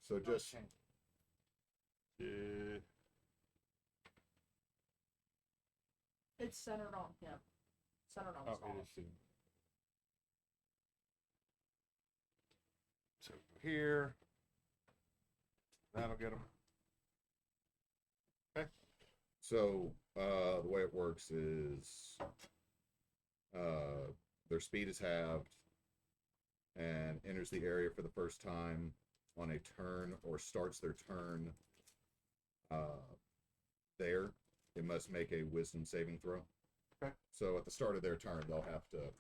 So just It's centered on him. Centered on Oh, Saul. it is soon. So here, that'll get him. Okay. So the way it works is their speed is halved and enters the area for the first time on a turn or starts their turn there. It must make a wisdom saving throw. Okay. So at the start of their turn, they'll have to,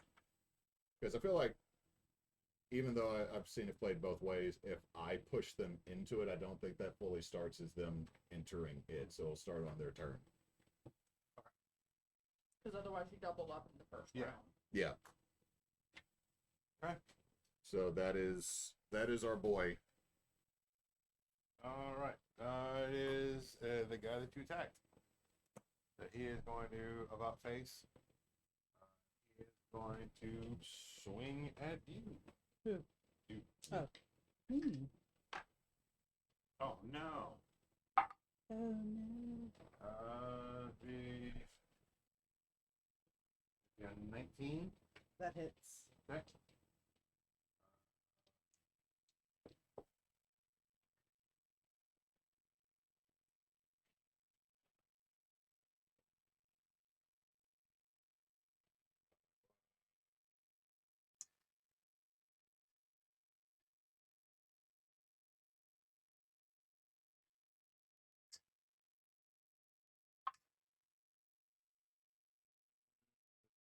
because I feel like even though I've seen it played both ways, if I push them into it, I don't think that fully starts as them entering it. So it'll start on their turn. Because otherwise you double up in the first Yeah. round. Yeah. Okay. So that is our boy. All right. It is the guy that you attacked. That he is going to about face. He is going to swing at you. Who? You. Oh. Hmm. Oh no. Oh no. The 19. That hits. Okay.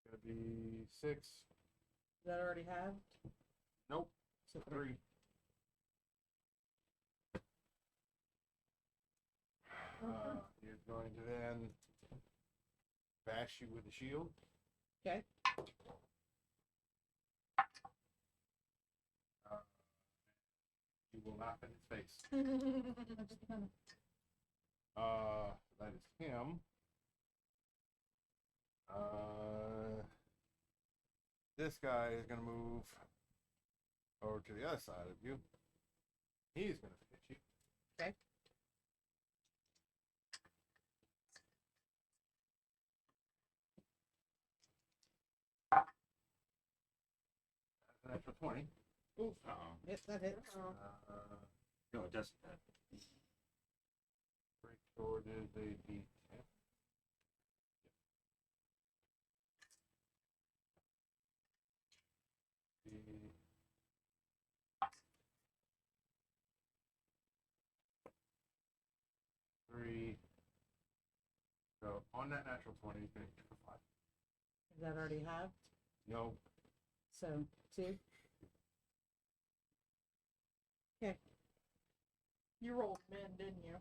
Gonna be 6. Does that already have? Nope. So 3. He's going to then bash you with the shield. Okay. You will not hit his face. I just kind of. That is him. This guy is gonna move over to the other side of you. He's gonna hit you. Okay. That's an extra 20. Oof. Uh-oh. Yes, that hits. No, it doesn't. Break sword is a D10. Three. So on that natural 20, you can hit for 5. Is that already halved? No. So 2. Okay. You rolled min, didn't you?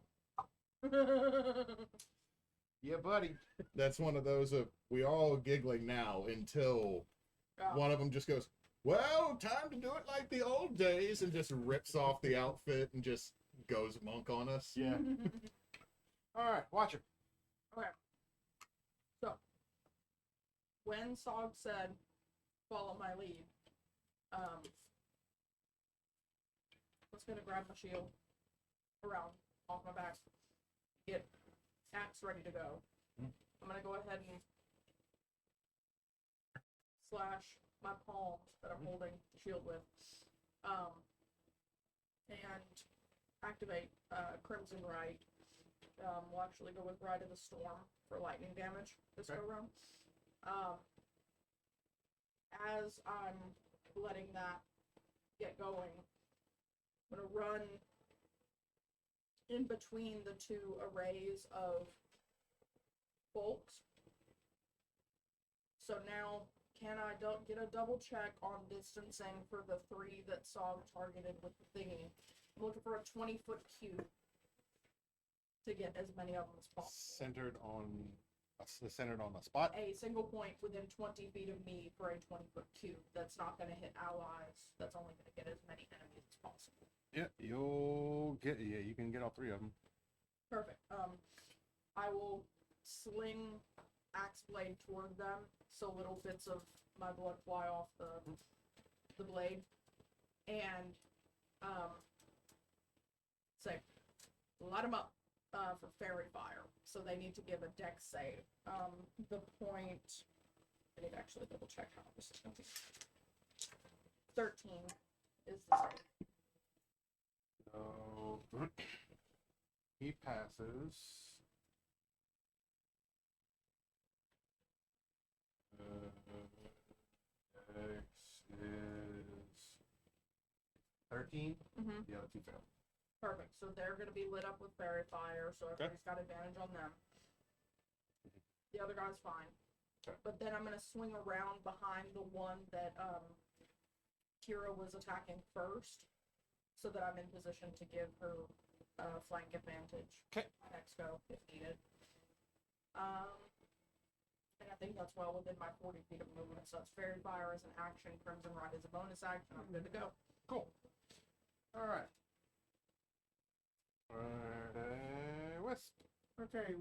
Yeah, buddy. That's one of those of we all giggling now until Yeah. one of them just goes, "Well, time to do it like the old days," and just rips off the outfit and just goes monk on us. Yeah. All right, watch him. Okay. So, when Sog said, "Follow my lead," I was gonna grab my shield around off my back, get axe ready to go. I'm gonna go ahead and slash my palms that I'm holding the shield with, and activate Crimson Right. We'll actually go with Ride of the Storm for lightning damage this Okay. go round. As I'm letting that get going, I'm gonna run in between the two arrays of bolts. So now, can I get a double check on distancing for the 3 that Sog targeted with the thingy? I'm looking for a 20-foot cube to get as many of them as possible. Centered on a spot. A single point within 20 feet of me for a 20-foot cube. That's not going to hit allies. That's only going to get as many enemies as possible. Yeah, you can get all 3 of them. Perfect. I will sling axe blade toward them so little bits of my blood fly off the blade, and say, light them up. for fairy fire, so they need to give a dex save. The point, I need to actually double check how this is going to be. 13 is the save. So he passes. X is 13. Mm-hmm. The other two fail. Perfect. So they're going to be lit up with fairy fire, so everybody's got advantage on them. The other guy's fine. Okay. But then I'm going to swing around behind the one that Kira was attacking first, so that I'm in position to give her flank advantage. Okay. Next go, if needed. And I think that's well within my 40 feet of movement, so it's fairy fire as an action, crimson ride as a bonus action. I'm good to go. Cool. All right. Wisp. Okay,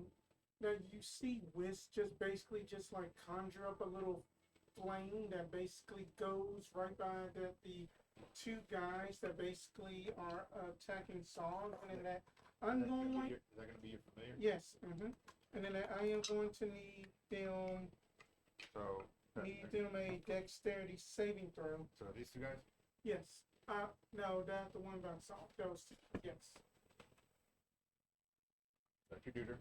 now you see Wisp just basically just like conjure up a little flame that basically goes right by the two guys that basically are attacking Saul, and then that I'm going like Is that going to be your familiar? yes, and then I am going to need them So. a dexterity saving throw. So these two guys. Yes, no, that's the one by Saul. Those two. Yes. That's your duder.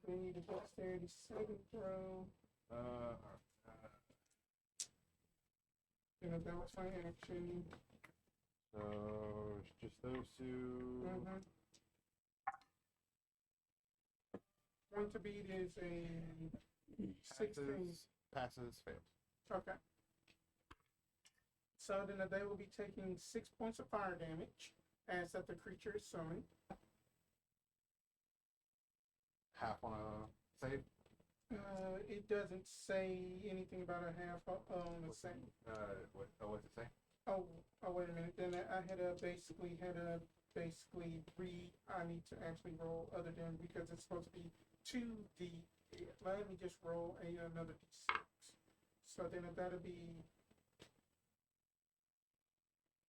They need a dexterity saving throw. That was my action. So it's just those two. Point to beat is a 16. Passes. Fails. Okay. So then they will be taking 6 points of fire damage as that the creature is summoned. Half on a save. It doesn't say anything about a half on the same. What's it say? Oh, wait a minute. Then I had to basically read. I need to actually roll other than because it's supposed to be 2d. Let me just roll another d6. So then that'll be.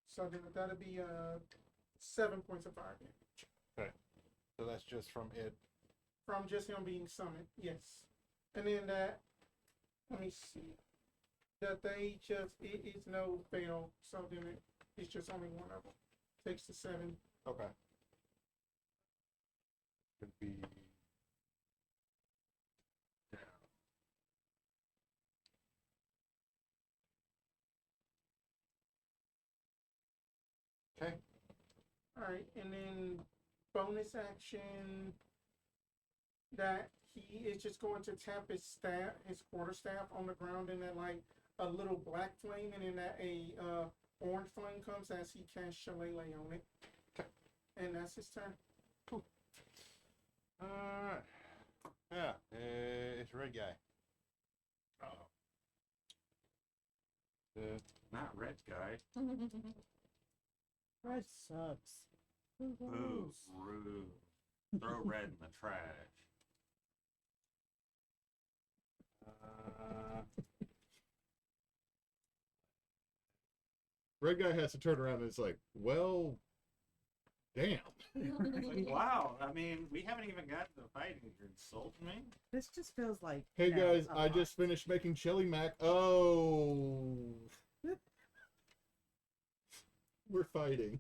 So then that'll be 7 points of fire damage. Okay. So that's just from it. From just him being summoned, yes. And then that, let me see. That they just, it's no fail, so then it's just only one of them. Takes the 7. Okay. Could be. Okay. Alright, and then bonus action that he is just going to tap his staff, his quarterstaff on the ground, and then like a little black flame, and then that a orange flame comes as he casts Shillelagh on it. Okay. And that's his turn. Cool. Alright. Yeah, it's red guy. Uh-oh. Not Red guy. Red sucks. Boo. Rude. Throw red in the trash. Red guy has to turn around and it's like, well, damn. Like, wow, I mean, we haven't even gotten to fighting. You're insulting me? This just feels like. Hey you know, guys, a I lot. just finished making chili mac. Oh. We're fighting.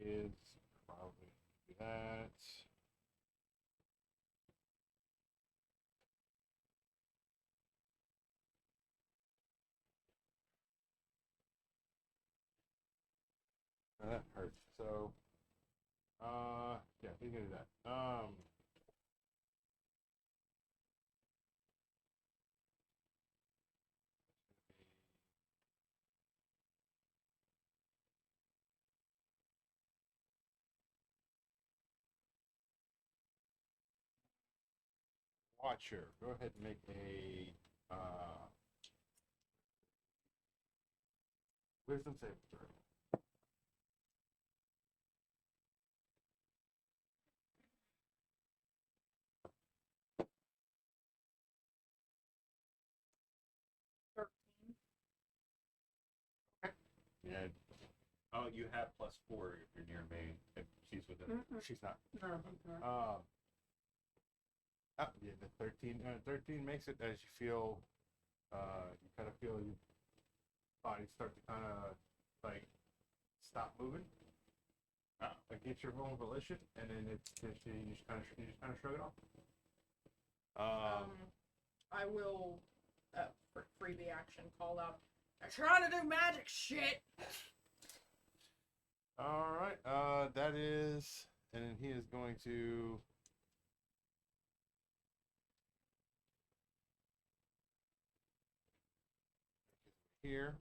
Is probably do that. That hurts. So, yeah, he's gonna do that. Watcher, go ahead and make a wisdom saving throw. Oh, you have +4 if you're near me. If she's within. She's not. No, okay. Yeah, the 13 makes it as you feel, you kind of feel your body start to kind of like stop moving. Like it's your own volition, and then you just kind of shrug it off. I will, for freebie action, call out. I'm trying to do magic shit. All right, that is, and then he is going to. Here.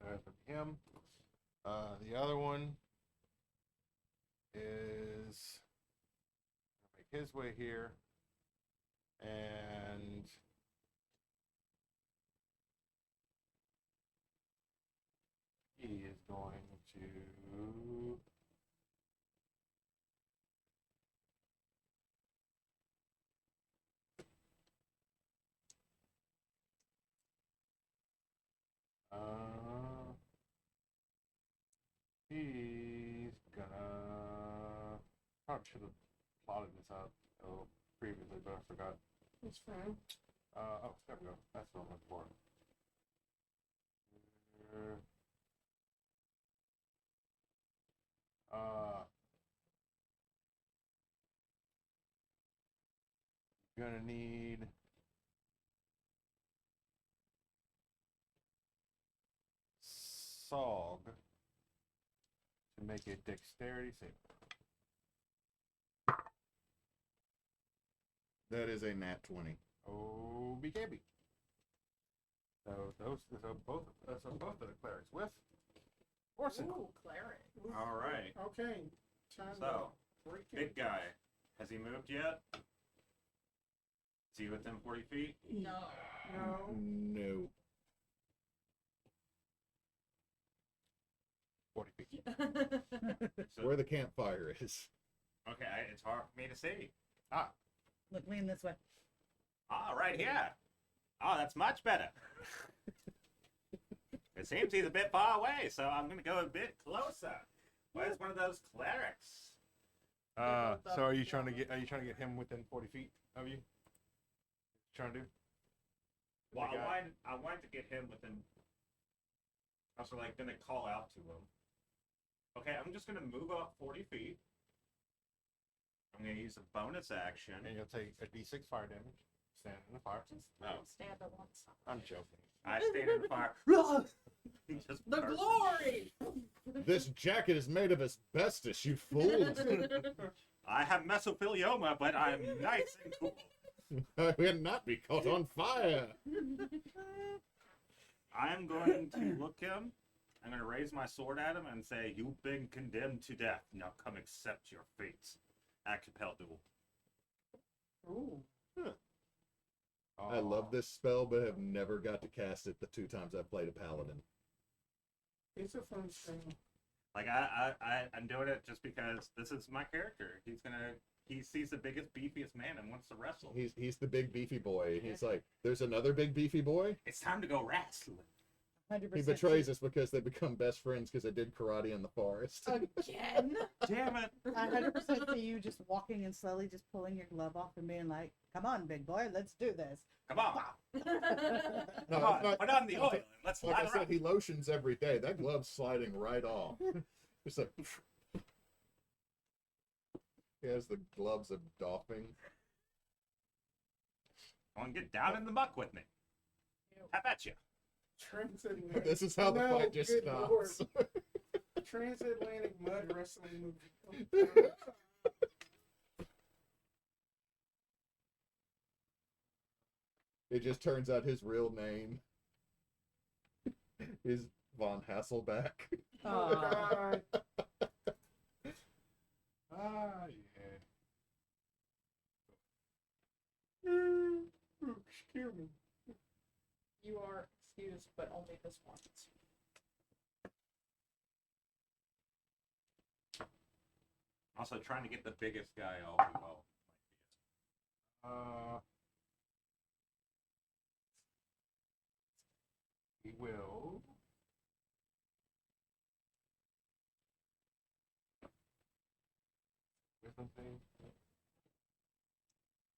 From him. The other one is make his way here, and he is going to. He's gonna. Probably should have plotted this out previously, but I forgot. It's fine. Oh, there we go. That's what I'm looking for. Gonna need. Sog to make a dexterity save. That is a nat 20. Oh, BKB. So both of the clerics with Oarson. Ooh, cleric. All right. Okay. Time So, to break it. big guy. Has he moved yet? Is he within 40 feet? No. No. No. 40 feet. So, Where the campfire is. okay, it's hard for me to see. Look, lean this way. Ah, right here. Oh, that's much better. It seems he's a bit far away, so I'm gonna go a bit closer. Where's one of those clerics? So are you trying to get him within 40 feet of you? Trying to do? Well, The guy? I wanted to get him within. I was like gonna call out to him. Okay, I'm just gonna move up 40 feet. I'm gonna use a bonus action. And you'll take a d6 fire damage. Stand in the fire. Just Oh. stand at one side. I'm joking. I stand in the fire. He just The bursts. glory! This jacket is made of asbestos, you fools. I have mesothelioma, but I'm nice and cool. I will not be caught on fire. I'm going to look him. I'm going to raise my sword at him and say, "You've been condemned to death. Now come accept your fate." Acapella duel. Ooh. I love this spell, but have never got to cast it the 2 times I've played a paladin. It's a fun spell. Like I'm doing it just because this is my character. He sees the biggest, beefiest man and wants to wrestle. He's the big beefy boy. He's like, there's another big beefy boy. It's time to go wrestling. 100%. He betrays us because they become best friends because they did karate in the forest. Again? Damn it! 100% see you just walking and slowly just pulling your glove off and being like, "Come on, big boy, let's do this." Come on, No, come on, it's not- put on the oil and let's Like I line said, up. he lotions every day. That glove's sliding right off. It's like he has the gloves of doffing. Come on, get down in the muck with me. How about you? Transatlantic. This is how the No, fight just good stops. Lord. Transatlantic mud wrestling movie. It just turns out his real name is Von Hasselback. Oh, God. Yeah. Ooh, excuse me. You are excused, but only this once. Also, trying to get the biggest guy off the wall. He will. wisdom thing?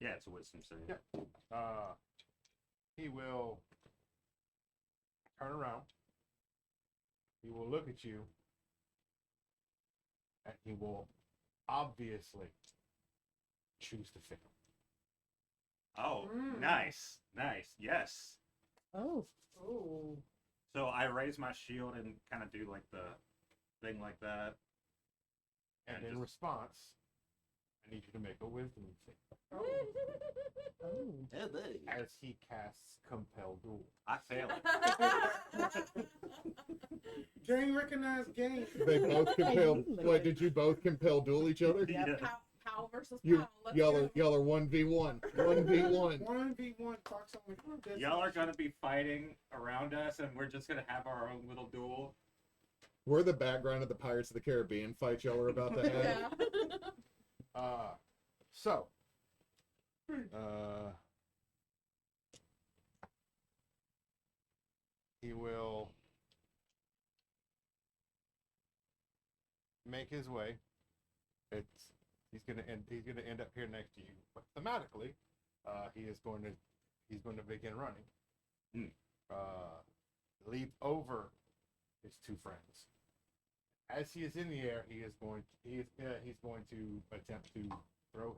Yeah, it's a wisdom save. Yep. He will turn around. He will look at you, and he will obviously choose to fail. Oh, Mm. nice. Yes. Oh. Oh. So I raise my shield and kind of do like the thing like that. And And in just- response, I need you to make a wisdom save Oh. as he casts Compel Duel. I fail it. Game recognized game. They both compel. Hey, What did you both compel duel each other? Yeah, Yeah. Pow versus You Pow. Let's y'all go. are y'all are 1v1. 1v1. 1v1 Fox only. Y'all are gonna be fighting around us, and we're just gonna have our own little duel. We're the background of the Pirates of the Caribbean fight y'all are about to have. Yeah. So, he will make his way. He's gonna end up here next to you. But thematically, he's going to begin running. Hmm. Leap over his two friends. As he is in the air, he's going to attempt to throw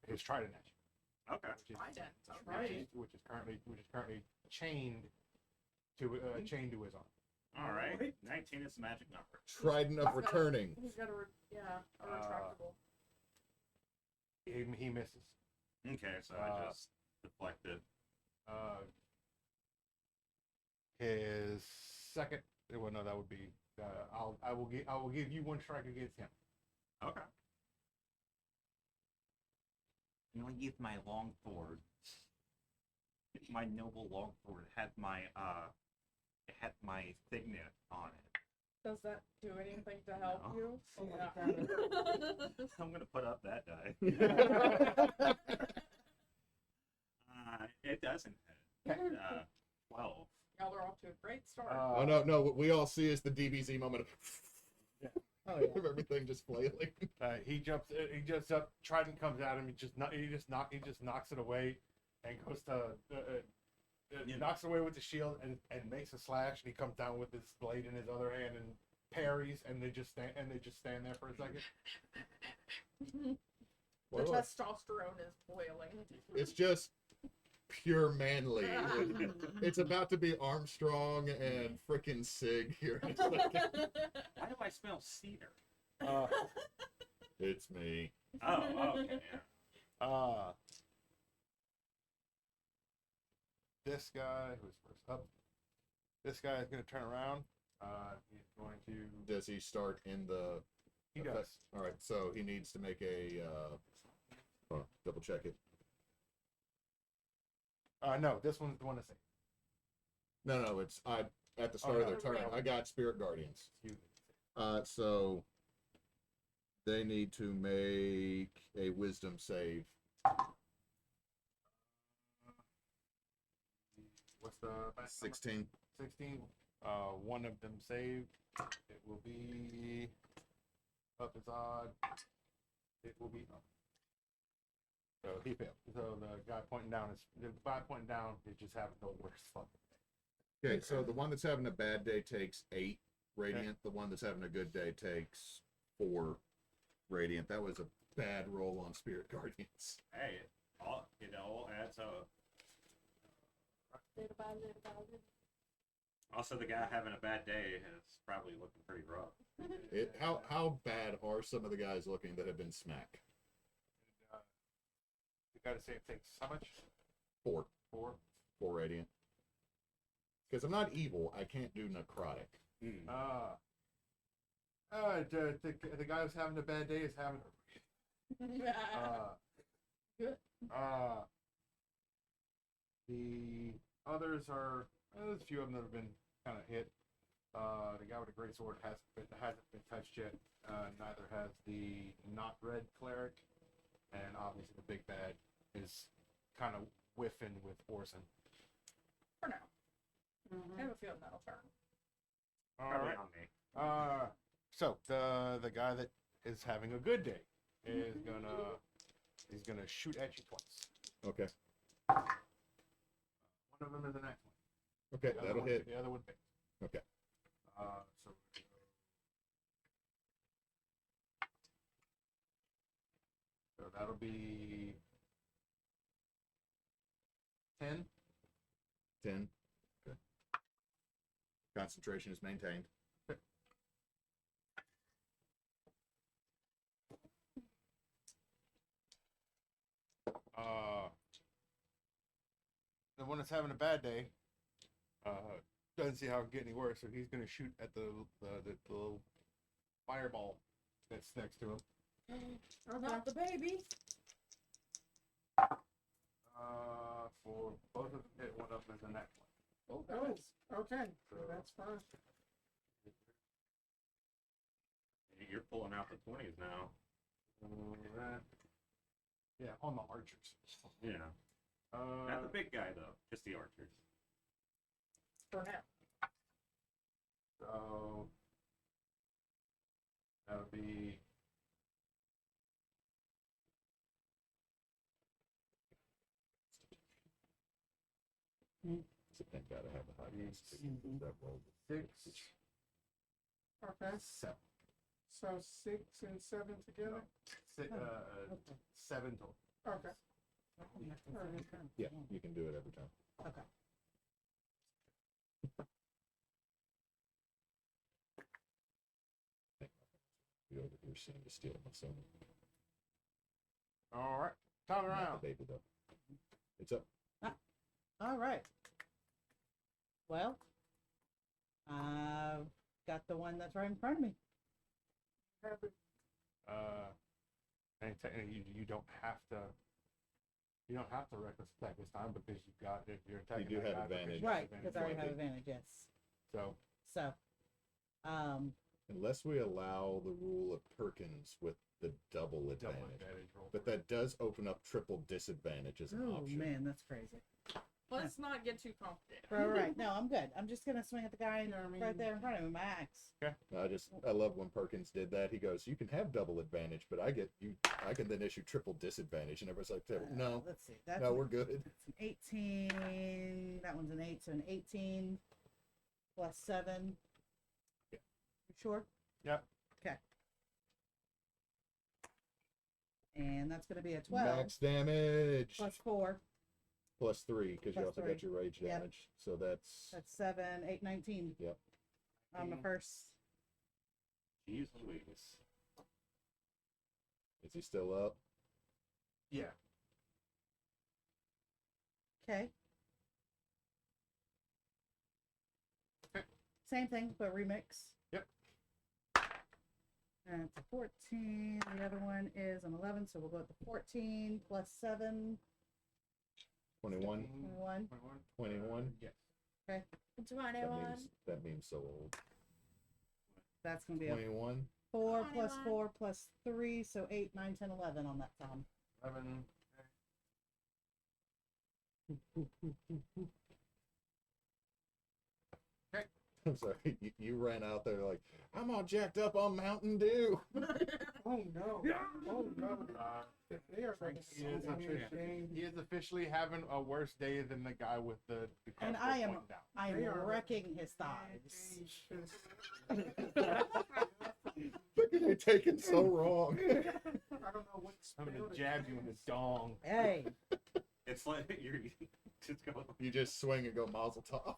his trident at you. Okay. Trident. Which is currently chained to his arm. All right. 19 is the magic number. Trident of returning. He's got a retractable. He misses. Okay, so I just deflected. His second. Well, no, that would be. I will give you one strike against him. Okay. I'm gonna use my long sword. My noble long sword had my signet on it. Does that do anything to help No. you? Oh my Yeah. I'm gonna put up that die. It doesn't hit. 12. Y'all are off to a great start. Oh no! What we all see is the DBZ moment of, Oh yeah. of everything just flailing. He jumps up. Trident comes at him. He just knocks it away, and goes to knocks it away with the shield and makes a slash. And he comes down with his blade in his other hand and parries. And they just stand there for a second. The Well, testosterone is boiling. it's just pure manly. It's about to be Armstrong and frickin' Sig here in a second. Why do I smell cedar? It's me. Oh, okay. Yeah. This guy who's first up. This guy is going to turn around. He's going to. Does he start in the? He does. All right, so he needs to make a. Double check it. No, this one's the one to say. No, it's at the start of their turn. I got Spirit Guardians. Excuse me. So they need to make a Wisdom save. What's the back 16. 16. One of them saved. It will be up is odd. It will be up. So he failed. So the guy pointing down is just having the worst fucking day. Okay, so the one that's having a bad day takes 8 radiant. The one that's having a good day takes 4 radiant. That was a bad roll on Spirit Guardians. Hey, it all adds up. Little by little by little. Also, the guy having a bad day is probably looking pretty rough. How bad are some of the guys looking that have been smacked? The guy to save takes how much? 4 4. radiant. Because I'm not evil, I can't do necrotic. The guy who's having a bad day is having. Good. The others are. There's a few of them that have been kind of hit. The guy with the great sword hasn't been touched yet. Neither has the not red cleric, and obviously the big bad is kind of whiffing with Oarson. For now. I have a feeling that'll turn. All Probably right. on me. So the guy that is having a good day is gonna shoot at you twice. Okay. One of them is an excellent. Okay, The other that'll one- hit. The other one fails. Okay. So. So that'll be 10. 10. Okay. Concentration is maintained. The one that's having a bad day doesn't see how it can get any worse, so he's going to shoot at the little fireball that's next to him. Not the baby. For both of them, hit one of them is a net one. Oh, okay. So That's fine. You're pulling out the 20s now. Yeah, on the archers. Yeah. Not the big guy though, just the archers. For now. So that would be So thank God I have a high constitution. That rolled. 6, Okay. 7. So 6 and 7 together. 7 total. Okay. Yeah, you can do it every time. Okay. Be over here seeing to steal my son. All right, turn Not around. the baby though. It's up. All right. Well, I've got the one that's right in front of me. Have it. And technically, you don't have to. You don't have to reckless attack this time because you've got if you're attacking. do that have guy, advantage. you have Right, because I already have advantage. advantage, yes. So So, Unless we allow the rule of Perkins with the double double advantage. advantage roll. But that does open up triple disadvantage as an oh option. man, that's crazy. Let's not get too complicated. Right. No, I'm good. I'm just gonna swing at the guy Yeah, I mean- right there in front of me, my axe. I love when Perkins did that. He goes, "You can have double advantage, but I can then issue triple disadvantage." And everybody's like, "No, Let's see. That's no, an- we're good." It's an 18. That one's an 8, so an 18 plus 7. Yeah. You sure? Yep. Okay. And that's going to be a 12 Max damage plus 4. plus 3 because you Plus also 3. got your rage Yep. damage. So that's That's 7, 8, 19. Yep. On the first. Jeez Louise. Is he still up? Yeah. Okay. Same thing, but remix. Yep. And it's a 14. The other one is an 11, so we'll go with the 14 plus 7. 21. 21. 21. Yes. Okay. 21. That means so old. That's going to be a 21. 4 plus 21. 4 plus 3, so 8, 9, 10, 11 on that Tom. 11. I'm sorry. You ran out there like, I'm all jacked up on Mountain Dew. Oh no. Oh no. They are like He is, officially, he is officially having a worse day than the guy with the And crossbow I am pointing down. I They am are- wrecking his thighs. Look at it taken so wrong. I don't know what I'm spell gonna it jab is. you in the dong. Hey, It's like you're just going. You just swing and go mazel tov.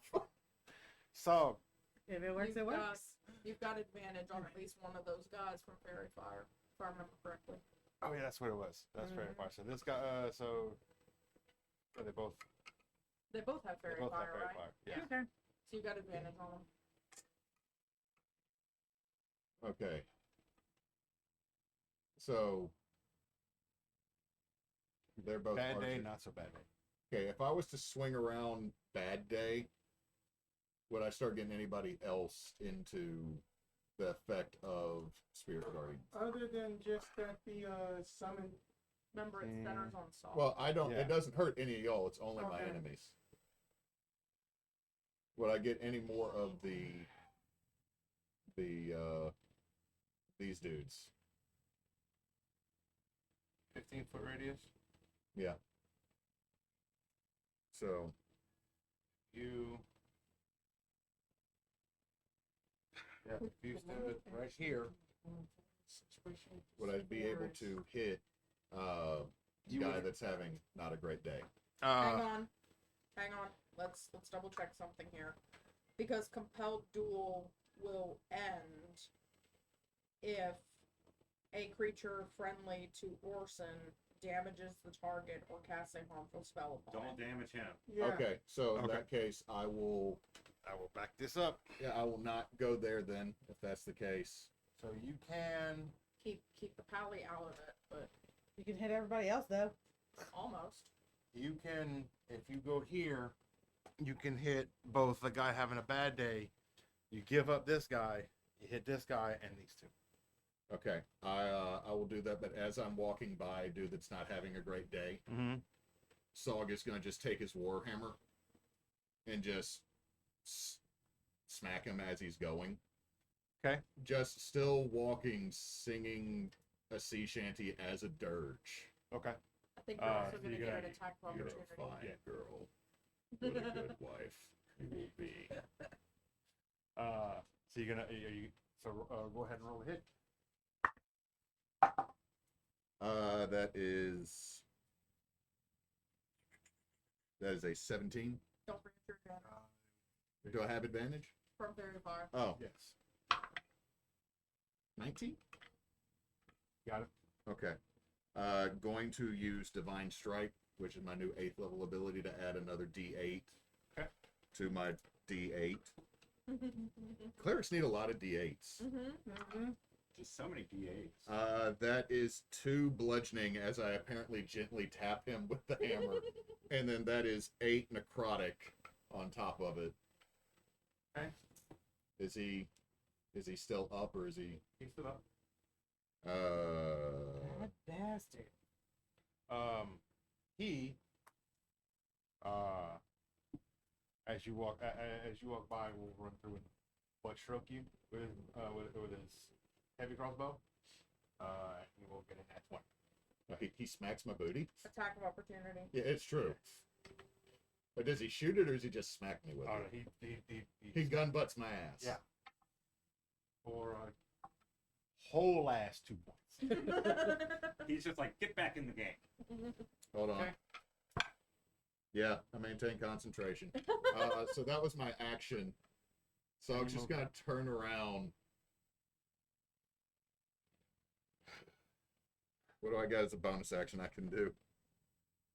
So if it works, it works. You've got advantage on at least one of those guys from Fairy Fire, if I remember correctly. oh yeah, that's what it was. That's very far. So this guy so they both They both have Fairy both Fire, have fairy right? fire. Yeah. Okay. So you got advantage on them. Okay. So they're both Bad day, archers. not so bad day. Okay, if I was to swing around bad day, would I start getting anybody else into the effect of Spirit Guardian? Other than just that the summon. Remember, it centers on Saul. Well, I don't. Yeah. It doesn't hurt any of y'all. It's only my Okay. enemies. Would I get any more of the these dudes. 15-foot radius. Yeah. So You. Yeah, if you stand it right here, would I be able to hit You guy would- that's having not a great day? Hang on. Let's double check something here, because compelled duel will end if a creature friendly to Oarson damages the target or casts a harmful spell upon Don't it. damage him. Yeah. Okay, so in Okay. that case, I will back this up. Yeah, I will not go there then, if that's the case. So you can. Keep the pally out of it, but You can hit everybody else though. almost. You can, if you go here, you can hit both the guy having a bad day. You give up this guy, you hit this guy, and these two. Okay, I will do that, but as I'm walking by a dude that's not having a great day, Mm-hmm. Sog is going to just take his warhammer and just smack him as he's going. Okay. Just still walking, singing a sea shanty as a dirge. Okay. I think you're also going to you're get gonna- an attack of You're opportunity. a fine girl. What a good wife you will be. So you're gonna, go ahead and roll a hit. That is a 17. Don't forget your advantage Do I have advantage? from very far. Oh, Yes. 19? Got it. Okay. Going to use Divine Strike, which is my new 8th level ability to add another D8 Okay. to my D8. Clerics need a lot of D8s. Just so many D8s. That is 2 bludgeoning as I apparently gently tap him with the hammer. And then that is 8 necrotic on top of it. Okay. Is he still up or is he He stood up. That bastard. He as you walk by will run through and butt stroke you with his heavy crossbow. He will get in that 20. he smacks my booty? Attack of opportunity. Yeah, it's true. But does he shoot it or does he just smack me with Oh, it? he He gun butts my ass. Yeah. For a whole ass 2 points. He's just like, get back in the game. Hold on. Okay. Yeah, I maintain concentration. So that was my action. So I was just gonna turn around. What do I got as a bonus action I can do?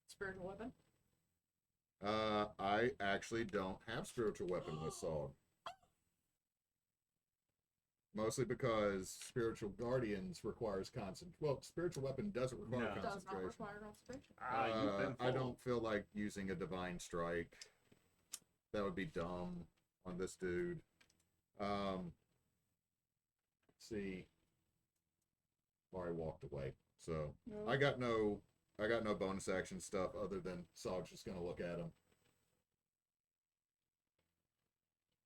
Spiritual weapon. I actually don't have spiritual weapon with Saw. Mostly because spiritual guardians requires well, spiritual weapon doesn't require No. Does not concentration. require concentration. You've been I full. don't feel like using a divine strike. That would be dumb on this dude. Let's see. Mari walked away. So I got no bonus action stuff other than Sog's just gonna look at him.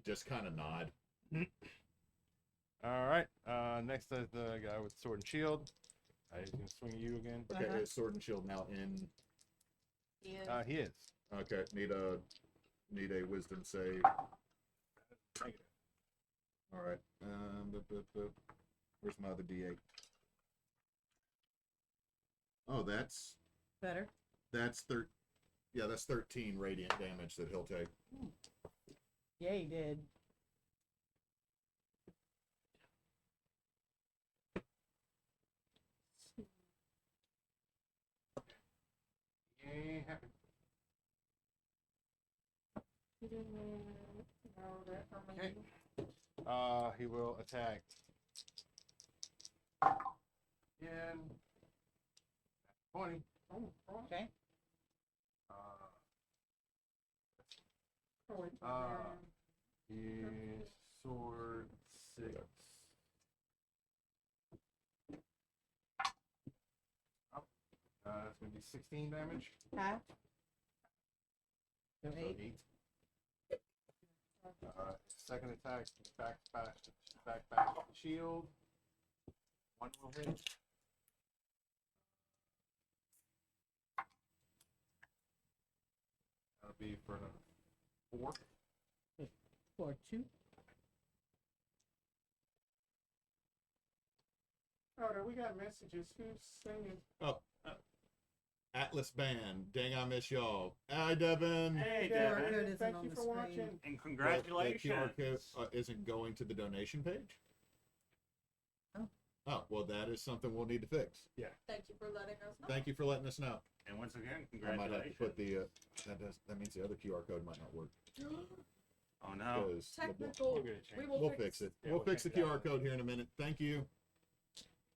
Just kinda nod. All right. Next is the guy with sword and shield. He's gonna swing at you again. Okay, Uh-huh. is sword and shield now in. He is. He is. Okay, need a wisdom save. Negative. All right. Where's my other D8? Oh, that's Better. that's 13 radiant damage that he'll take. Yeah, he did. Ain't happy. He didn't know that for me. Okay. He will attack. Again. 20. Okay. His sword 6. That's gonna be 16 damage. Half. So So 8. 8. Second attack, back, the shield. One will hit. That'll be for another 4. For 2. Oh, there we got messages. Who's singing? Atlas Band. Dang, I miss y'all. Hi, Devin. Hey, QR Devin. code isn't Thank on you the for screen. watching. And The congratulations. QR code isn't going to the donation page? Oh. Oh, well, that is something we'll need to fix. Thank you for letting us know. Thank you for letting us know. And once again, I might have to congratulations. put the, that means the other QR code might not work. Oh no. 'Cause the- Technical. We'll get it changed. We will We'll fix it. Yeah, We'll we'll fix the check it QR out. code here in a minute. Thank you.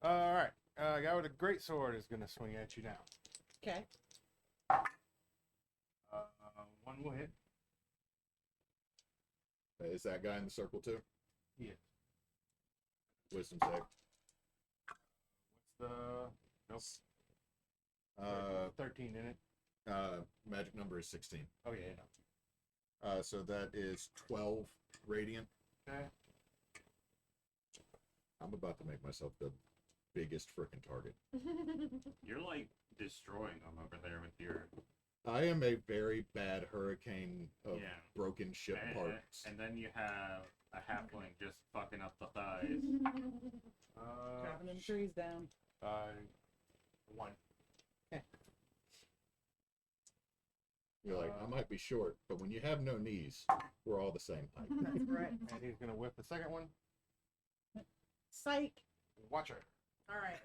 All right. Guy with a great sword is gonna swing at you now. Okay. One will hit. Is that guy in the circle too? Yes. Wisdom save. What's the? Nope. 13 in it. Magic number is 16. Oh yeah. No. So that is 12 radiant. Okay. I'm about to make myself the biggest frickin' target. You're like destroying them over there with your I am a very bad hurricane of yeah. broken ship parts. And then you have a halfling just fucking up the thighs. Dropping them trees down. 1. You're like, I might be short, but when you have no knees, we're all the same height. That's right. And he's gonna whip the second one. Psych. Watch her. All right.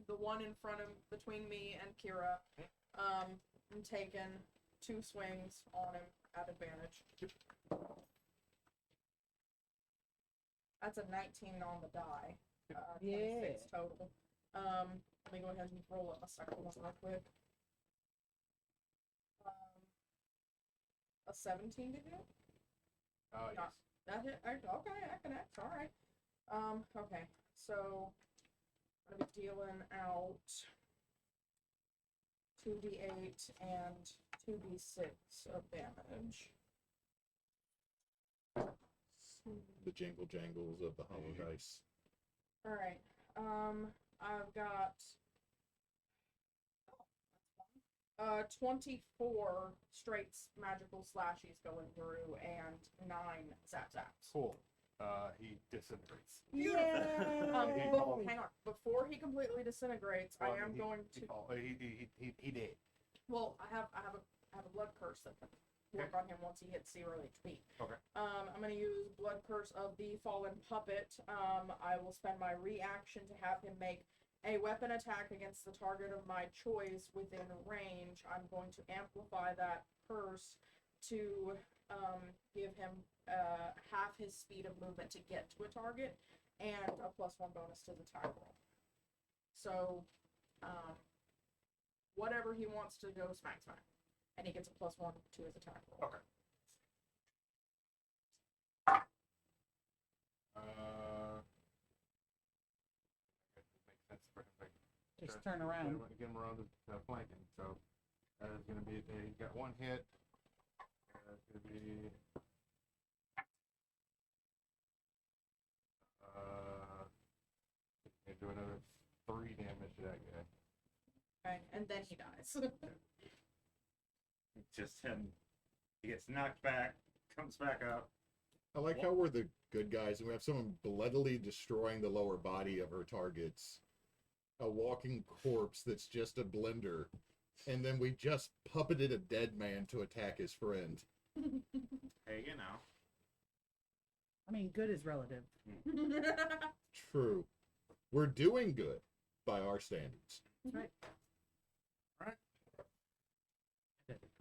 The one in front of between me and Kira. I'm taking 2 swings on him at advantage. That's a 19 on the die. 26 total. Let me go ahead and roll up my second one real quick. A 17 to hit? Oh yes. That hit? Okay, I connect. All right. Okay. So I'm gonna be dealing out 2d8 and 2d6 of damage. The jingle jangles of the hollow dice. All right. I've got 24 straight magical slashes going through and 9 zap zaps. Cool. He disintegrates. Yeah. Hang on. Before he completely disintegrates, I am he, going he, to. fall- he did. Well, I have a blood curse that can work on him once he hits 0 HP. Okay. I'm gonna use blood curse of the fallen puppet. I will spend my reaction to have him make a weapon attack against the target of my choice within range. I'm going to amplify that curse to give him half his speed of movement to get to a target and a +1 bonus to the attack roll. So, whatever he wants to go smack, and he gets a +1 to his attack roll. Okay. Makes sense for him. Just turn around. Get him around the flanking. So that is going to be. He's got 1 hit. That's going to be. Gonna do another 3 damage to that guy. Okay, and then he dies. Just him. He gets knocked back, comes back up. I like how we're the good guys and we have someone bloodily destroying the lower body of her targets. A walking corpse that's just a blender. And then we just puppeted a dead man to attack his friend. Hey, you know. I mean, good is relative. True. We're doing good by our standards. Right.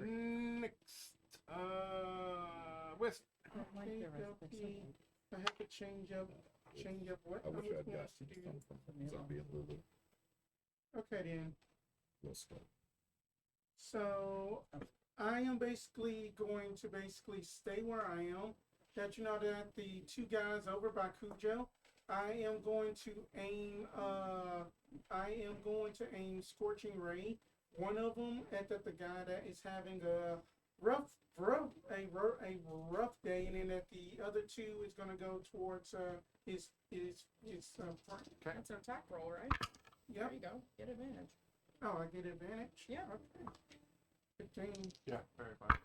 Next, Wisp. I don't like the rest of Okay, it. I have to change up what I wish was I'd going got to do. some from Zombie and Lulu. Okay then. Let's go. So I am basically going to stay where I am. That you know that the 2 guys over by Cujo, I am going to aim Scorching Ray. One of them at the guy that is having rough day, and then that the other 2 is gonna go towards his friend. Okay. That's an attack roll, right? Yep. There you go. Get advantage. Oh, I get advantage. Yeah. Okay. 15. Yeah, very fine.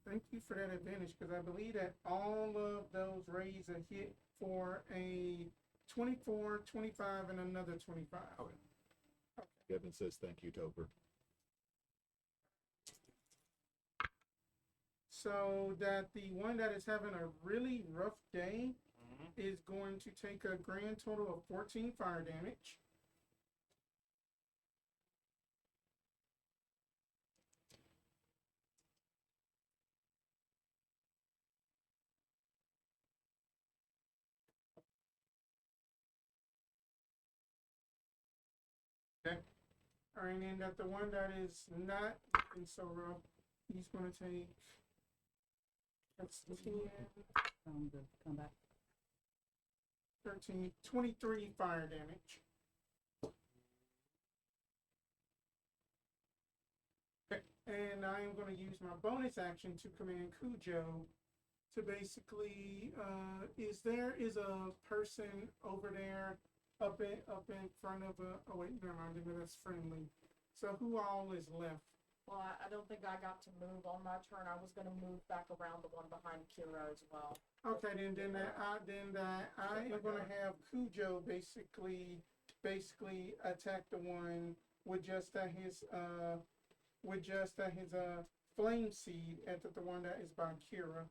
Thank you for that advantage, because I believe that all of those rays are hit for a 24, 25, and another 25. Okay. Kevin says thank you, Topher. So that the one that is having a really rough day is going to take a grand total of 14 fire damage. Okay. Alright, and then that the one that is not looking so rough, he's going to take, that's 10, Good. Come back. 13, 23 fire damage. Okay. And I am going to use my bonus action to command Cujo to basically, there is a person over there up in front of a, oh wait, never mind, that's friendly. So who all is left? Well, I don't think I got to move on my turn. I was gonna move back around the one behind Kira as well. Okay, then I am gonna have Cujo basically attack the one with just his flame seed at the one that is by Kira,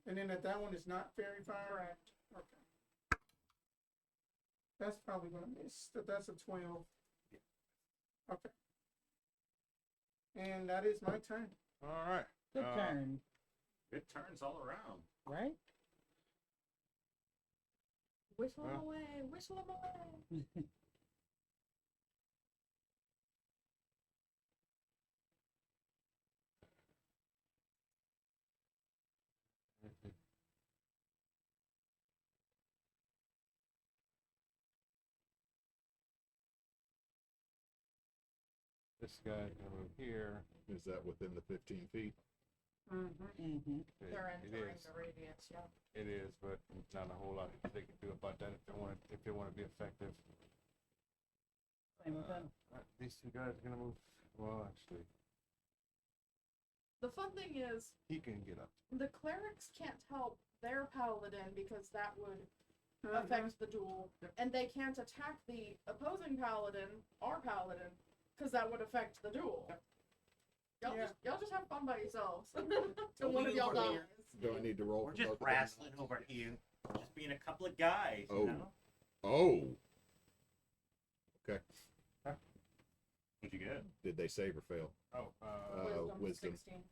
and then that one is not fairy fire. Correct. Okay, that's probably gonna miss. That's a 12. Okay, and that is my turn. All right. Good turn, Good turns all around. right? Whistle 'em Well. away. Whistle 'em away. This guy's gonna move here. Is that within the 15 feet? Mm-hmm. They're It entering is. the radius. Yeah. It is, but not a whole lot they can do about that if they want to be effective. Same with them. Alright, these 2 guys are gonna move. Well, actually, The fun thing is, he can get up. the clerics can't help their paladin because that would Mhm. affect the duel, and they can't attack the opposing paladin, our paladin, because that would affect the duel. Yeah. Y'all just have fun by yourselves. Till one of y'all dies. Do I need to roll? We're for just both of them? wrestling over here, just being a couple of guys, Oh. you know? Oh. Okay. What'd you get? Did they save or fail? Oh, Wisdom. 16.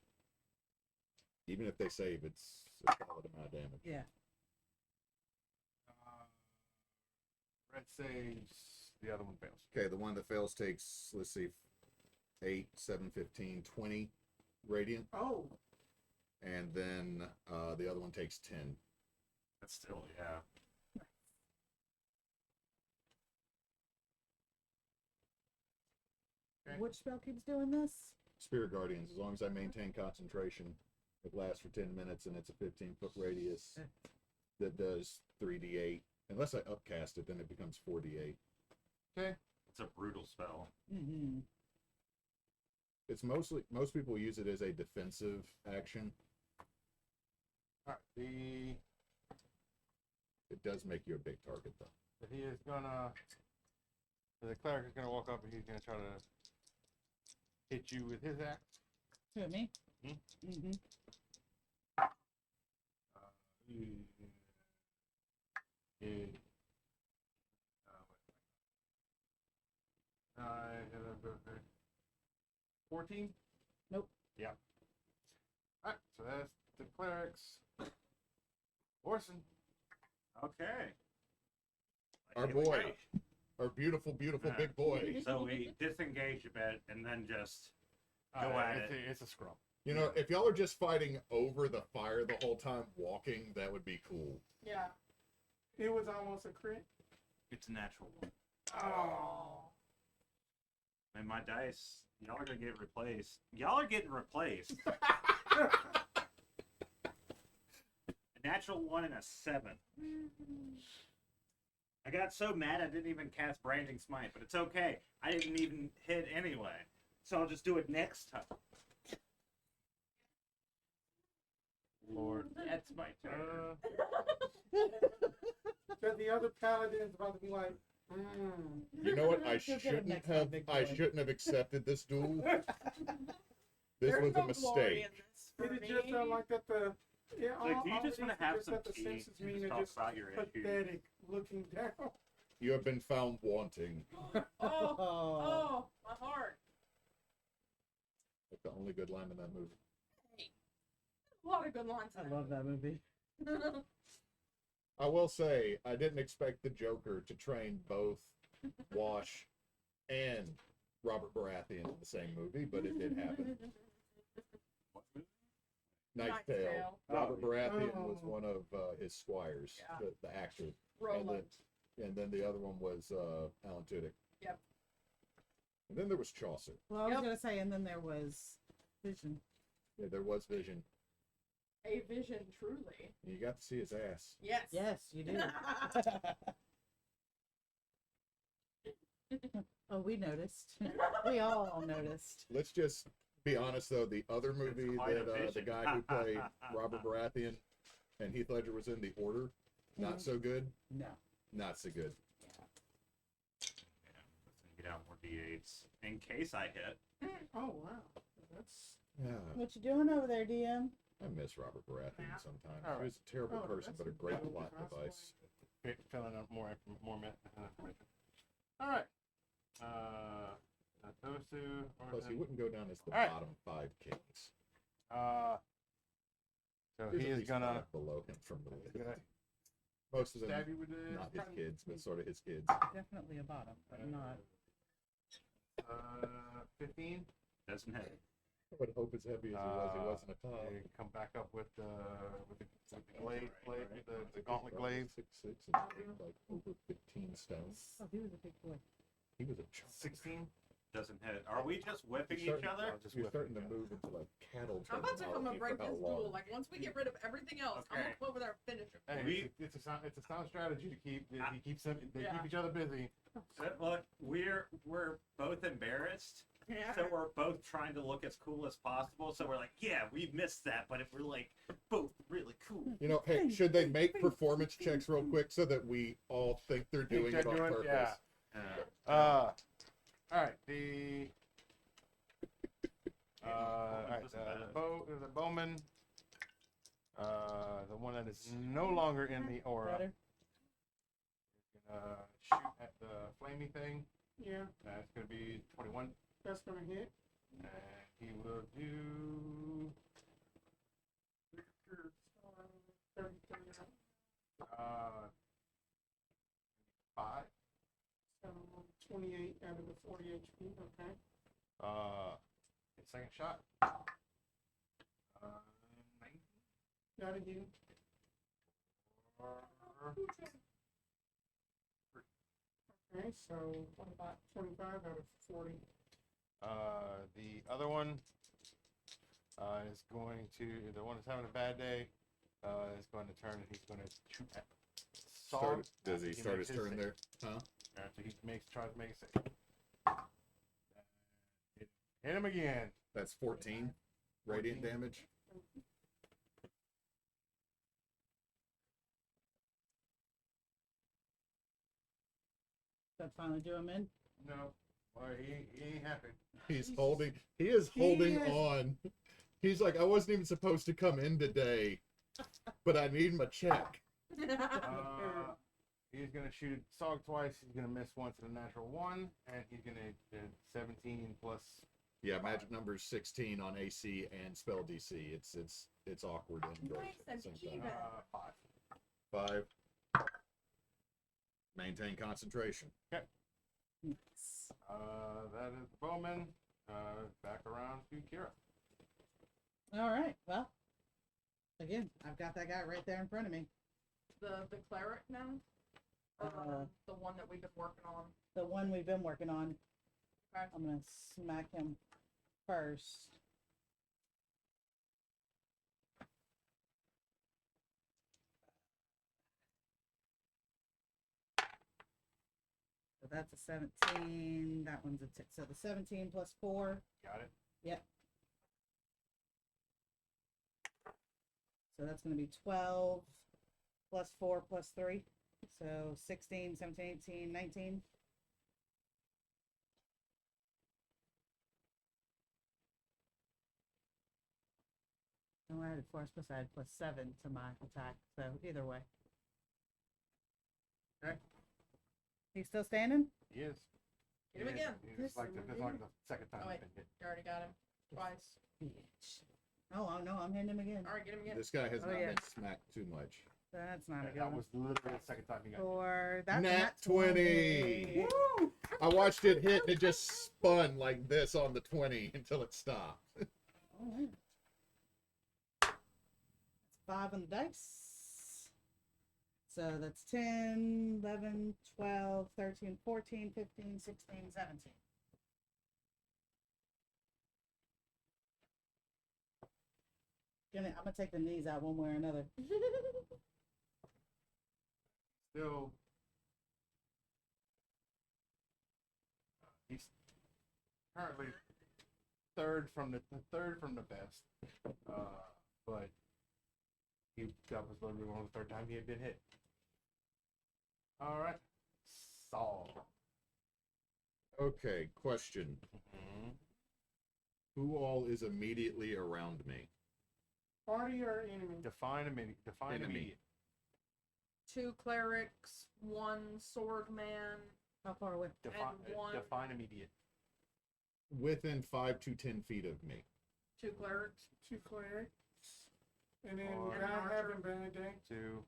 Even if they save, it's a solid amount of damage. Yeah. Red saves. The other one fails. Okay, the one that fails takes, let's see, 8, 7, 15, 20 radiant. Oh, And then the other one takes 10. That's still, yeah. Okay. Which spell keeps doing this? Spirit Guardians, as long as I maintain concentration, it lasts for 10 minutes and it's a 15-foot radius that does 3d8. Unless I upcast it, then it becomes 4d8. Okay. It's a brutal spell. Mm-hmm. It's most people use it as a defensive action. Alright, It does make you a big target, though. he is gonna. The cleric is gonna walk up and he's gonna try to hit you with his axe. Who, me? Hmm? Mm-hmm. He- 14? Nope. Yeah. Alright, so that's the clerics. Oarson. Okay. Our Here we boy. go. Our beautiful, beautiful Yeah. big boy. So we disengage a bit and then just go at it's it. it's a scrum. You know, if y'all are just fighting over the fire the whole time walking, that would be cool. Yeah. it was almost a crit. It's a natural one. Oh. And my dice, Y'all are gonna get replaced. Y'all are getting replaced. A natural 1 and a 7. I got so mad I didn't even cast Branding Smite, but it's okay. I didn't even hit anyway. So I'll just do it next time. Lord. That's my turn. That the other paladin's about to be like, You know what? I You'll get him shouldn't next time, have. big I boy. shouldn't have accepted this duel. This There's was no a glory mistake. in this for Did it just me. like that the Like, do you all just it want is to have just some that the tea senses and mean just are talk just about your issues? pathetic looking down. You have been found wanting. Oh, my heart. Like the only good line in that movie. A lot of good lines. I in love that movie. I will say, I didn't expect the Joker to train both Wash and Robert Baratheon in the same movie, but it did happen. Knight's Knight's Tale. Tale. Robert Baratheon was Oh. one of his squires, Yeah. the actor. Roland. And then the other one was Alan Tudyk. Yep. And then there was Chaucer. Well, I was Yep. gonna say, and then there was Vision. Yeah, there was Vision. A vision, truly. You got to see his ass. Yes. Yes, you do. Oh, we noticed. We all noticed. Let's just be honest, though. The other movie quite a that the vision. guy who played Robert Baratheon and Heath Ledger was in, The Order, not so good. No. Not so good. Yeah, let's get out more D8s in case I hit. Oh wow, that's Yeah, What you doing over there, DM? I miss Robert Baratheon sometimes. All He was a terrible Oh, person, that's but a a great good plot one. device. Filling out more information. All right. Those two. Plus, he wouldn't go down as the All right. bottom 5 kings. So There's he at is least gonna 5 below him from the list. gonna Most of them stab you with this. not his kids, but sort of his kids. Definitely a bottom, but not. 15. Doesn't hit. I would hope as heavy as he was, he wasn't a top. You come back up with the glaive, the gauntlet glaive. 6'6" and weighed like over 15 stones. Oh, he was a big boy. He was a chunk. 16. Doesn't hit. Are we just whipping You're each starting- other? Just You're whipping starting to each other. move into like cattle I'm about to come and terminology break for how this long. duel. Like, once we get rid of everything else, I'm Okay. gonna come over there and finish it. Hey, it's a sound strategy to keep. He keeps them. They Yeah. keep each other busy. So, look, we're both embarrassed. Yeah. So we're both trying to look as cool as possible. So we're like, yeah, we missed that, but we're like both really cool. You know, hey, should they make performance checks real quick so that we all think they're doing it on purpose? Yeah. Uh, All right. The all right. The bowman. The one that is no longer in the aura. Better. Shoot at the flamey thing. yeah, That's gonna be 21. that's gonna hit. And he will do 33, uh 5. so 28 out of the 40 HP. Okay. His second shot. 19. Got it, you. Okay, so 25 out of 40. The other one is going to, the one that's having a bad day, is going to turn and he's going to shoot at Saul. Does he start his makes turn save. there? Huh? So he tries to make a save. Hit him again. That's 14 radiant 14. damage. That finally do him in. No. Boy, he ain't happy. He is holding is. on. He's like, I wasn't even supposed to come in today, but I need my check. He's going to shoot Sog twice. He's going to miss once in a natural 1. And he's going to 17 plus. Yeah, magic number is 16 on AC and spell DC. It's awkward and great Nice at the and same time. even. 5. 5. Maintain concentration. Nice. That is the bowman. Back around to Kira. All right. Well, again, I've got that guy right there in front of me. The cleric now? Or Uh, the one that we've been working on? The one we've been working on. Okay. I'm gonna smack him first. So that's a 17. That one's a 10. So the 17 plus 4. Got it. Yep. So that's going to be 12 plus 4 plus 3. So 16, 17, 18, 19. No, I added 4. I was supposed to add plus 7 to my attack. So either way. Okay. He's still standing? He is. Hit him He is. again. It's like the second time Oh, he's wait. been hit. You already got him twice. Bitch. Oh, no, I'm hitting him again. All right, get him again. This guy has Oh, not yeah. been smacked too much. That's not a good That one. was literally the second time he got hit. For that's Nat 20. Woo! I watched it hit and it just spun like this on the 20 until it stopped. Oh, that's 5 on the dice. So that's 10, 11, 12, 13, 14, 15, 16, 17. I'm gonna take the knees out one way or another. Still, he's currently third from the best, but that was literally one of the third time he had been hit. All right, Saul. Okay, question. Who all is immediately around me? Party or enemy? Define Enemy. immediate. 2 clerics, 1 sword man. How far away? Define immediate. Within 5 to 10 feet of me. 2 clerics. 2 clerics. And then Or- guy Archer. having bad day. To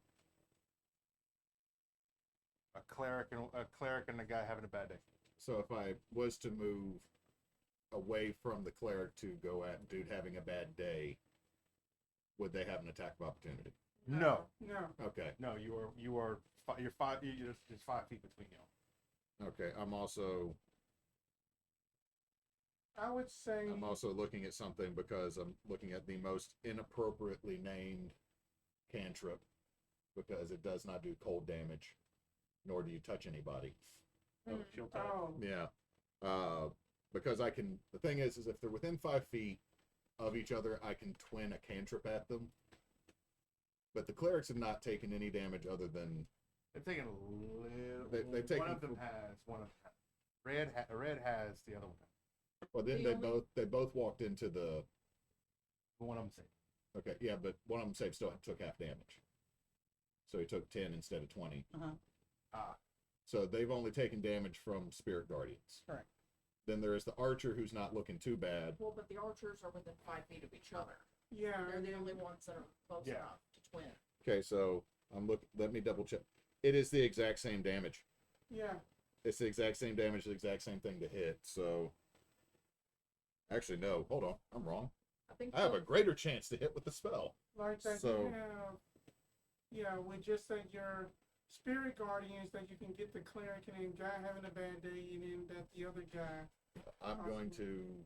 a cleric and a guy having a bad day. So if I was to move away from the cleric to go at dude having a bad day, would they have an attack of opportunity? No. No. Okay. No, you're 5. There's 5 feet between you. Okay. I'm also I would say looking at something because I'm looking at the most inappropriately named cantrip because it does not do cold damage, nor do you touch anybody. Oh, shield touch. oh, Yeah. Because I can. The thing is if they're within 5 feet of each other, I can twin a cantrip at them. But the clerics have not taken any damage other than They've taken a little. They've taken- one of them has. Red has the other one. well. Then they both walked into the. The one I'm saying. Okay, yeah, but one of them saved still took half damage, so he took 10 instead of 20. Ah, So they've only taken damage from spirit guardians. Correct. Then there is the archer who's not looking too bad. Well, but the archers are within 5 feet of each other. yeah. They're the only ones that are close Yeah. enough to twin. Okay, so I'm looking. Let me double check. It is the exact same damage. Yeah. It's the exact same damage, the exact same thing to hit. So actually, no. Hold on, I'm wrong. I think I have a both- greater chance to hit with the spell. Like that So- you have, yeah, with just that your spirit guardians that you can get the cleric and then guy having a bad day and then that the other guy. I'm going to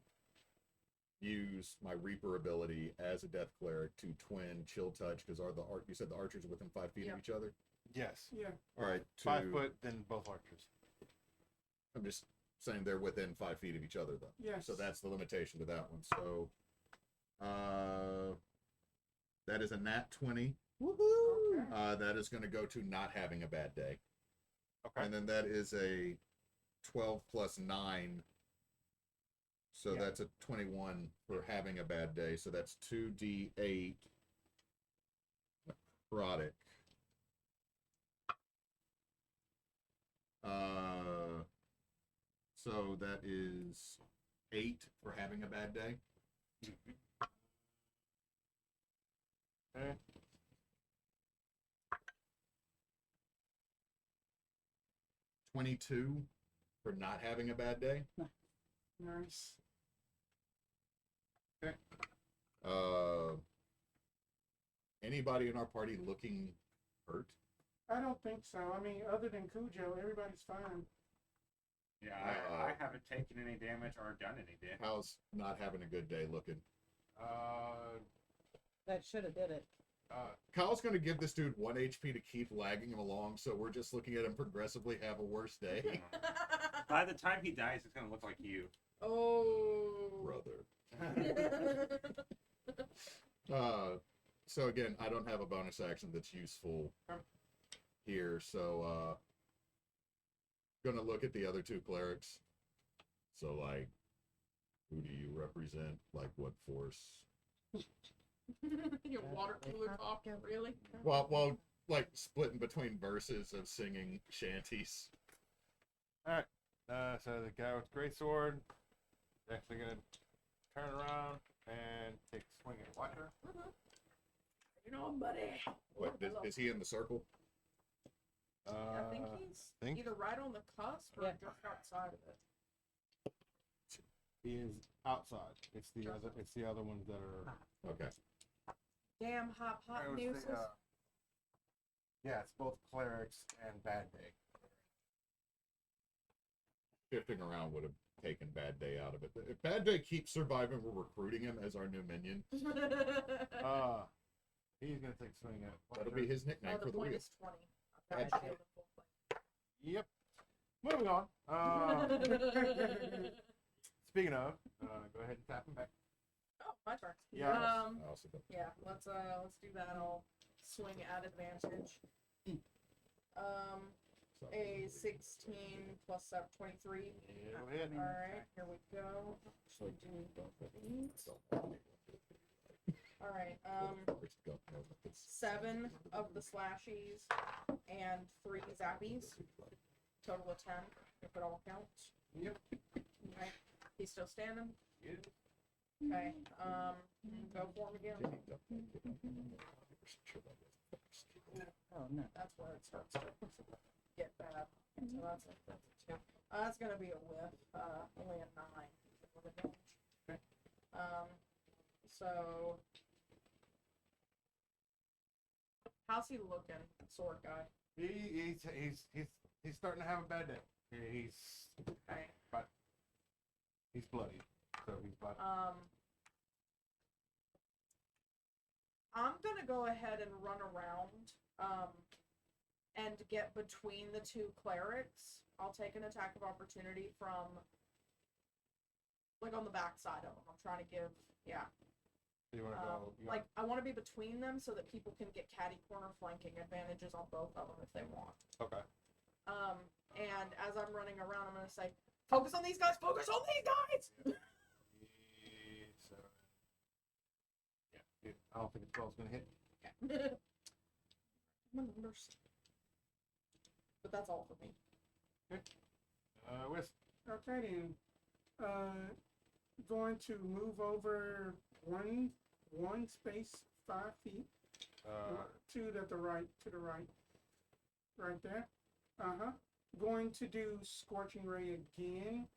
use my Reaper ability as a Death Cleric to twin Chill Touch because you said the archers are within 5 feet Yeah. of each other. yes. Yeah. All right, 5 foot, then both archers. I'm just saying they're within 5 feet of each other though. Yes. So that's the limitation to that one. So, that is a nat 20. Woohoo! Okay. That is going to go to not having a bad day. Okay. And then that is a 12 plus 9. So Yeah. that's a 21 for having a bad day. So that's 2d8 necrotic. So that is 8 for having a bad day. Okay. 22 for not having a bad day. Nice. Anybody in our party looking hurt? I don't think so. I mean, other than Cujo, everybody's fine. Yeah, I haven't taken any damage or done any damage. How's not having a good day looking? That should have did it. Kyle's going to give this dude 1 HP to keep lagging him along, so we're just looking at him progressively have a worse day. By the time he dies, it's gonna look like you. Oh. Brother. So again, I don't have a bonus action that's useful here, so gonna look at the other two clerics. So like, who do you represent? Like what force? Your water cooler talk, really? Well, like splitting between verses of singing shanties. Alright. So the guy with the greatsword is actually gonna turn around and take a swing at Watcher. You know, buddy. What is he in the circle? I think he's think? either right on the cusp or Yeah. just outside of it. He is outside. It's the other ones that are. Okay. Damn hot I would say, nooses. yeah, it's both clerics and Bad Day. Shifting around would have taken Bad Day out of it. If Bad Day keeps surviving, we're recruiting him as our new minion. He's gonna take a swing at Watcher. That'll be his nickname The for the point wheel. is 20. Bad Okay, shit. Yep. Moving on. Speaking of, go ahead and tap him back. Oh, my turn. Yeah. I also don't- Yeah, let's do that. I'll swing at advantage. so- A 16 plus 7, 23. It'll hit. All right, here we go. Actually, do both of these. All right. 7 of the slashies and 3 zappies. Total of 10, if it all counts. Yep. Okay. He's still standing. Yep. Okay. Go for him again. Oh no. That's where it starts to get bad. So that's a 2. That's gonna be a whiff. Only a 9 with advantage. Okay. So how's he looking, sword guy? He's starting to have a bad day. He's Okay. he's bloody. So he's about. I'm gonna go ahead and run around, and get between the 2 clerics. I'll take an attack of opportunity from, like, on the back side of them. I'm trying to give, yeah. You want to go? Like, I want to be between them so that people can get catty corner flanking advantages on both of them if they want. Okay. And as I'm running around, I'm gonna say, focus on these guys, focus on these guys! So, yeah, I don't think the 12's gonna hit. My numbers. But that's all for me. Wisp. Okay then. Going to move over one space 5 feet. To the right. Right there. Going to do Scorching Ray again.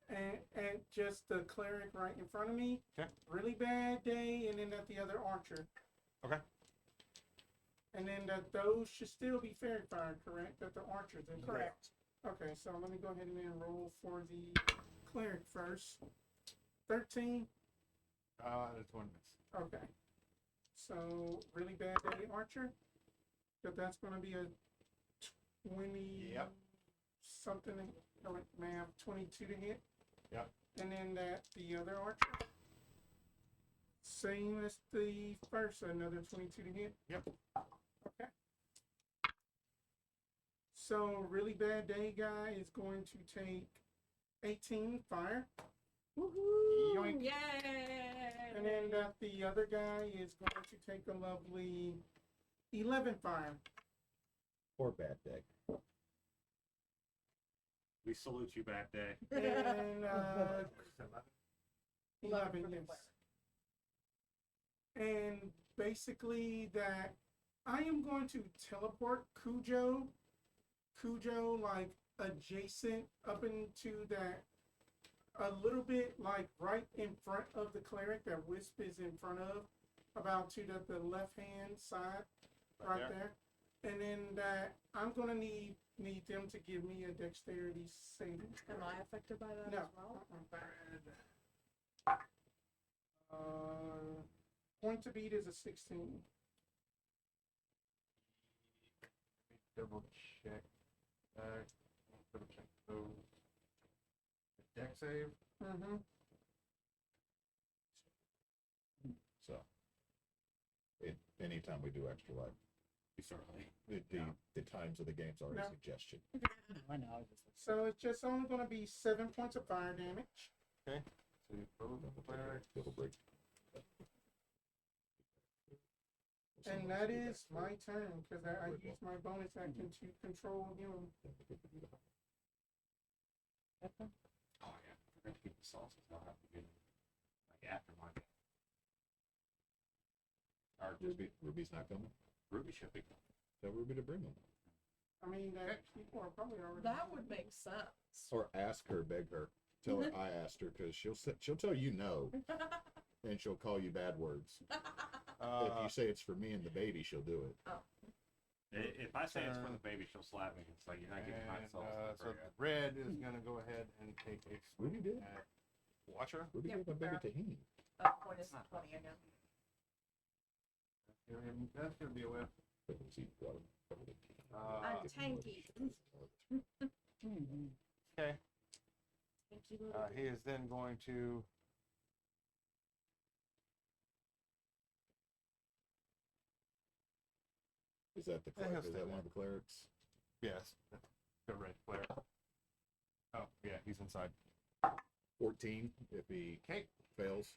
And just the cleric right in front of me. Okay. Really bad day, and then at the other archer. Okay. And then those should still be fairy fire, correct? That the archers is Correct. Okay, so let me go ahead and then roll for the cleric first. 13. That's one miss. Okay. So really bad day archer. But that's gonna be a 20 Yep. something, math, 22 to hit. Yep. And then the other archer. Same as the first, another 22 to hit. Yep. Okay. So really bad day guy is going to take 18 fire. Woohoo! Yoink. Yay! And then the other guy is going to take a lovely 11 fire. Or Bad Day. We salute you, Bad Day. And 11, for the yes. cleric. And basically that I am going to teleport Cujo like adjacent up into that, a little bit like right in front of the cleric that Wisp is in front of, about to the left hand side, right there. and then that I'm gonna need them to give me a dexterity saving. Am I affected by that No. as well? Point to beat is a 16. Double check. Double check those. Deck save. Mm-hmm. So, anytime we do extra life, Certainly. the times of the games are No. a suggestion. I know. So it's just only gonna be 7 points of fire damage. So you both cleric. It'll break. And that is my turn, because I used my bonus action to control him. Oh yeah, I forgot to keep the sauces. I'll have to get like after my game. Or just Ruby's not coming. Ruby should be. Tell Ruby to bring them. I mean, people are probably already. That would make sense. Or ask her, beg her. Tell her I asked her, because she'll tell you no, and she'll call you bad words. If you say it's for me and the baby, she'll do it. If I say it's for the baby, she'll slap me. It's like you're not getting hot And, sauce. so the red is gonna go ahead and take a Ruby did. at Watcher. Ruby Yeah, gave my baby fair. to him. Point is 20 again. That's gonna be a whip. I'm tanky. Okay. Thank you, little He is then going to Is that the Yeah, he'll cleric? Is stay that one there. of the clerics? yes, the red player. Oh yeah, he's inside. 14 if he Okay. fails.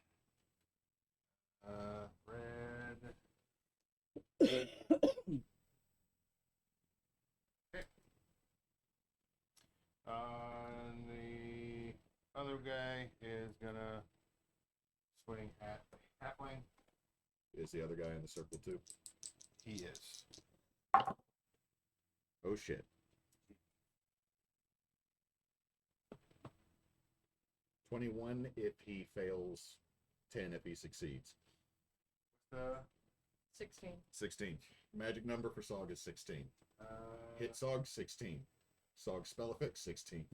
Red. Okay. And the other guy is gonna swing at the halfling. Is the other guy in the circle too? He is. Oh shit. 21 if he fails, 10 if he succeeds. The 16. 16. Magic number for Sog is 16. uh, Hit Sog, 16. Sog spell effect, 16.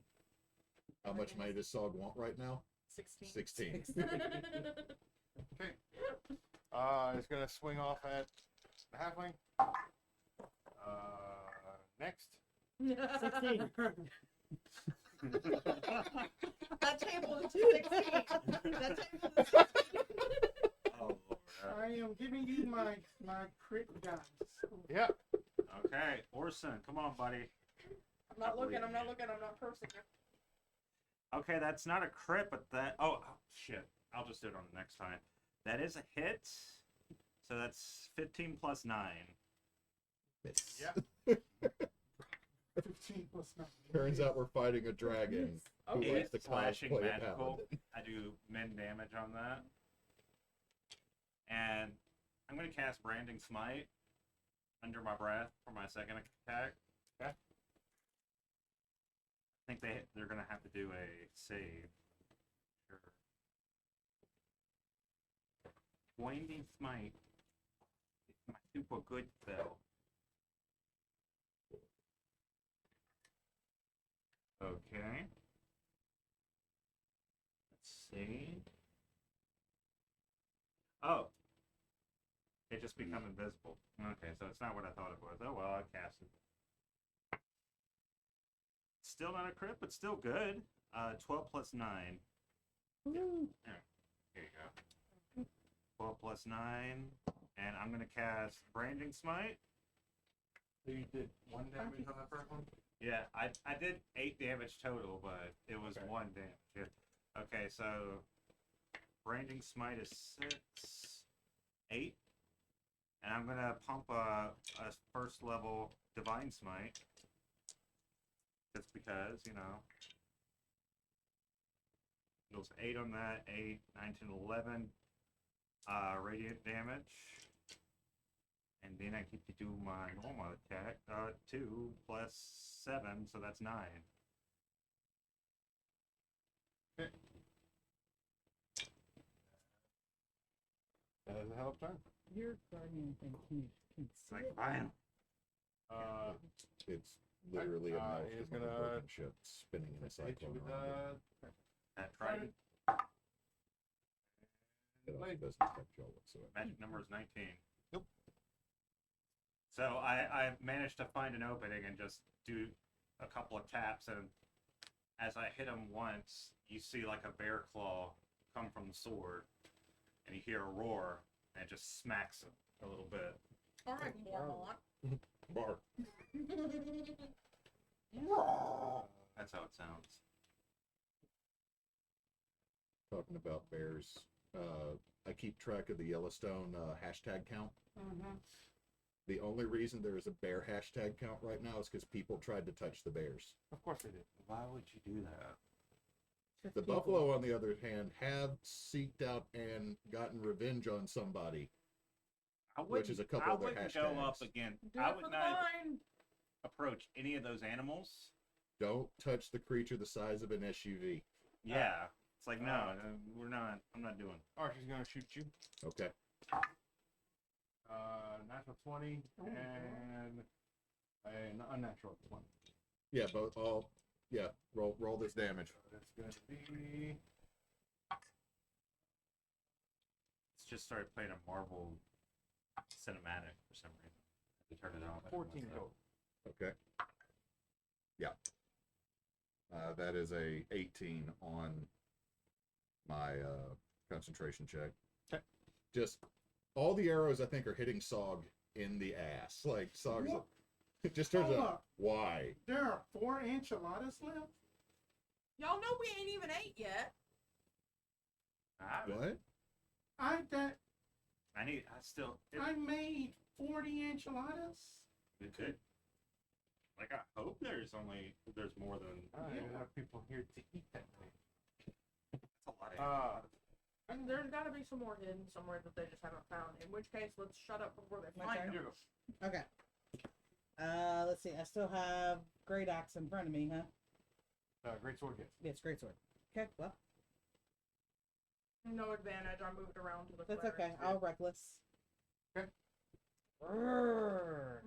How much money does Sog want right now? 16. 16. Okay. It's gonna swing off at the halfling. Next. 16. That table is 16. That table is 16. Oh, Lord. I am giving you my crit dice. Yeah. Okay, Oarson, come on, buddy. I'm not looking, I'm not cursing you. Okay, that's not a crit, but that. Oh, shit. I'll just do it on the next time. That is a hit. So that's 15 plus 9. Miss. Yeah. 15 plus 9. Turns out we're fighting a dragon who Okay. likes to Slashing cosplay a magical. paladin. I do min damage on that. And I'm going to cast Branding Smite under my breath for my second attack. Okay. I think they're going to have to do a save. Sure. Blinding Smite is my super good spell. Okay. Let's see. Oh. It just become invisible. Okay, so it's not what I thought it was. Oh well, I cast it. Still not a crit, but still good. 12 plus 9. Here you go. 12 plus 9. And I'm going to cast Branding Smite. So you did 1 damage on that first one? Yeah, I did 8 damage total, but it was Okay. 1 damage. Yeah. Okay, so Branding Smite is 6, 8. And I'm going to pump a first level Divine Smite. Just because, you know. It was 8 on that, 8, 9, 10, 11 radiant damage. And then I get to do my normal attack. 2 plus 7, so that's 9. Okay. That is a hell of a turn. Your guardian thing can see Like, it? fine. It's literally a mill he is from a gonna broken ship spinning in a hit you cyclone with around it. That trident. It also blade. doesn't affect y'all whatsoever. Magic number is 19. Nope. So I managed to find an opening and just do a couple of taps, and as I hit him once, you see like a bear claw come from the sword, and you hear a roar, and it just smacks him a little bit. All right, Mormont. Bark. That's how it sounds. Talking about bears, I keep track of the Yellowstone hashtag count. Mm-hmm. The only reason there is a bear hashtag count right now is because people tried to touch the bears. Of course they did. Why would you do that? The buffalo, on the other hand, have seeked out and gotten revenge on somebody. Which is a couple I of their wouldn't go up hashtags. again. Do I it would for the not line. approach any of those animals. Don't touch the creature the size of an SUV. Yeah. It's like, no, we're not. I'm not doing. Archer's gonna shoot you. Okay. Natural 20 and an unnatural 20. Yeah, both all. Yeah, roll this damage. So that's gonna be It's just started playing a Marvel cinematic for some reason. To turn it on. 14 total. Okay. Yeah. That is a 18 on my concentration check. Okay. Just all the arrows I think are hitting Sog in the ass. Like Sog's What? it just turns Hold out up. why. There are 4 enchiladas left. Y'all know we ain't even ate yet. What? I still. I made 40 enchiladas. It could. Like, I hope there's more than. I Yeah. have people here to eat that way. That's a lot of. And there's got to be some more hidden somewhere that they just haven't found. In which case, let's shut up before they My find turn. them. Okay. Let's see. I still have great axe in front of me, huh? Great sword hits. Yes, great sword. Okay, well, No advantage. I moved around to the. that's cleric, okay. too. I'll reckless. Okay. Roar.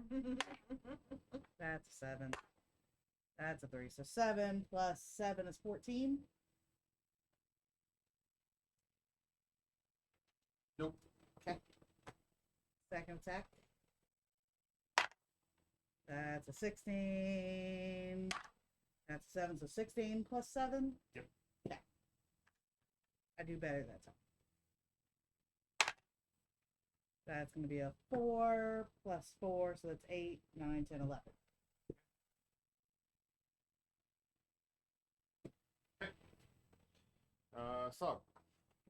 That's a 7. That's a 3. So 7 plus 7 is 14. Nope. Okay. Second attack. That's a 16. That's 7, so 16 plus 7. Yep. Okay. I do better that time. That's going to be a 4 plus 4, so that's 8, 9, 10, 11. Sog.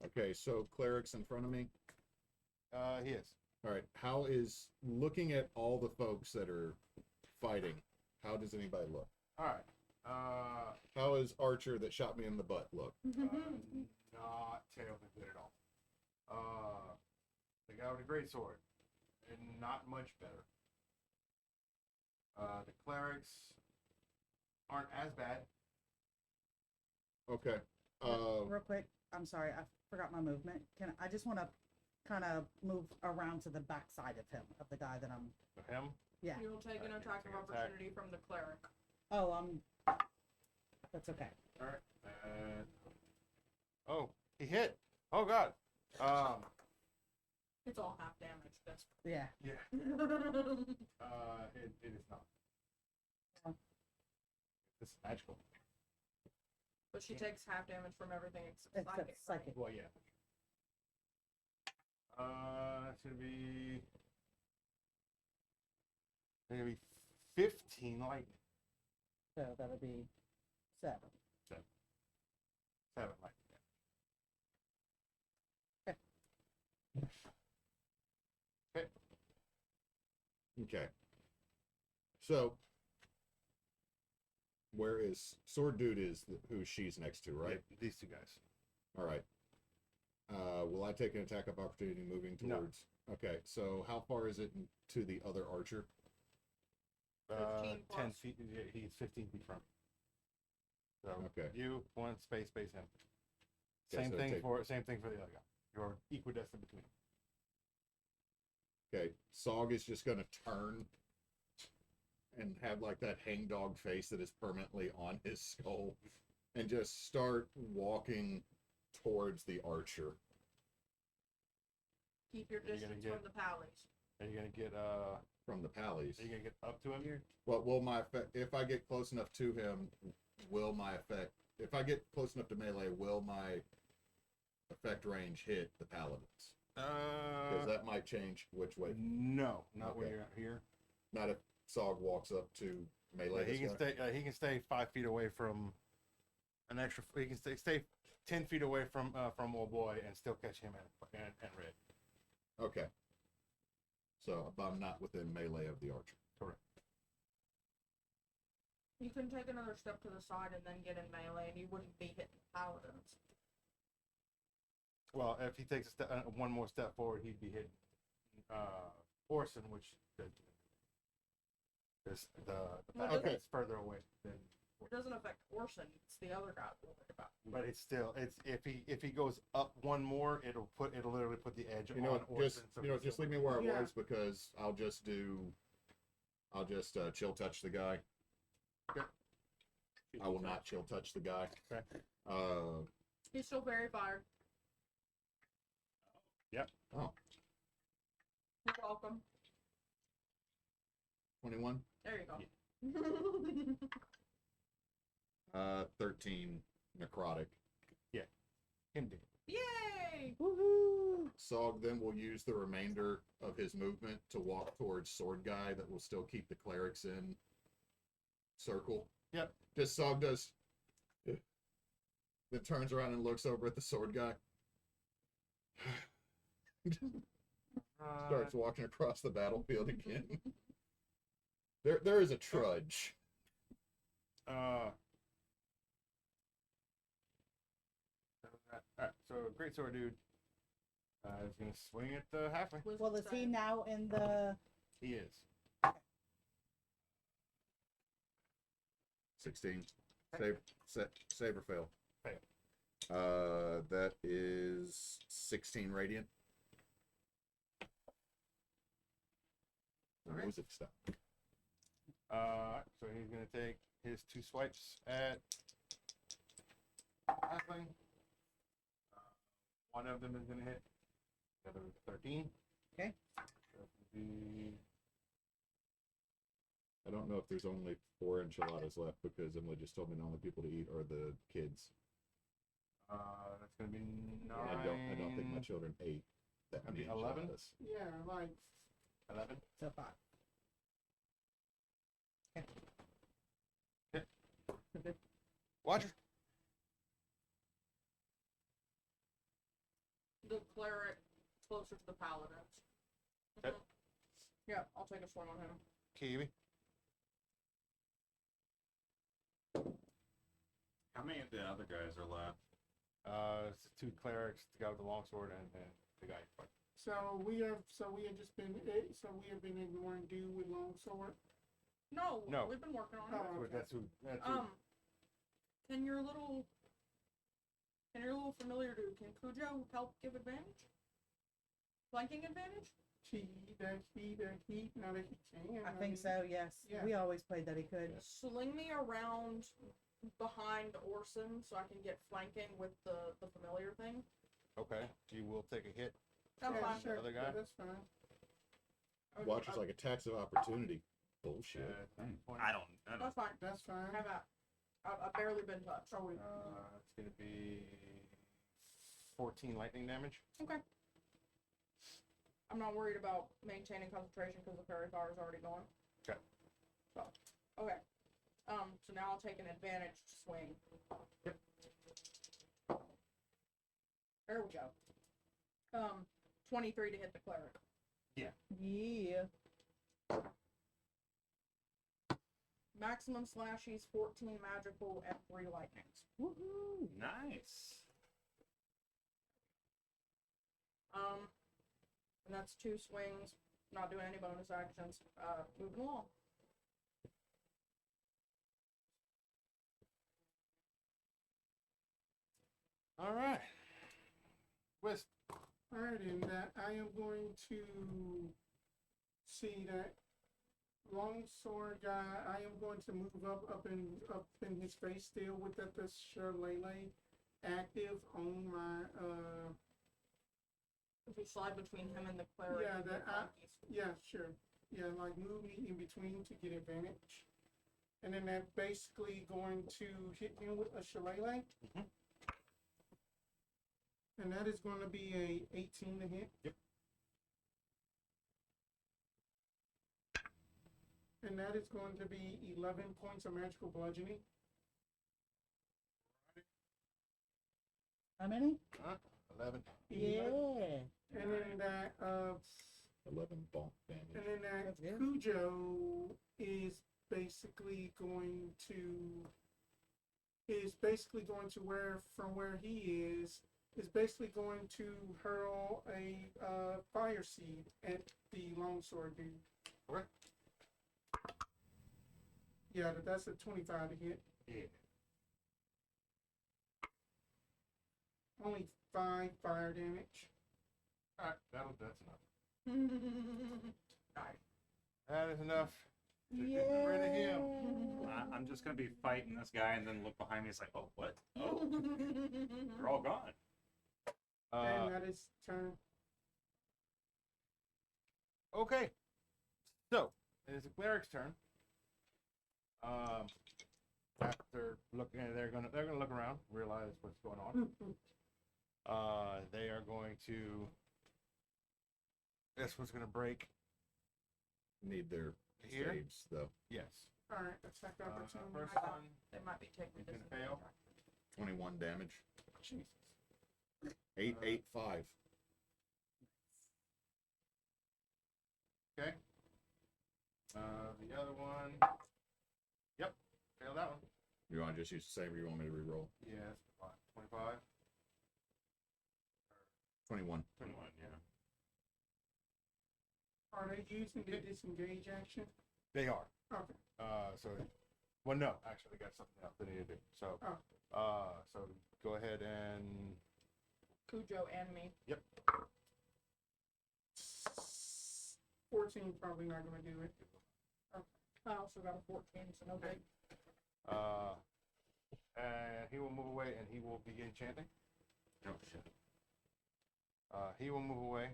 Okay, so cleric's in front of me. He is. All right. How is looking at all the folks that are fighting? How does anybody look? All right. How is Archer that shot me in the butt look? Not terribly good at all. The guy with the great sword, and not much better. The clerics aren't as bad. Okay. Real quick, I'm sorry, I forgot my movement. I just want to kind of move around to the back side of him, of the guy that I'm. For him, Yeah. You'll take an attack of Take an attack. opportunity from the cleric. Oh, that's okay. all right. Oh, he hit. Oh God. It's all half damage. That's. Yeah. Yeah. It is not. Oh. This is magical. But she takes half damage from everything except Except psychic. psychic. Well, yeah. That's gonna be. It's gonna be 15 lightning. So that'll be 7. 7 lightning. Okay. So, where is Sword Dude is who she's next to, right? Yeah, these two guys. All right. Will I take an attack of opportunity moving No. towards? Okay. So how far is it to the other archer? 15 10 plus. feet. Yeah, he's 15 feet from me. So Okay. you one space him. Okay, Same so thing take- for the other guy. You're equidistant between them. Okay. Sog is just going to turn and have like that hangdog face that is permanently on his skull, and just start walking towards the archer. Keep your Are you gonna distance get- from the pallies. Are you gonna get From the pallies. Are you gonna get up to him? What will my effect, if I get close enough to him, will my effect, if I get close enough to melee, will my effect range hit the paladins? Because that might change which way. No, not when Okay. you're out here. Not if Sog walks up to melee. He can this guy. stay. He can stay 5 feet away from an extra. He can stay 10 feet away from old boy and still catch him and red. Okay. So, but I'm not within melee of the archer. Correct. You can take another step to the side and then get in melee, and you wouldn't be hitting paladins. Well, if he takes a step, one more step forward, he'd be hitting Oarson, which is the Well, paladin okay. is further away than. It doesn't affect Oarson. It's the other guy we're worried about. But it's still if he goes up one more, it'll literally put the edge You know, on what, Oarson. just just leave me where I Yeah. was, because I'll just chill touch the guy. Okay. I will not chill touch the guy. Okay. He's still very fired. Yep. Oh, You're welcome. 21. There you go. 13 necrotic. Him did. Yay! Woohoo! Sog then will use the remainder of his movement to walk towards sword guy that will still keep the clerics in circle. Yep. Just Sog does. Then turns around and looks over at the sword guy. Starts walking across the battlefield again. There is a trudge. Alright, so great sword dude is gonna swing at the halfway. Well, is he now in the? He is. 16. Save or fail. Fail. That is 16 radiant. The Okay. music stopped. So he's gonna take his 2 swipes at halfling. One of them is gonna hit. The other is 13. Okay. So it would be I don't know if there's only 4 enchiladas left, because Emily just told me the only people to eat are the kids. that's gonna be 9. I don't think my children ate that That'd many be 11? enchiladas. Yeah, like 11. So far. Watcher. The cleric closer to the paladins. Okay. Yeah, I'll take a swing on him. Kiwi. How many of the other guys are left? It's the 2 clerics, the guy with the longsword, and then the guy. so we have been ignoring dude with longsword. No, No. we've been working on it. Oh, That's who. That's who. Can your little familiar dude, can Cujo help give advantage? Flanking advantage? Now that he can. I think so. Yes. Yeah. We always played that he could. Sling me around behind Oarson so I can get flanking with the familiar thing. Okay. You will take a hit. That's Yeah, fine. sure. Other guy? Yeah, that's fine. Watcher's like attacks of opportunity. Bullshit. I don't That's fine. That's fine. Have that. I've barely been touched. Oh wait. It's gonna be 14 lightning damage. Okay. I'm not worried about maintaining concentration because the fairy fire is already gone. Okay. So, okay. So now I'll take an advantage swing. Yep. There we go. 23 to hit the cleric. Yeah. Maximum slashies, 14 magical, and 3 lightnings. Woohoo! Nice. And that's 2 swings. Not doing any bonus actions. Moving along. All right. Wisp. Alright, in that I am going to see that longsword guy, I am going to move up in his face still with the shillelagh active on my If we slide between him and the cleric, Yeah, we get flankies. yeah, sure. Yeah, like move me in between to get advantage. And then that's basically going to hit him with a shillelagh. Mhm. And that is going to be a 18 to hit. Yep. And that is going to be 11 points of magical bludgeoning. How many? 11. 11. And then that 11 bonk damage. and then that That's good. Cujo is basically going to where from where he is basically going to hurl a fire seed at the longsword dude. Okay. Yeah, that's a 25 to hit. Yeah. Only 5 fire damage. Alright, that's enough. Nice. That is enough to get rid of him. I'm just gonna be fighting this guy and then look behind me. It's like, oh, what? Oh, they're all gone. And that is turn. Okay. So, it is the cleric's turn. After looking, they're gonna look around, realize what's going on. They are going to. This one's gonna break. Need their Here? saves, though. Yes. Alright, attack opportunity. First I- one. They might be taking You this. can fail. 21 damage. Jesus. 8, 8, 5. Okay. The other one. Yep. Fail that one. You want to just use the same or you want me to reroll? Yes. 25. 21. 21, yeah. Are they using the disengage action? They are. Okay. So, well, no, actually, they got something else they need to do. So, Oh. so go ahead and. Cujo and me. 14 probably not gonna do it. I also got a 14, so no big. And he will move away, and he will begin chanting. Oh, shit. He will move away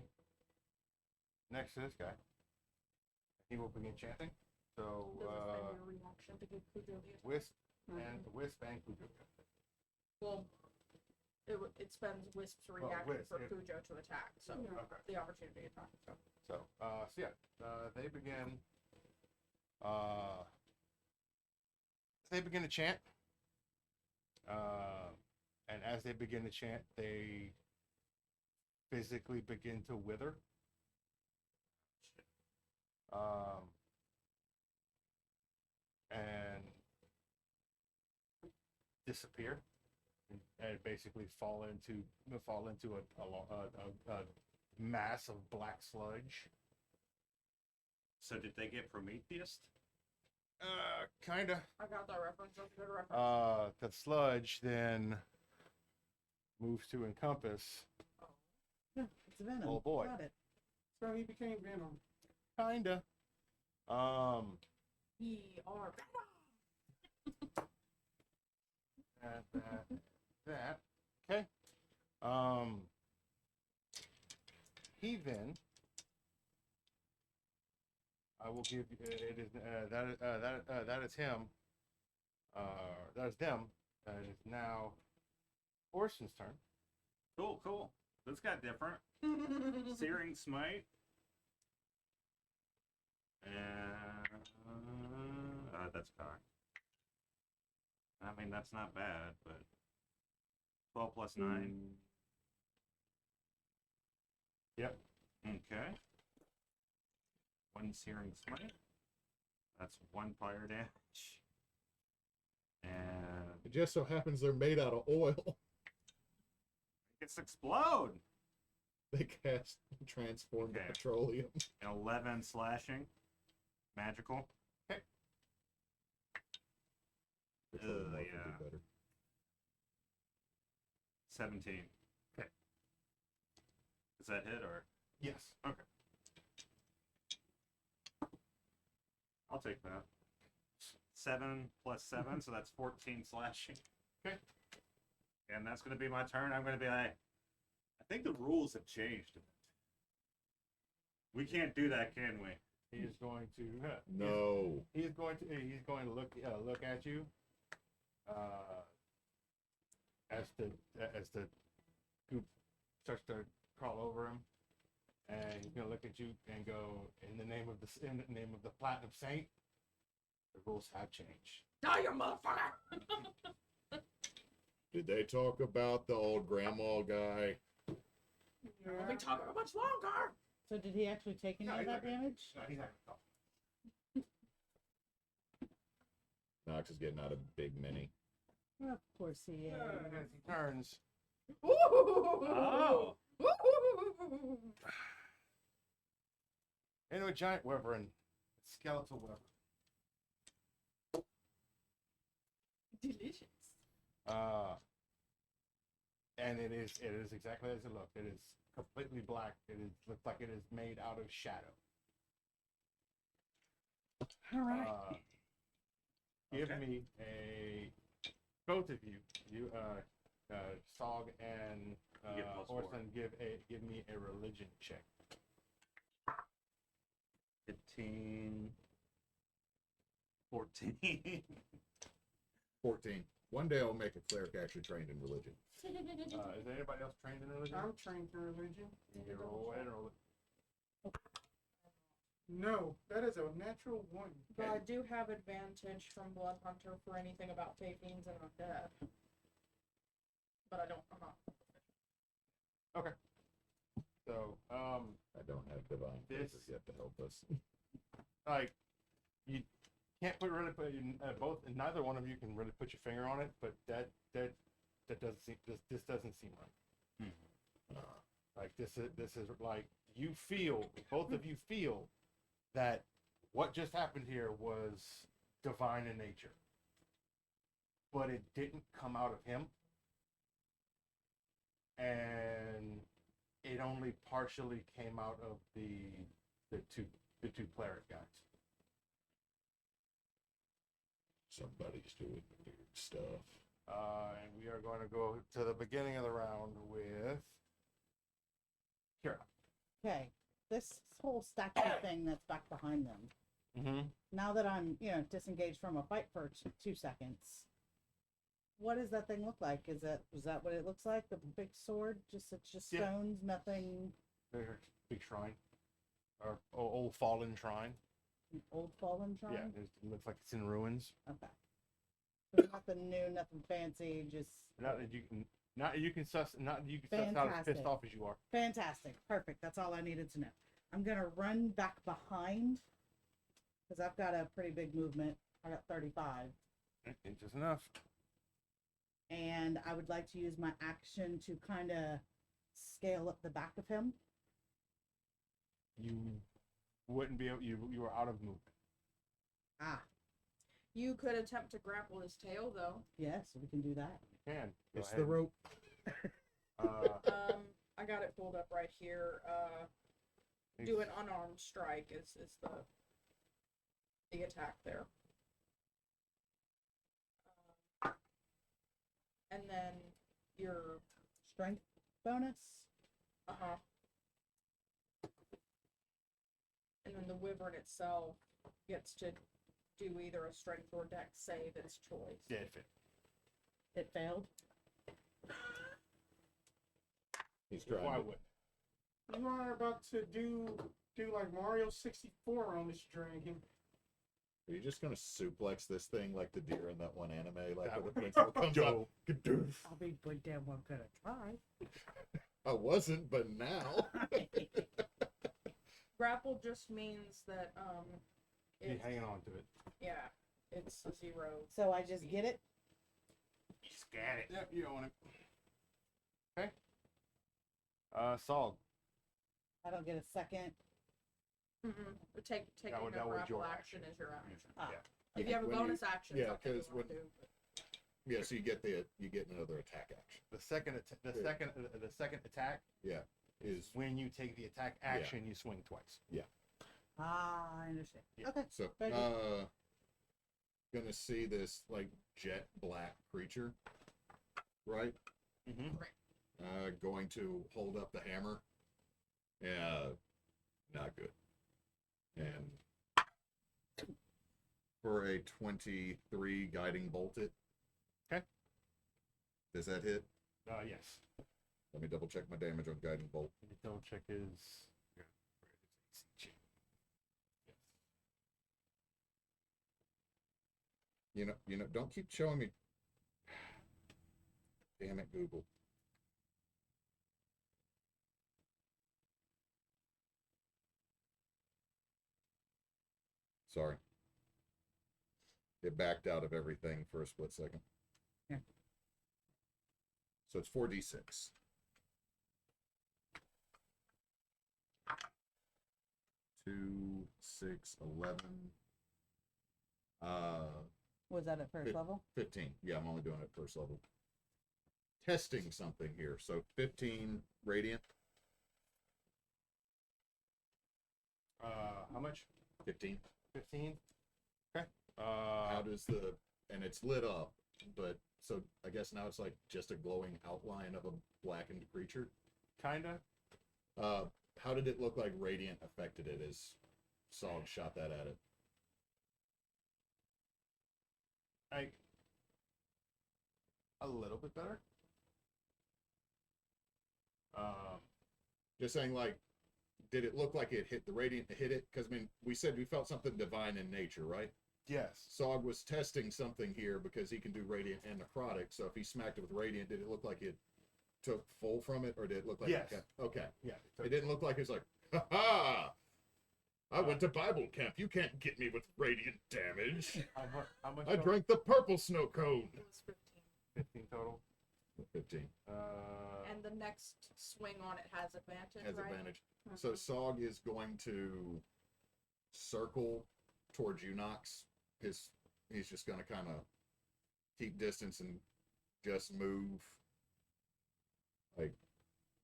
next to this guy. He will begin chanting. So, Does it spend your reaction to give Cujo the attack? Wisp Mhm. Wisp and Cujo. Well, it spends Wisp's reaction Wisp, for yeah. Cujo to attack, so Yeah. Okay. the opportunity attack. So So yeah, they begin. They begin to chant. And as they begin to chant, they physically begin to wither. And disappear, and basically fall into a mass of black sludge. So did they get Prometheus? Kinda. I got that reference. That's a good reference. The sludge then moves to encompass. Yeah, it's venom. Oh, boy. Got it. So he became Venom. Kinda. We are That. Okay. He then. I will give you. It is that is him. That is them. It is now Oarson's turn. Cool. This got different. Searing Smite. And that's cocked. I mean, that's not bad, but 12 plus 9. Yep. Okay. 1 Searing Smite. That's 1 fire damage. And It just so happens they're made out of oil. it's explode. They cast transform to Okay. petroleum. 11 slashing. Magical. Petroleum would yeah. be better. 17. Okay. Is that hit or? Yes. Okay. I'll take that. 7 plus 7, so that's 14 slashing. Okay. And that's going to be my turn. I'm going to be like, I think the rules have changed a bit. We can't do that, can we? He is going to. No. He's going to look at you. As the goop starts to crawl over him, and he's gonna look at you and go, in the name of the Platinum Saint, the rules have changed. Die, you motherfucker! Did they talk about the old grandma guy? We'll be talking much longer. So did he actually take any of that damage? No, he's not gonna talk. Nox is getting out a big mini. Of course he is. As he turns, Oh. into a giant wyvern, skeletal wyvern. Delicious. And it is exactly as it looked. It is completely black. Looks like it is made out of shadow. All right. Give Okay. me both of you, Sog and You get +4. Oarson, give me a religion check. 15. 14. 14. One day I'll make a cleric actually trained in religion. Is anybody else trained in religion? I'm trained in religion. You roll ahead and roll it. No, that is a natural 1. But I do have advantage from Blood Hunter for anything about fey fiends and undead. But I'm not. So, I don't have divine This- favors yet to help us. like, you can't neither one of you can really put your finger on it, but that doesn't seem, this doesn't seem right. Like this is like both of you feel that what just happened here was divine in nature, but it didn't come out of him, and it only partially came out of the two cleric guys. Somebody's doing weird stuff. And we are going to go to the beginning of the round with Kira. Okay. This whole statue thing that's back behind them. Mm-hmm. Now that I'm, disengaged from a fight for 2 seconds, what does that thing look like? Is that what it looks like? The big sword? It's just Yeah. stones, nothing. Big shrine, or old fallen shrine. An old fallen shrine? Yeah, it looks like it's in ruins. Okay. So nothing new, nothing fancy, just Not that you can out as pissed Fantastic. off as you are. fantastic. Perfect. That's all I needed to know. I'm gonna run back behind because I've got a pretty big movement. I got 35. Just enough. And I would like to use my action to kind of scale up the back of him. You wouldn't be able. You were out of movement. Ah, You could attempt to grapple his tail, though. yes, we can do that. You can. Go It's ahead. the rope. I got it pulled up right here. Do an unarmed strike is the attack there. And then your Strength bonus. uh-huh. And then the wyvern itself gets to do either a strength or dex save its choice. Dead fit. It failed. He's trying Why to, would? You are about to do like Mario 64 on this dragon. Are you just gonna suplex this thing like the deer in that one anime, like That where the would- principal comes up? Gadoof. I'll be good damn well gonna try. I wasn't, but now. Grapple just means that You're it's, hanging on to it. yeah, it's a 0. So I just get it. You scan it. Yep, you own it. Okay. Sog. I don't get a second. Taking That a was grapple your action action. is your action. Ah. Yeah. If you have a When you- bonus action, yeah, something you 'cause wanna when- do. Yeah, so you get another attack action. The second attack Is when you take the attack action, you swing twice. Ah, I understand. Yeah. Okay. So, Very good. gonna see this like jet black creature, right? Mm-hmm. Going to hold up the hammer. Yeah, not good. And for a 23 guiding bolt it. Okay. Does that hit? Yes. Let me double check my damage on guiding bolt. Let me double check his. Yeah. Yes. You know, don't keep showing me. Damn it, Google. Sorry. It backed out of everything for a split second. Yeah. So it's 4d6. 2, 6, 11. Was that at first fif- level? 15. Yeah, I'm only doing it first level. Testing something here. So 15 radiant. How much? 15. 15. Okay. How does the, and it's lit up, but so I guess now it's like just a glowing outline of a blackened creature. Kinda. How did it look like radiant affected it as Sog shot that at it? Like a little bit better. Just saying, like, did it look like it hit the radiant to hit it? Because I mean, we said we felt something divine in nature, right? Yes. Sog was testing something here because he can do radiant and necrotic. So if he smacked it with radiant, did it look like it took full from it, or did it look like? Yes. Okay. Yeah. It didn't look like it was like, ha ha! I went to Bible camp. You can't get me with radiant damage. How much? I drank the purple snow cone. It was 15. 15 total. 15 And the next swing on it has advantage, has right? advantage. So Sog is going to circle towards you, Nox. He's just going to kind of keep distance and just move, like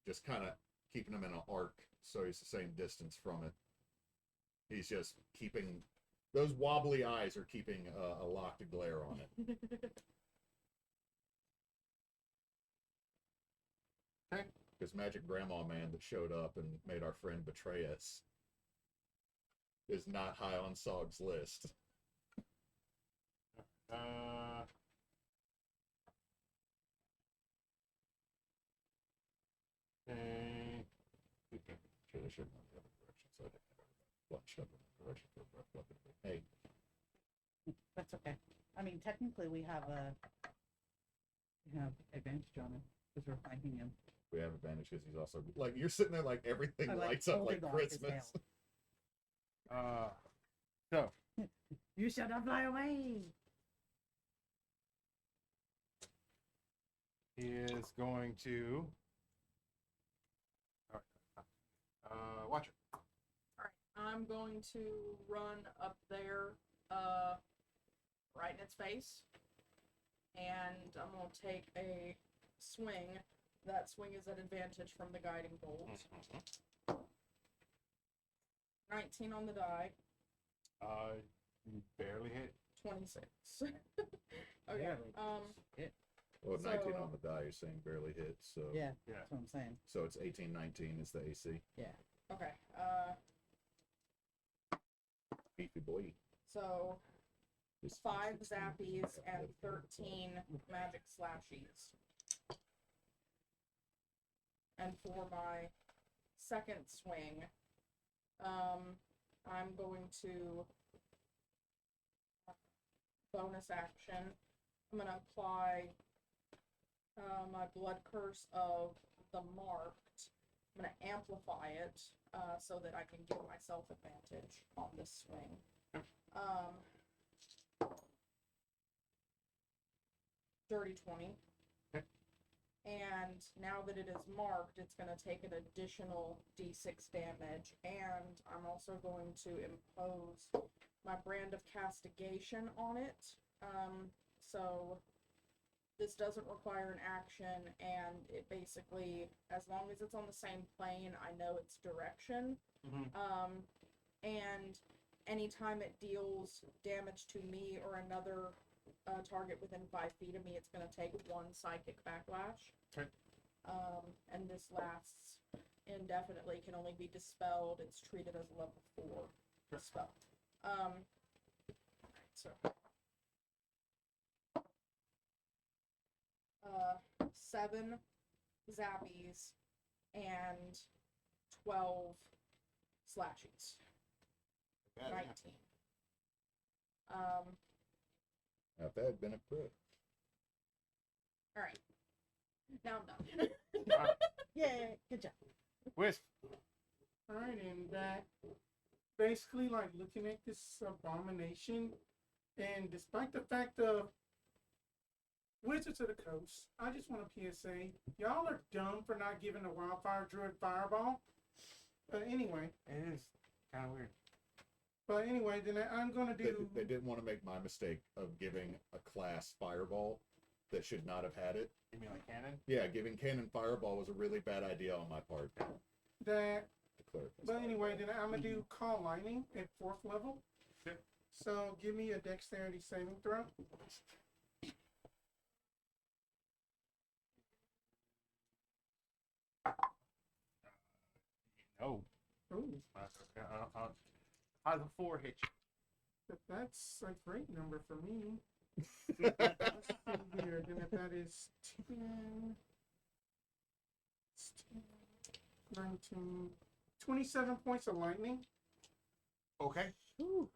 just kind of keeping him in an arc, so he's the same distance from it. He's just keeping those wobbly eyes are keeping a locked glare on it. Okay. This magic grandma man that showed up and made our friend betray us is not high on Sog's list. Okay. Should have should have gone the other direction, so I didn't have everybody bunched up in the direction for a breath weapon. Hey, That's okay. I mean, technically, we have advantage on him because we're finding him. we have advantage because he's also like you're sitting there like everything I lights up like holding on to his Christmas. tail. So You shall not fly away. he is going to. All right. Watch it. Alright, I'm going to run up there, right in its face. And I'm going to take a swing. That swing is at advantage from the guiding bolt. 19 on the die. You barely hit. 26. Okay, Barely. Well, 19 So- on the die, you're saying barely hit, so Yeah, Yeah. that's what I'm saying. so it's 18, 19 is the AC. Yeah. okay, Beefy boy. so This 5 16 zappies and athletic. 13 magic slashies. And for my second swing, I'm going to bonus action. I'm going to apply my blood curse of the marked. I'm going to amplify it so that I can give myself advantage on this swing. Dirty 20. Okay. And now that it is marked, it's going to take an additional d6 damage. And I'm also going to impose my brand of castigation on it. So this doesn't require an action, and it basically, as long as it's on the same plane, I know its direction. Mhm. and anytime it deals damage to me or another target within 5 feet of me, it's going to take 1 psychic backlash. Okay. And this lasts indefinitely, can only be dispelled. It's treated as a level 4 spell. Alright, so 7 zappies and 12 slashies. 19. Now, if that had been a crit. Alright. Now I'm done. Yeah, good job. Wisp. Alright, and that basically like looking at this abomination, and despite the fact of Wizards of the Coast, I just want a PSA. Y'all are dumb for not giving the Wildfire Druid Fireball. But anyway. It is kind of weird. But anyway, then I'm gonna do. They didn't want to make my mistake of giving a class Fireball that should not have had it. You mean like cannon? Yeah, giving Cannon Fireball was a really bad idea on my part. that. Declare it as But anyway, Fireball. then I'm gonna do Call Lightning at 4th level. Okay. So give me a Dexterity saving throw. No. Ooh, How's the 4 hit you? but that's a great number for me. Let's see here. Then if that is 10, it's 10, 19, 27 points of lightning. Okay. Ooh.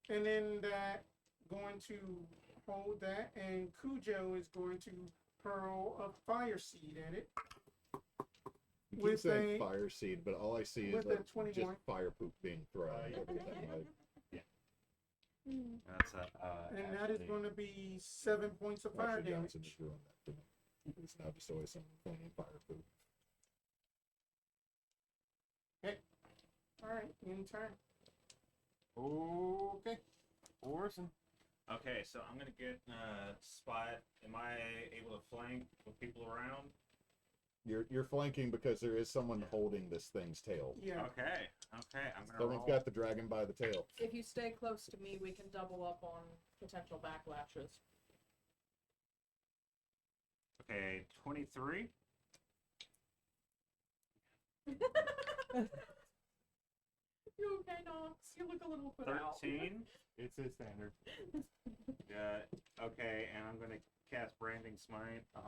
And then that going to hold that, and Cujo is going to hurl a fire seed at it. You keep with saying a- fire seed, but all I see is with a like 21. just fire poop being thrown. Yeah. every time I- That's a. And that is going to be 7 points of fire Actually, damage. Johnson just ruined that for me. It's now just always something flaming fire poop. Alright, in turn. Okay. Oarson. Okay, so I'm gonna get spot. Am I able to flank with people around? You're flanking because there is someone holding this thing's tail. Yeah. Okay, okay. I'm gonna Someone's roll. got the dragon by the tail. If you stay close to me, we can double up on potential backlashes. Okay, 23. You okay, Nox? You look a little put out. 13. It's his standard. Okay, and I'm gonna cast Branding Smite. To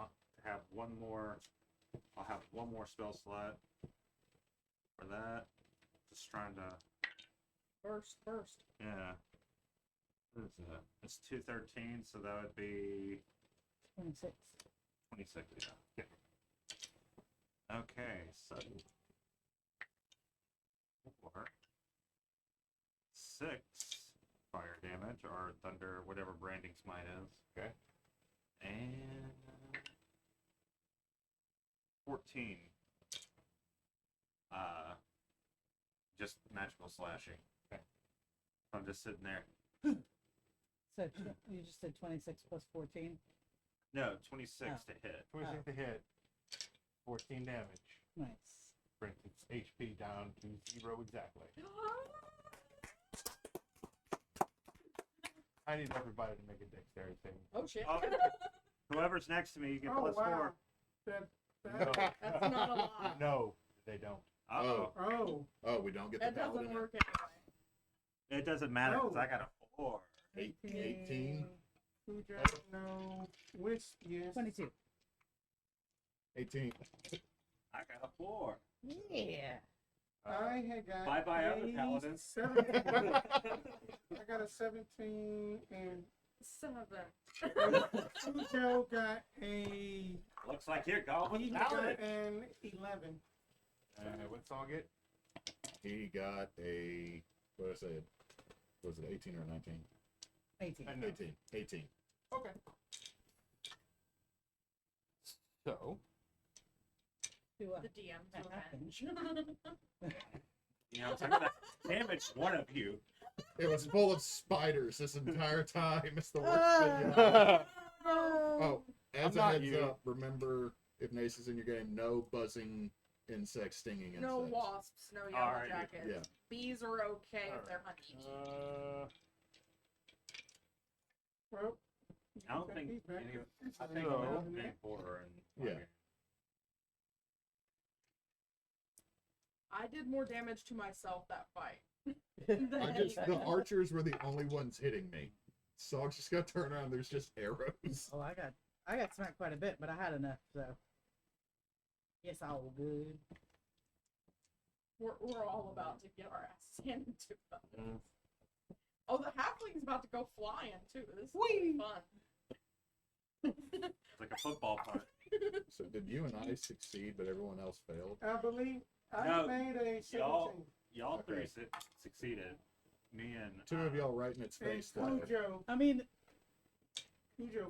have one more. I'll have one more spell slot for that. Just trying to. First. Yeah. What is that? It's 213, so that would be 26. 26. Yeah. Okay, so 4, 6 fire damage or thunder, whatever Branding Smite is. Okay. And 14. Just magical slashing. Okay. I'm just sitting there. So you just did 26 plus 14. No, 26 Oh. to hit. 26 to hit. 14 damage. Nice. Brings its HP down to 0 exactly. I need everybody to make a dexterity saving. Oh shit. Oh, whoever's next to me, you get Oh, plus wow. 4. That, No. That's not a lot. No, they don't. Uh-oh. Oh, Oh, we don't get the That doesn't paladin. work anyway. It doesn't matter because Oh. I got a 4. 18. Cujo, no. Wisp, yes. 22. 18. I got a 4. Yeah. I had got Bye-bye, other a paladins. 17. I got a 17, and Cujo got a. Looks like you're going with He the got paladin. an 11. What's all get? He got a, what did I say? Was it 18 or 19? 18. I know. 18. 18. Okay. So, Do The DM's That revenge. You know, I'm gonna damage one of you. It was full of spiders this entire time. It's the worst thing ever. Oh, as I'm a not heads you. up, remember if Neysa's in your game, no buzzing insect stinging insects. No wasps, no yellow Alright, jackets. yeah. Bees are okay if Alright. they're honey. Well, I don't take think these back. any of, I So- think So- I'm paying for and Yeah. I did more damage to myself that fight. The archers were the only ones hitting me. Sog's just got turned around. There's just arrows. Oh, I got smacked quite a bit, but I had enough, so it's all good. We're all about to get our asses handed to us. Mm. Oh, the halfling's about to go flying too. This is Whee! fun. it's like a football punt. So did you and I succeed, but everyone else failed? I believe I No, made a 17. Y'all Okay. three succeeded. Me and Two of y'all right in its And face. Like, Cujo I mean,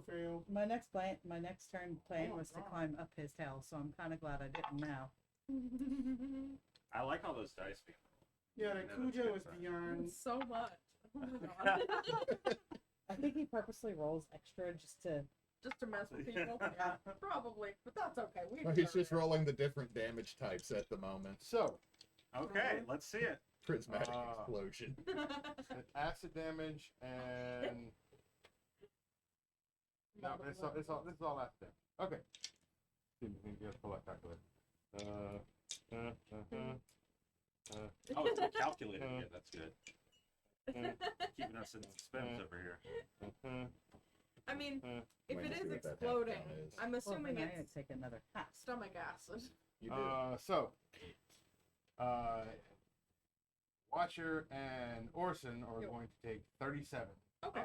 failed. my next turn plan Oh, was to God. climb up his tail, so I'm kind of glad I didn't now. I like all those dice being Yeah, the Yeah, that's Cujo good is sign. beyond. So much. Oh my god. I think he purposely rolls extra just to. Just to mess with people. Yeah, probably. But that's okay. We well, he's deserve just it. rolling the different damage types at the moment. So, Okay, let's see it. Prismatic Ah. explosion. acid damage and no, it's all this is all acid damage. Okay. See if we can just pull that calculator. Oh, it's calculated. Yeah, that's good. Keeping us in suspense over here. I mean, if Wait it to see is what that exploding, half-count is. I'm Well, assuming then I it's take another half. stomach acid. You did. So, Watcher and Orson are Yo. going to take 37. Okay.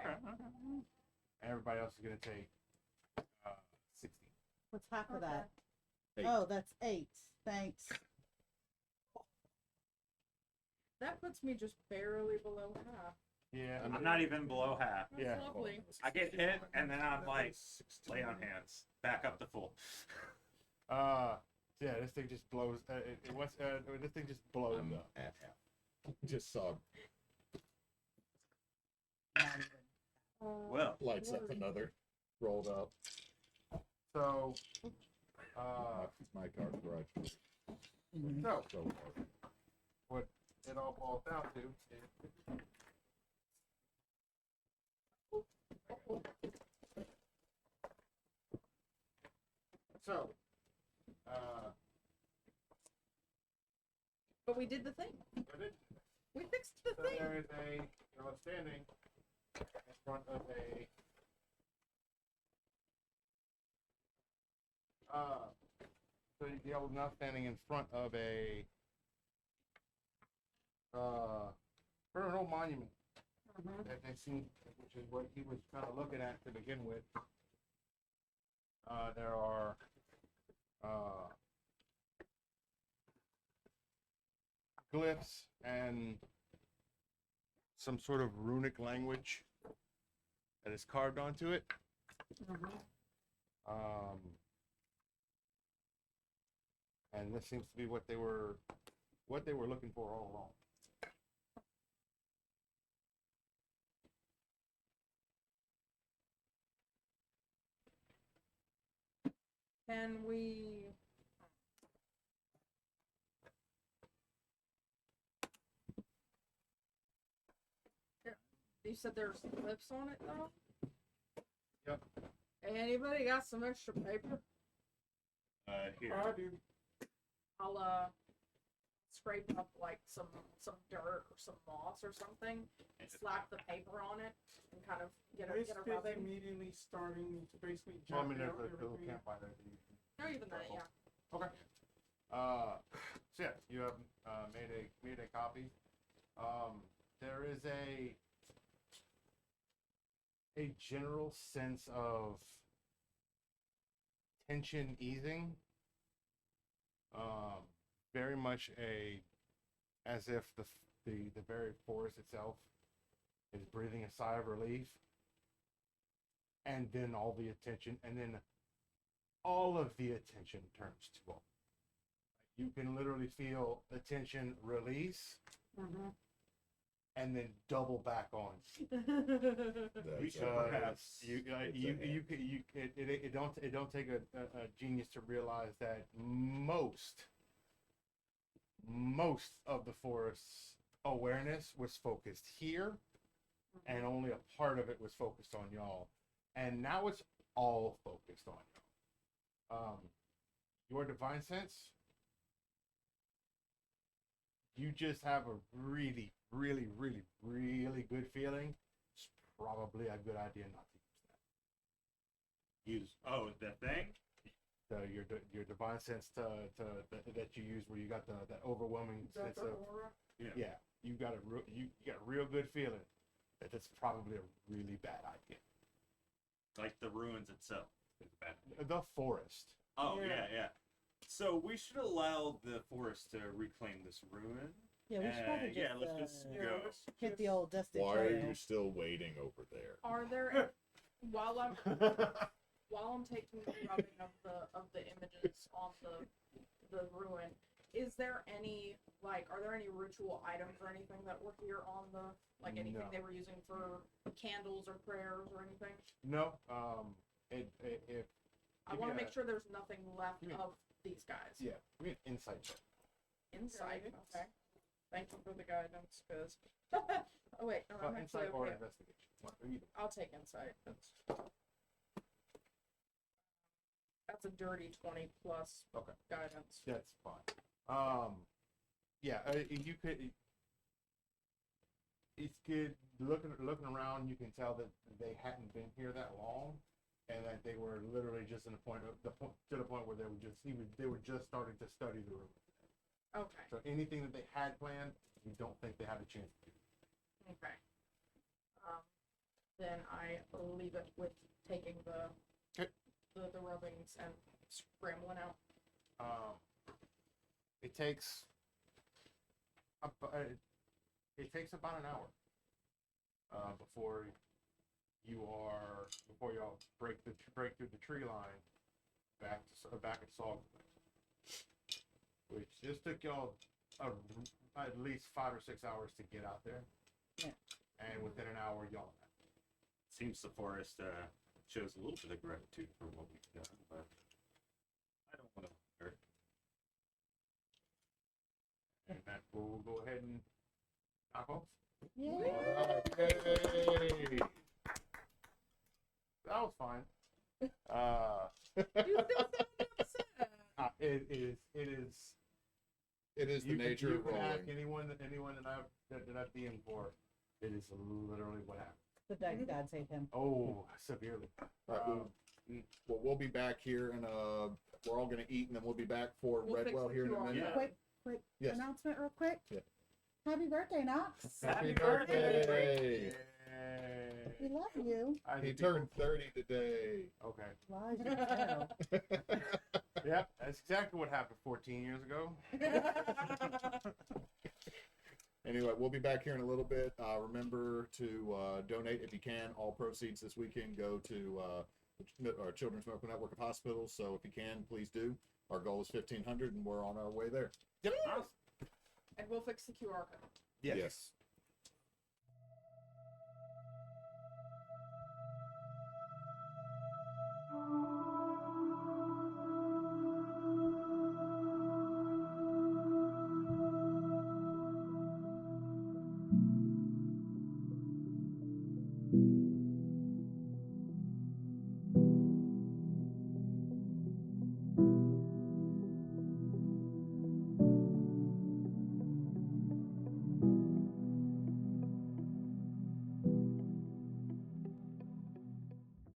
Everybody else is going to take 60. What's half of Okay. that? 8. Oh, that's 8. Thanks. That puts me just barely below half. Yeah. I'm not even below half. That's Yeah. lovely. I get hit, and then I'm like, lay on hands, back up to full. Yeah, this thing just blows. This thing just blows I'm up. at half. Just saw Well, lights up another. Rolled up. So, My card garage. so So hard. what it all boils down to is so But we did the thing. what it- We fixed the so thing. there is a yellow standing in front of a so yellow now standing in front of a criminal monument that they see, which is what he was kind of looking at to begin with. There are glyphs and some sort of runic language that is carved onto it. And this seems to be what they were looking for all along. Can we? You said there's clips on it though. Yep. Anybody got some extra paper? here. I do. I'll scrape up like some dirt or some moss or something and slap the paper on it and kind of get a Wisp is rubbing. immediately starting to basically Well, I jump mean, there's out a little everything. campfire there. that you can- Or even that, yeah. Okay. So yeah, you have made a copy. There is a general sense of tension easing. Very much as if the very forest itself is breathing a sigh of relief, and then all the attention, and then all of the attention turns to all. You can literally feel the tension release and then double back on. That's Because It's it don't take a genius to realize that most most of the forest's awareness was focused here, and only a part of it was focused on y'all. And now it's all focused on y'all. Your divine sense, you just have a really, really, really, really good feeling. It's probably a good idea not to use that. The thing? Your divine sense that you use, where you got that overwhelming Is that sense the of, aura? yeah, you got a real good feeling that that's probably a really bad idea. Like the ruins itself is bad. The forest. Oh, Yeah. yeah. So we should allow the forest to reclaim this ruin. Yeah, we should probably just, let's just Yeah, go. let's hit the just- old dusty Why are trail. you still waiting over there? Are there while I'm taking the rubbing of the images on the ruin, is there any are there any ritual items or anything that were here on the anything No. they were using for candles or prayers or anything? No, if I give want to me make sure there's nothing left give me- of these guys. yeah, give me an insight check. Insight. Guidance. Okay. Thank you for the guidance, because. Oh wait, no, Well, I'm actually insight or okay. investigation. One or either. I'll take insight. That's a dirty 20 plus Okay. guidance. That's fine. Yeah, you could. It's good looking around. You can tell that they hadn't been here that long, and that they were literally just to the point where they were just starting to study the room. Okay. So anything that they had planned, you don't think they had a chance to do. Okay. Then I leave it with taking the rubbings and scrambling out. It takes about an hour before y'all break through the tree line back at Sog, which just took y'all at least 5 or 6 hours to get out there. Yeah. And within an hour, y'all. Seems the forest shows a little bit of gratitude for what we've done, but I don't want to hurt. And that we'll go ahead and knock off. Yeah. Yay! That was fine. You still sound upset. It is. It is the You nature can, of you can ask rolling. anyone that I've DM'd for. It is literally what happened. The Dice gods hate him. Oh, severely. All right, well, we'll be back here, and we're all gonna eat, and then we'll be back for We'll fix Redwell the here in a QR minute. Yeah. Quick Yes. announcement real quick. Yeah. Happy birthday, Knox. Happy birthday! We love you. He turned 30 today. Okay. Lies you tell. Yep, that's exactly what happened 14 years ago. Anyway, we'll be back here in a little bit. Remember to donate if you can. All proceeds this weekend go to our Children's Medical Network of Hospitals. So if you can, please do. Our goal is 1,500, and we're on our way there. Yep. And we'll fix the QR code. Yes. Yes.